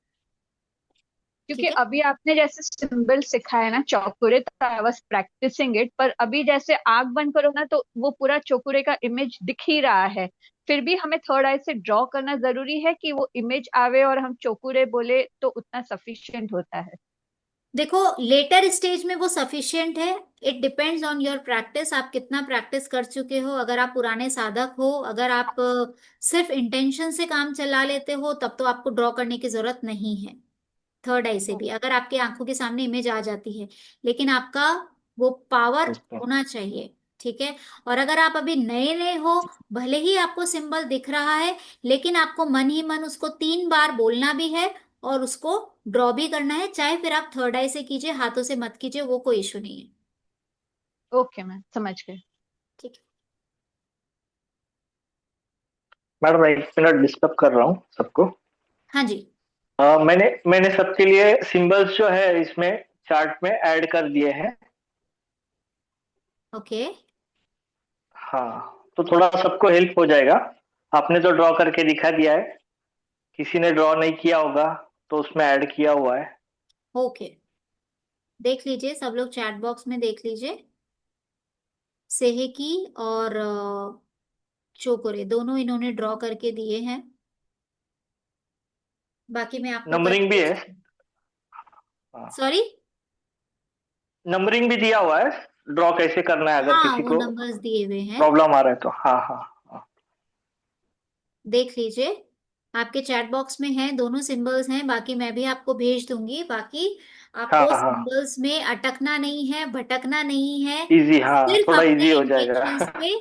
क्योंकि ठीक है। अभी आपने जैसे सिंबल सिखाया ना चौकुरे, तो आई वाज प्रैक्टिसिंग इट, पर अभी जैसे आग बंद करो ना तो वो पूरा चौकुरे का इमेज दिख ही रहा है। फिर भी हमें थर्ड आई से ड्रॉ करना जरूरी है कि वो इमेज आवे और हम चौकुरे बोले तो उतना सफिशिएंट होता है? देखो, लेटर स्टेज में वो सफिशियंट है। It depends on your practice, आप कितना प्रैक्टिस कर चुके हो। अगर आप पुराने साधक हो, अगर आप सिर्फ इंटेंशन से काम चला लेते हो, तब तो आपको ड्रॉ करने की जरूरत नहीं है। थर्ड आई से भी अगर आपकी आंखों के सामने इमेज आ जाती है, लेकिन आपका वो पावर अच्छा। होना चाहिए। ठीक है। और अगर आप अभी नए नए हो, भले ही आपको सिंबल दिख रहा है, लेकिन आपको मन ही मन उसको 3 बार बोलना भी है और उसको ड्रॉ भी करना है, चाहे फिर आप थर्ड आई से कीजिए, हाथों से मत कीजिए, वो कोई इशू नहीं है। ओके मैम, समझ गए। ठीक है। मैडम एक मिनट डिस्टर्ब कर रहा हूँ सबको। हाँ जी। मैंने मैंने सबके लिए सिंबल्स जो है इसमें चार्ट में ऐड कर दिए हैं। ओके। हाँ, तो थोड़ा सबको हेल्प हो जाएगा। आपने तो ड्रॉ करके दिखा दिया है, किसी ने ड्रॉ नहीं किया होगा तो उसमें ऐड किया हुआ है। ओके, देख लीजिए, सब लोग चैट बॉक्स में देख लीजिए। सेहे की और चोकोरे दोनों इन्होंने ड्रॉ करके दिए हैं। बाकी मैं आपको कल, नंबरिंग भी है। हाँ, सॉरी, नंबरिंग भी दिया हुआ है, ड्रॉ कैसे करना है अगर हाँ किसी वो को नंबर्स दिए हुए हैं, प्रॉब्लम आ रहा है तो। हाँ हाँ हाँ देख लीजिए। आपके चैट बॉक्स में है, दोनों सिंबल्स हैं, बाकी मैं भी आपको भेज दूंगी। बाकी हाँ आपको हाँ। सिंबल्स में अटकना नहीं है, भटकना नहीं है, इजी, हाँ सिर्फ थोड़ा अपने इजी हो जाएगा। इंटेंशंस पे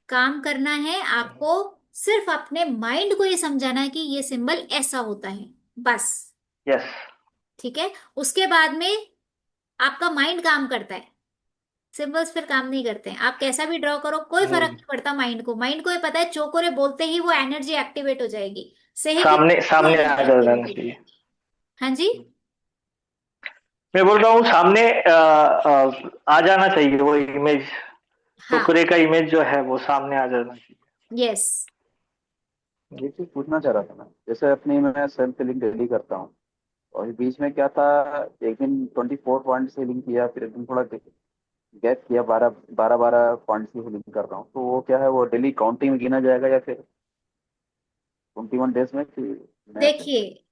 काम करना है आपको। सिर्फ अपने माइंड को ये समझाना है कि ये सिंबल ऐसा होता है, बस। यस। ठीक है, उसके बाद में आपका माइंड काम करता है, सिंबल्स फिर काम नहीं करते हैं। आप कैसा भी ड्रॉ करो कोई फर्क नहीं पड़ता माइंड को। माइंड को ये पता है चौकोरे बोलते ही वो एनर्जी एक्टिवेट हो जाएगी, सही की सामने वो सामने आ एनर्जी जाना एक्टिवेट हो चाहिए। जाएगी। हाँ जी, मैं बोल रहा हूँ सामने आ जाना चाहिए वो इमेज, हाँ, टुकड़े का इमेज जो है वो सामने आ जाना चाहिए। यस, ये चीज पूछना चाह रहा था मैं, जैसे अपनी मैं सेल्फ फिलिंग डेली करता हूँ, और बीच में क्या था, एक दिन 24 पॉइंट से फिलिंग किया, फिर एक दिन थोड़ा गैप किया, 12 पॉइंट से फिलिंग कर रहा हूँ, तो वो क्या है, वो डेली काउंटिंग में गिना जाएगा या फिर 21 डेज में कि नया क्या? देखिए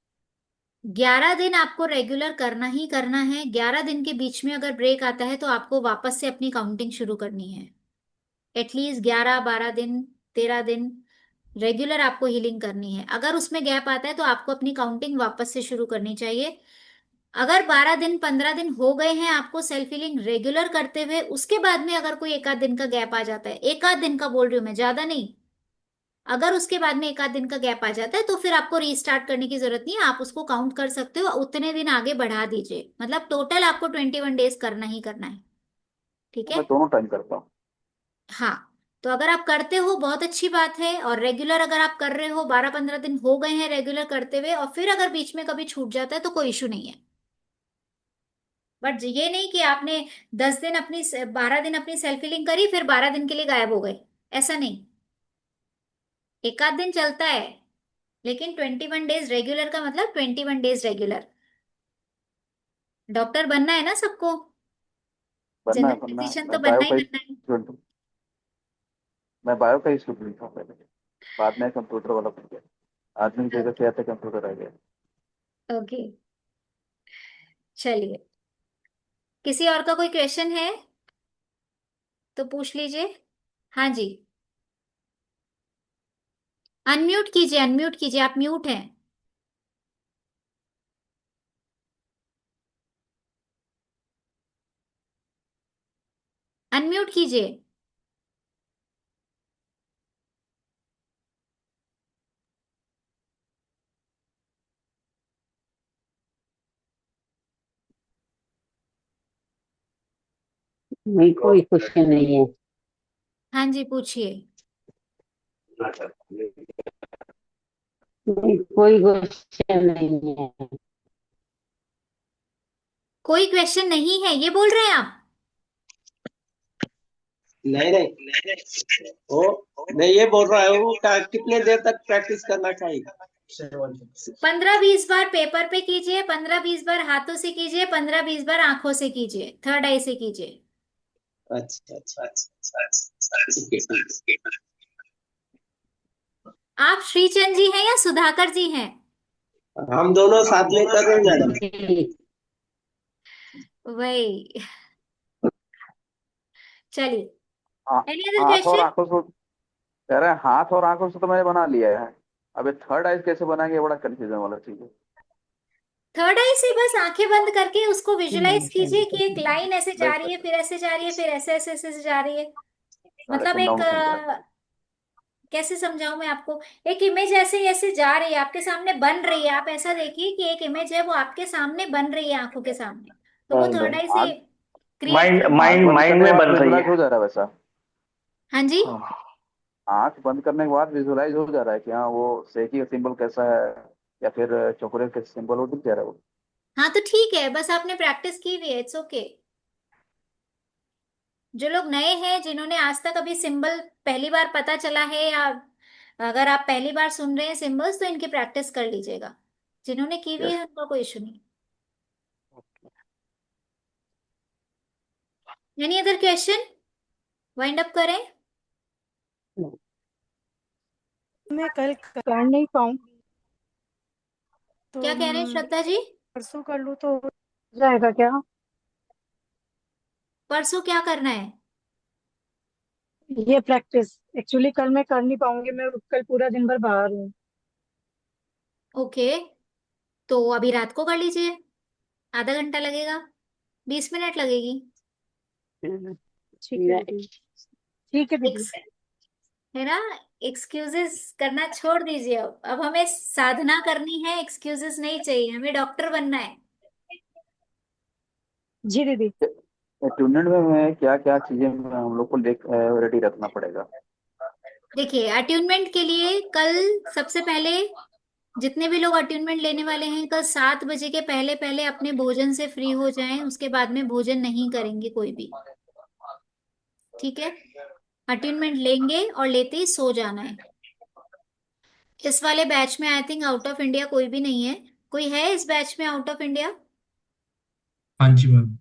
11 दिन आपको रेगुलर करना ही करना है। 11 दिन के बीच में अगर ब्रेक आता है तो आपको वापस से अपनी काउंटिंग शुरू करनी है। एटलीस्ट 11 12 दिन, 13 दिन रेगुलर आपको हीलिंग करनी है। अगर उसमें गैप आता है तो आपको अपनी काउंटिंग वापस से शुरू करनी चाहिए। अगर 12 दिन 15 दिन हो गए हैं आपको सेल्फ हीलिंग रेगुलर करते हुए, उसके बाद में अगर कोई एक आध दिन का गैप आ जाता है, एक आध दिन का बोल रही हूं मैं, ज्यादा नहीं, अगर उसके बाद में एक आध दिन का गैप आ जाता है तो फिर आपको रीस्टार्ट करने की जरूरत नहीं है। आप उसको काउंट कर सकते हो, उतने दिन आगे बढ़ा दीजिए। मतलब टोटल आपको 21 डेज करना ही करना है। ठीक तो है, मैं दोनों टाइम करता हूँ। हाँ। तो अगर आप करते हो बहुत अच्छी बात है, और रेगुलर अगर आप कर रहे हो, 12 15 दिन हो गए हैं रेगुलर करते हुए, और फिर अगर बीच में कभी छूट जाता है तो कोई इशू नहीं है। बट ये नहीं कि आपने 10 दिन अपनी 12 दिन अपनी सेल्फ हीलिंग करी फिर 12 दिन के लिए गायब हो गए, ऐसा नहीं। एक आध दिन चलता है, लेकिन 21 डेज रेगुलर का मतलब 21 डेज रेगुलर। डॉक्टर बनना है ना सबको, जनरल बनना है। फिजिशियन तो मैं बनना बायो ही का ही बनना है। स्टूडेंट हूँ। मैं बायो का ही स्टूडेंट था पहले, बाद में कंप्यूटर वाला बन गया। आदमी की जगह से आते कंप्यूटर आ गया। ओके, चलिए, किसी और का कोई क्वेश्चन है तो पूछ लीजिए। हाँ जी, अनम्यूट कीजिए, आप म्यूट हैं। अनम्यूट कीजिए। नहीं, कोई क्वेश्चन नहीं है। हाँ जी, पूछिए। नहीं, कोई क्वेश्चन नहीं है। कोई क्वेश्चन नहीं है ये बोल रहे हैं आप? नहीं नहीं, वो मैं ये बोल रहा हूँ कितने देर तक प्रैक्टिस करना चाहिए? 15 20 बार पेपर पे कीजिए, 15 20 बार हाथों से कीजिए, 15 20 बार आंखों से कीजिए, थर्ड आई से कीजिए। अच्छा अच्छा अच्छा, ठीक है। आप श्रीचंद जी हैं या सुधाकर जी हैं? हम दोनों साथ में कर रहे हैं मैडम। वही, चलिए, हाँ, एनी अदर हाथ और क्वेश्चन? आंखों से कह रहे हैं, हाथ और आंखों से तो मैंने बना लिया है। अब ये थर्ड आइज कैसे बनाएंगे, ये बड़ा कंफ्यूजन वाला चीज है। थर्ड आई से बस आंखें बंद करके उसको विजुलाइज कीजिए कि एक लाइन ऐसे जा रही है, फिर ऐसे जा रही है, फिर ऐसे ऐसे ऐसे जा रही है। मतलब अच्छा, एक नाउ समझा। कैसे समझाऊं मैं आपको, एक इमेज ऐसे ऐसे जा रही है आपके सामने, बन रही है। आप ऐसा देखिए कि एक इमेज है वो आपके सामने बन रही है आंखों के सामने, तो वो थर्ड आई से आंख क्रिएट माइंड करनी है। आंख माइंड बंद माइंड करने के में बाद बन रही विजुलाइज है। हो जा रहा है वैसा। हाँ जी, हाँ आंख बंद करने के बाद विजुलाइज हो जा रहा है कि हाँ, वो सेकी का सिंबल कैसा है, या फिर चॉकलेट का सिंबल, वो दिख जा रहा है वो। हाँ तो ठीक है, बस आपने प्रैक्टिस की हुई है, इट्स ओके। जो लोग नए हैं, जिन्होंने आज तक अभी सिंबल पहली बार पता चला है, या अगर आप पहली बार सुन रहे हैं सिंबल्स, तो इनकी प्रैक्टिस कर लीजिएगा। जिन्होंने की हुई यस। है उनका कोई इशू नहीं। Any other question? Wind up करें? मैं कल कर नहीं पाऊंगी, तो क्या कह रहे हैं श्रद्धा जी? परसों कर लूँ तो हो जाएगा क्या? परसों क्या करना है? ये प्रैक्टिस एक्चुअली कल मैं कर नहीं पाऊंगी, मैं कल पूरा दिन भर बाहर हूँ। ओके, तो अभी रात को कर लीजिए। आधा घंटा लगेगा, 20 मिनट लगेगी। ठीक है दीदी, ठीक है दीदी। एक्स है ना, एक्सक्यूजेस करना छोड़ दीजिए। अब हमें साधना करनी है, एक्सक्यूजेस नहीं चाहिए, हमें डॉक्टर बनना है। जी दीदी। अटूर्नामेंट में क्या क्या चीजें हम लोग को रेडी रखना पड़ेगा? देखिए, अट्यूनमेंट के लिए कल सबसे पहले जितने भी लोग अट्यूनमेंट लेने वाले हैं, कल 7 बजे के पहले पहले अपने भोजन से फ्री हो जाएं। उसके बाद में भोजन नहीं करेंगे कोई भी, ठीक है? अट्यूनमेंट लेंगे और लेते ही सो जाना है। इस वाले बैच में I think out of India कोई भी नहीं है। कोई है इस बैच में आउट ऑफ इंडिया? हाँ जी मैम।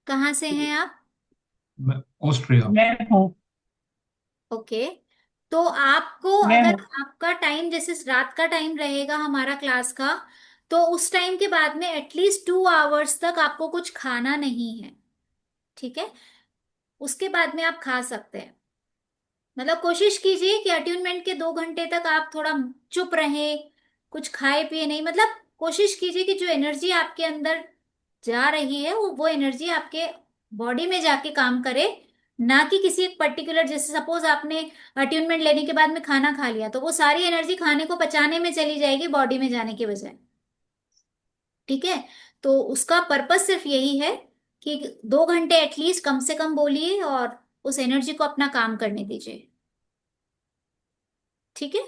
कहाँ से हैं आप? मैं ऑस्ट्रिया। मैं हूँ। ओके, तो आपको मैं अगर हूँ। आपका टाइम जैसे रात का टाइम रहेगा हमारा क्लास का, तो उस टाइम के बाद में एटलीस्ट 2 आवर्स तक आपको कुछ खाना नहीं है, ठीक है? उसके बाद में आप खा सकते हैं। मतलब कोशिश कीजिए कि अट्यूनमेंट के 2 घंटे तक आप थोड़ा चुप रहे, कुछ खाए पिए नहीं। मतलब कोशिश कीजिए कि जो एनर्जी आपके अंदर जा रही है वो एनर्जी आपके बॉडी में जाके काम करे, ना कि किसी एक पर्टिकुलर। जैसे सपोज आपने अट्यूनमेंट लेने के बाद में खाना खा लिया, तो वो सारी एनर्जी खाने को पचाने में चली जाएगी बॉडी में जाने के बजाय, ठीक है? तो उसका पर्पस सिर्फ यही है कि 2 घंटे एटलीस्ट कम से कम बोलिए और उस एनर्जी को अपना काम करने दीजिए, ठीक है?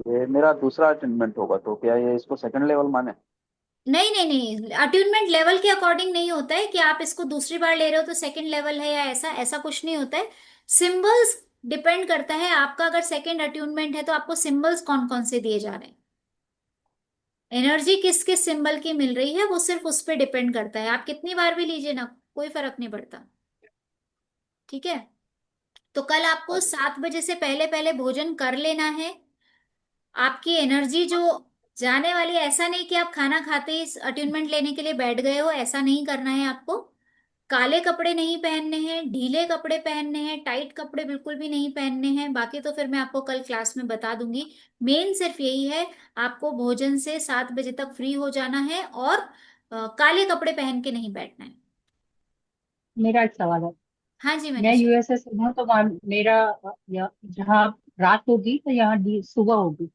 ये मेरा दूसरा अटेंडमेंट होगा, तो क्या ये इसको सेकंड लेवल माने? नहीं नहीं नहीं, अट्यूनमेंट लेवल के अकॉर्डिंग नहीं होता है कि आप इसको दूसरी बार ले रहे हो तो सेकंड लेवल है, या ऐसा ऐसा कुछ नहीं होता है। सिंबल्स डिपेंड करता है आपका। अगर सेकंड अट्यूनमेंट है तो आपको सिंबल्स कौन कौन से दिए जा रहे हैं, एनर्जी किस किस सिंबल की मिल रही है, वो सिर्फ उस पर डिपेंड करता है। आप कितनी बार भी लीजिए ना, कोई फर्क नहीं पड़ता, ठीक है? तो कल आपको 7 बजे से पहले पहले भोजन कर लेना है। आपकी एनर्जी जो जाने वाली है, ऐसा नहीं कि आप खाना खाते ही अट्यूनमेंट लेने के लिए बैठ गए हो, ऐसा नहीं करना है आपको। काले कपड़े नहीं पहनने हैं, ढीले कपड़े पहनने हैं, टाइट कपड़े बिल्कुल भी नहीं पहनने हैं। बाकी तो फिर मैं आपको कल क्लास में बता दूंगी। मेन सिर्फ यही है, आपको भोजन से 7 बजे तक फ्री हो जाना है और काले कपड़े पहन के नहीं बैठना है। मेरा एक सवाल है। हाँ जी मैं मनीष। यूएसए से हूँ, तो वहाँ मेरा जहाँ रात होगी तो यहाँ सुबह होगी।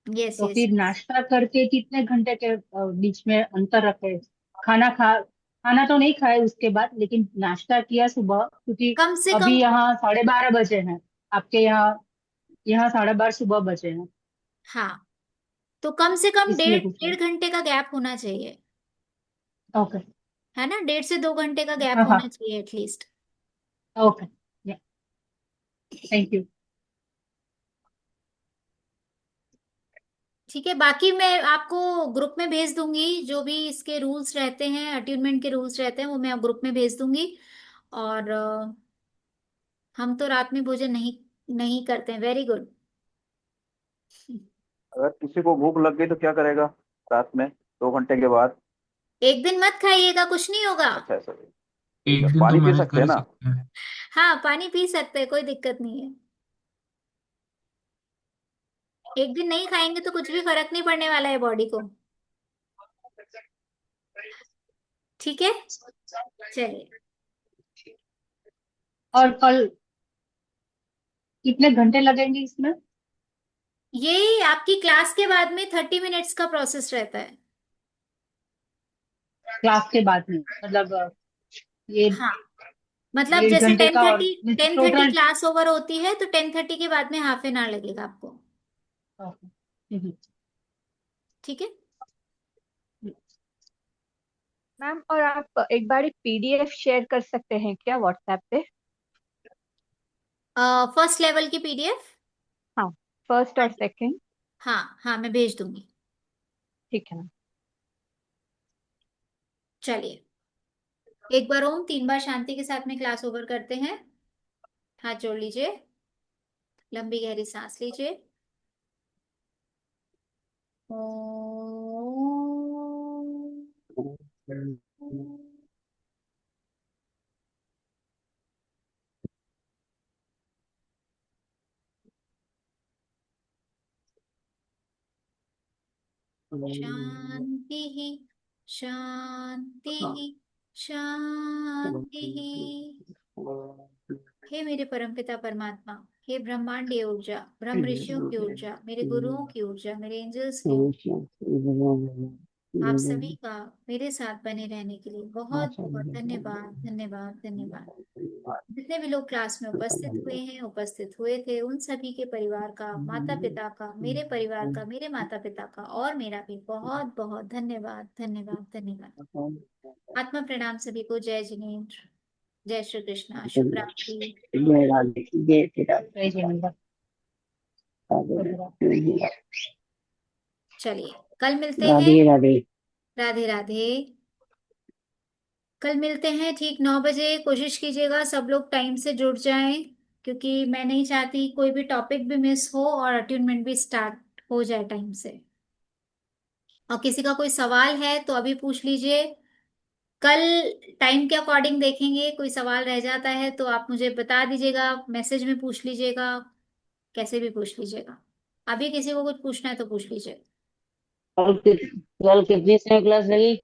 यस तो यस फिर यस। नाश्ता करके कितने घंटे के बीच में अंतर रखे? खाना तो नहीं खाए उसके बाद, लेकिन नाश्ता किया सुबह, क्योंकि कम से कम, अभी यहाँ 12:30 बजे हैं। आपके यहाँ यहाँ 12:30 सुबह बजे हैं। हाँ, तो कम से कम इसलिए डेढ़ पूछ रहे डेढ़ घंटे का गैप होना चाहिए, हैं। ओके। है ना? 1.5 से 2 घंटे का गैप हाँ होना हाँ। चाहिए एटलीस्ट। ओके। Thank you. ठीक है, बाकी मैं आपको ग्रुप में भेज दूंगी। जो भी इसके रूल्स रहते हैं, अट्यूनमेंट के रूल्स रहते हैं, वो मैं ग्रुप में भेज दूंगी। और हम तो रात में भोजन नहीं नहीं करते हैं। Very good. अगर किसी को भूख लग गई तो क्या करेगा रात में 2 घंटे के बाद? एक दिन मत खाइएगा, कुछ नहीं होगा। अच्छा ऐसा भी? ठीक है, एक दिन तो पानी पी मैनेज सकते कर हैं ही ना? सकते हैं। हाँ, पानी पी सकते हैं, कोई दिक्कत नहीं है। एक दिन नहीं खाएंगे तो कुछ भी फर्क नहीं पड़ने वाला है बॉडी को, ठीक है? चलिए, और कल कितने घंटे लगेंगे इसमें? ये आपकी क्लास के बाद में 30 मिनट्स का प्रोसेस रहता है। क्लास के बाद में मतलब ये हाँ, मतलब 1.5 जैसे घंटे टेन का, और thirty ten thirty total? Class over होती है, तो 10:30 के बाद में हाफ एन आवर लगेगा आपको, ठीक है? मैम, और आप एक बार पीडीएफ शेयर कर सकते हैं क्या व्हाट्सएप पे? फर्स्ट लेवल की पीडीएफ? हाँ, फर्स्ट और सेकंड। हाँ हाँ, मैं भेज दूंगी। ठीक है मैम। चलिए, एक बार ओम 3 बार शांति के साथ में क्लास ओवर करते हैं। हाथ जोड़ लीजिए, लंबी गहरी सांस लीजिए। ओम। शांति शांति शांति। हे मेरे परमपिता परमात्मा, हे ब्रह्मांडीय ऊर्जा, ब्रह्म ऋषियों की ऊर्जा, मेरे गुरुओं की ऊर्जा, मेरे एंजल्स की ऊर्जा, आप सभी का मेरे साथ बने रहने के लिए बहुत बहुत धन्यवाद धन्यवाद धन्यवाद। जितने भी लोग क्लास में उपस्थित हुए हैं, उपस्थित हुए थे, उन सभी के परिवार का, माता पिता का, मेरे परिवार का, मेरे माता पिता का और मेरा भी बहुत बहुत धन्यवाद धन्यवाद धन्यवाद। आत्मा प्रणाम सभी को। जय जिनेन्द्र, जय श्री कृष्णा, शुभ रात्रि। जय राधे, जय श्री राधे, जय जिनेन्द्र। चलिए कल मिलते हैं। राधे राधे। राधे राधे। कल मिलते हैं ठीक 9 बजे। कोशिश कीजिएगा सब लोग टाइम से जुड़ जाएं, क्योंकि मैं नहीं चाहती कोई भी टॉपिक भी मिस हो और अटेन्मेंट भी स्टार्ट हो जाए टाइम से। और किसी का कोई सवाल है तो अभी पूछ लीजिए, कल टाइम के अकॉर्डिंग देखेंगे। कोई सवाल रह जाता है तो आप मुझे बता दीजिएगा, मैसेज में पूछ लीजिएगा, कैसे भी पूछ लीजिएगा। अभी किसी को कुछ पूछना है तो पूछ लीजिए। कल कितनी समय क्लास लगी?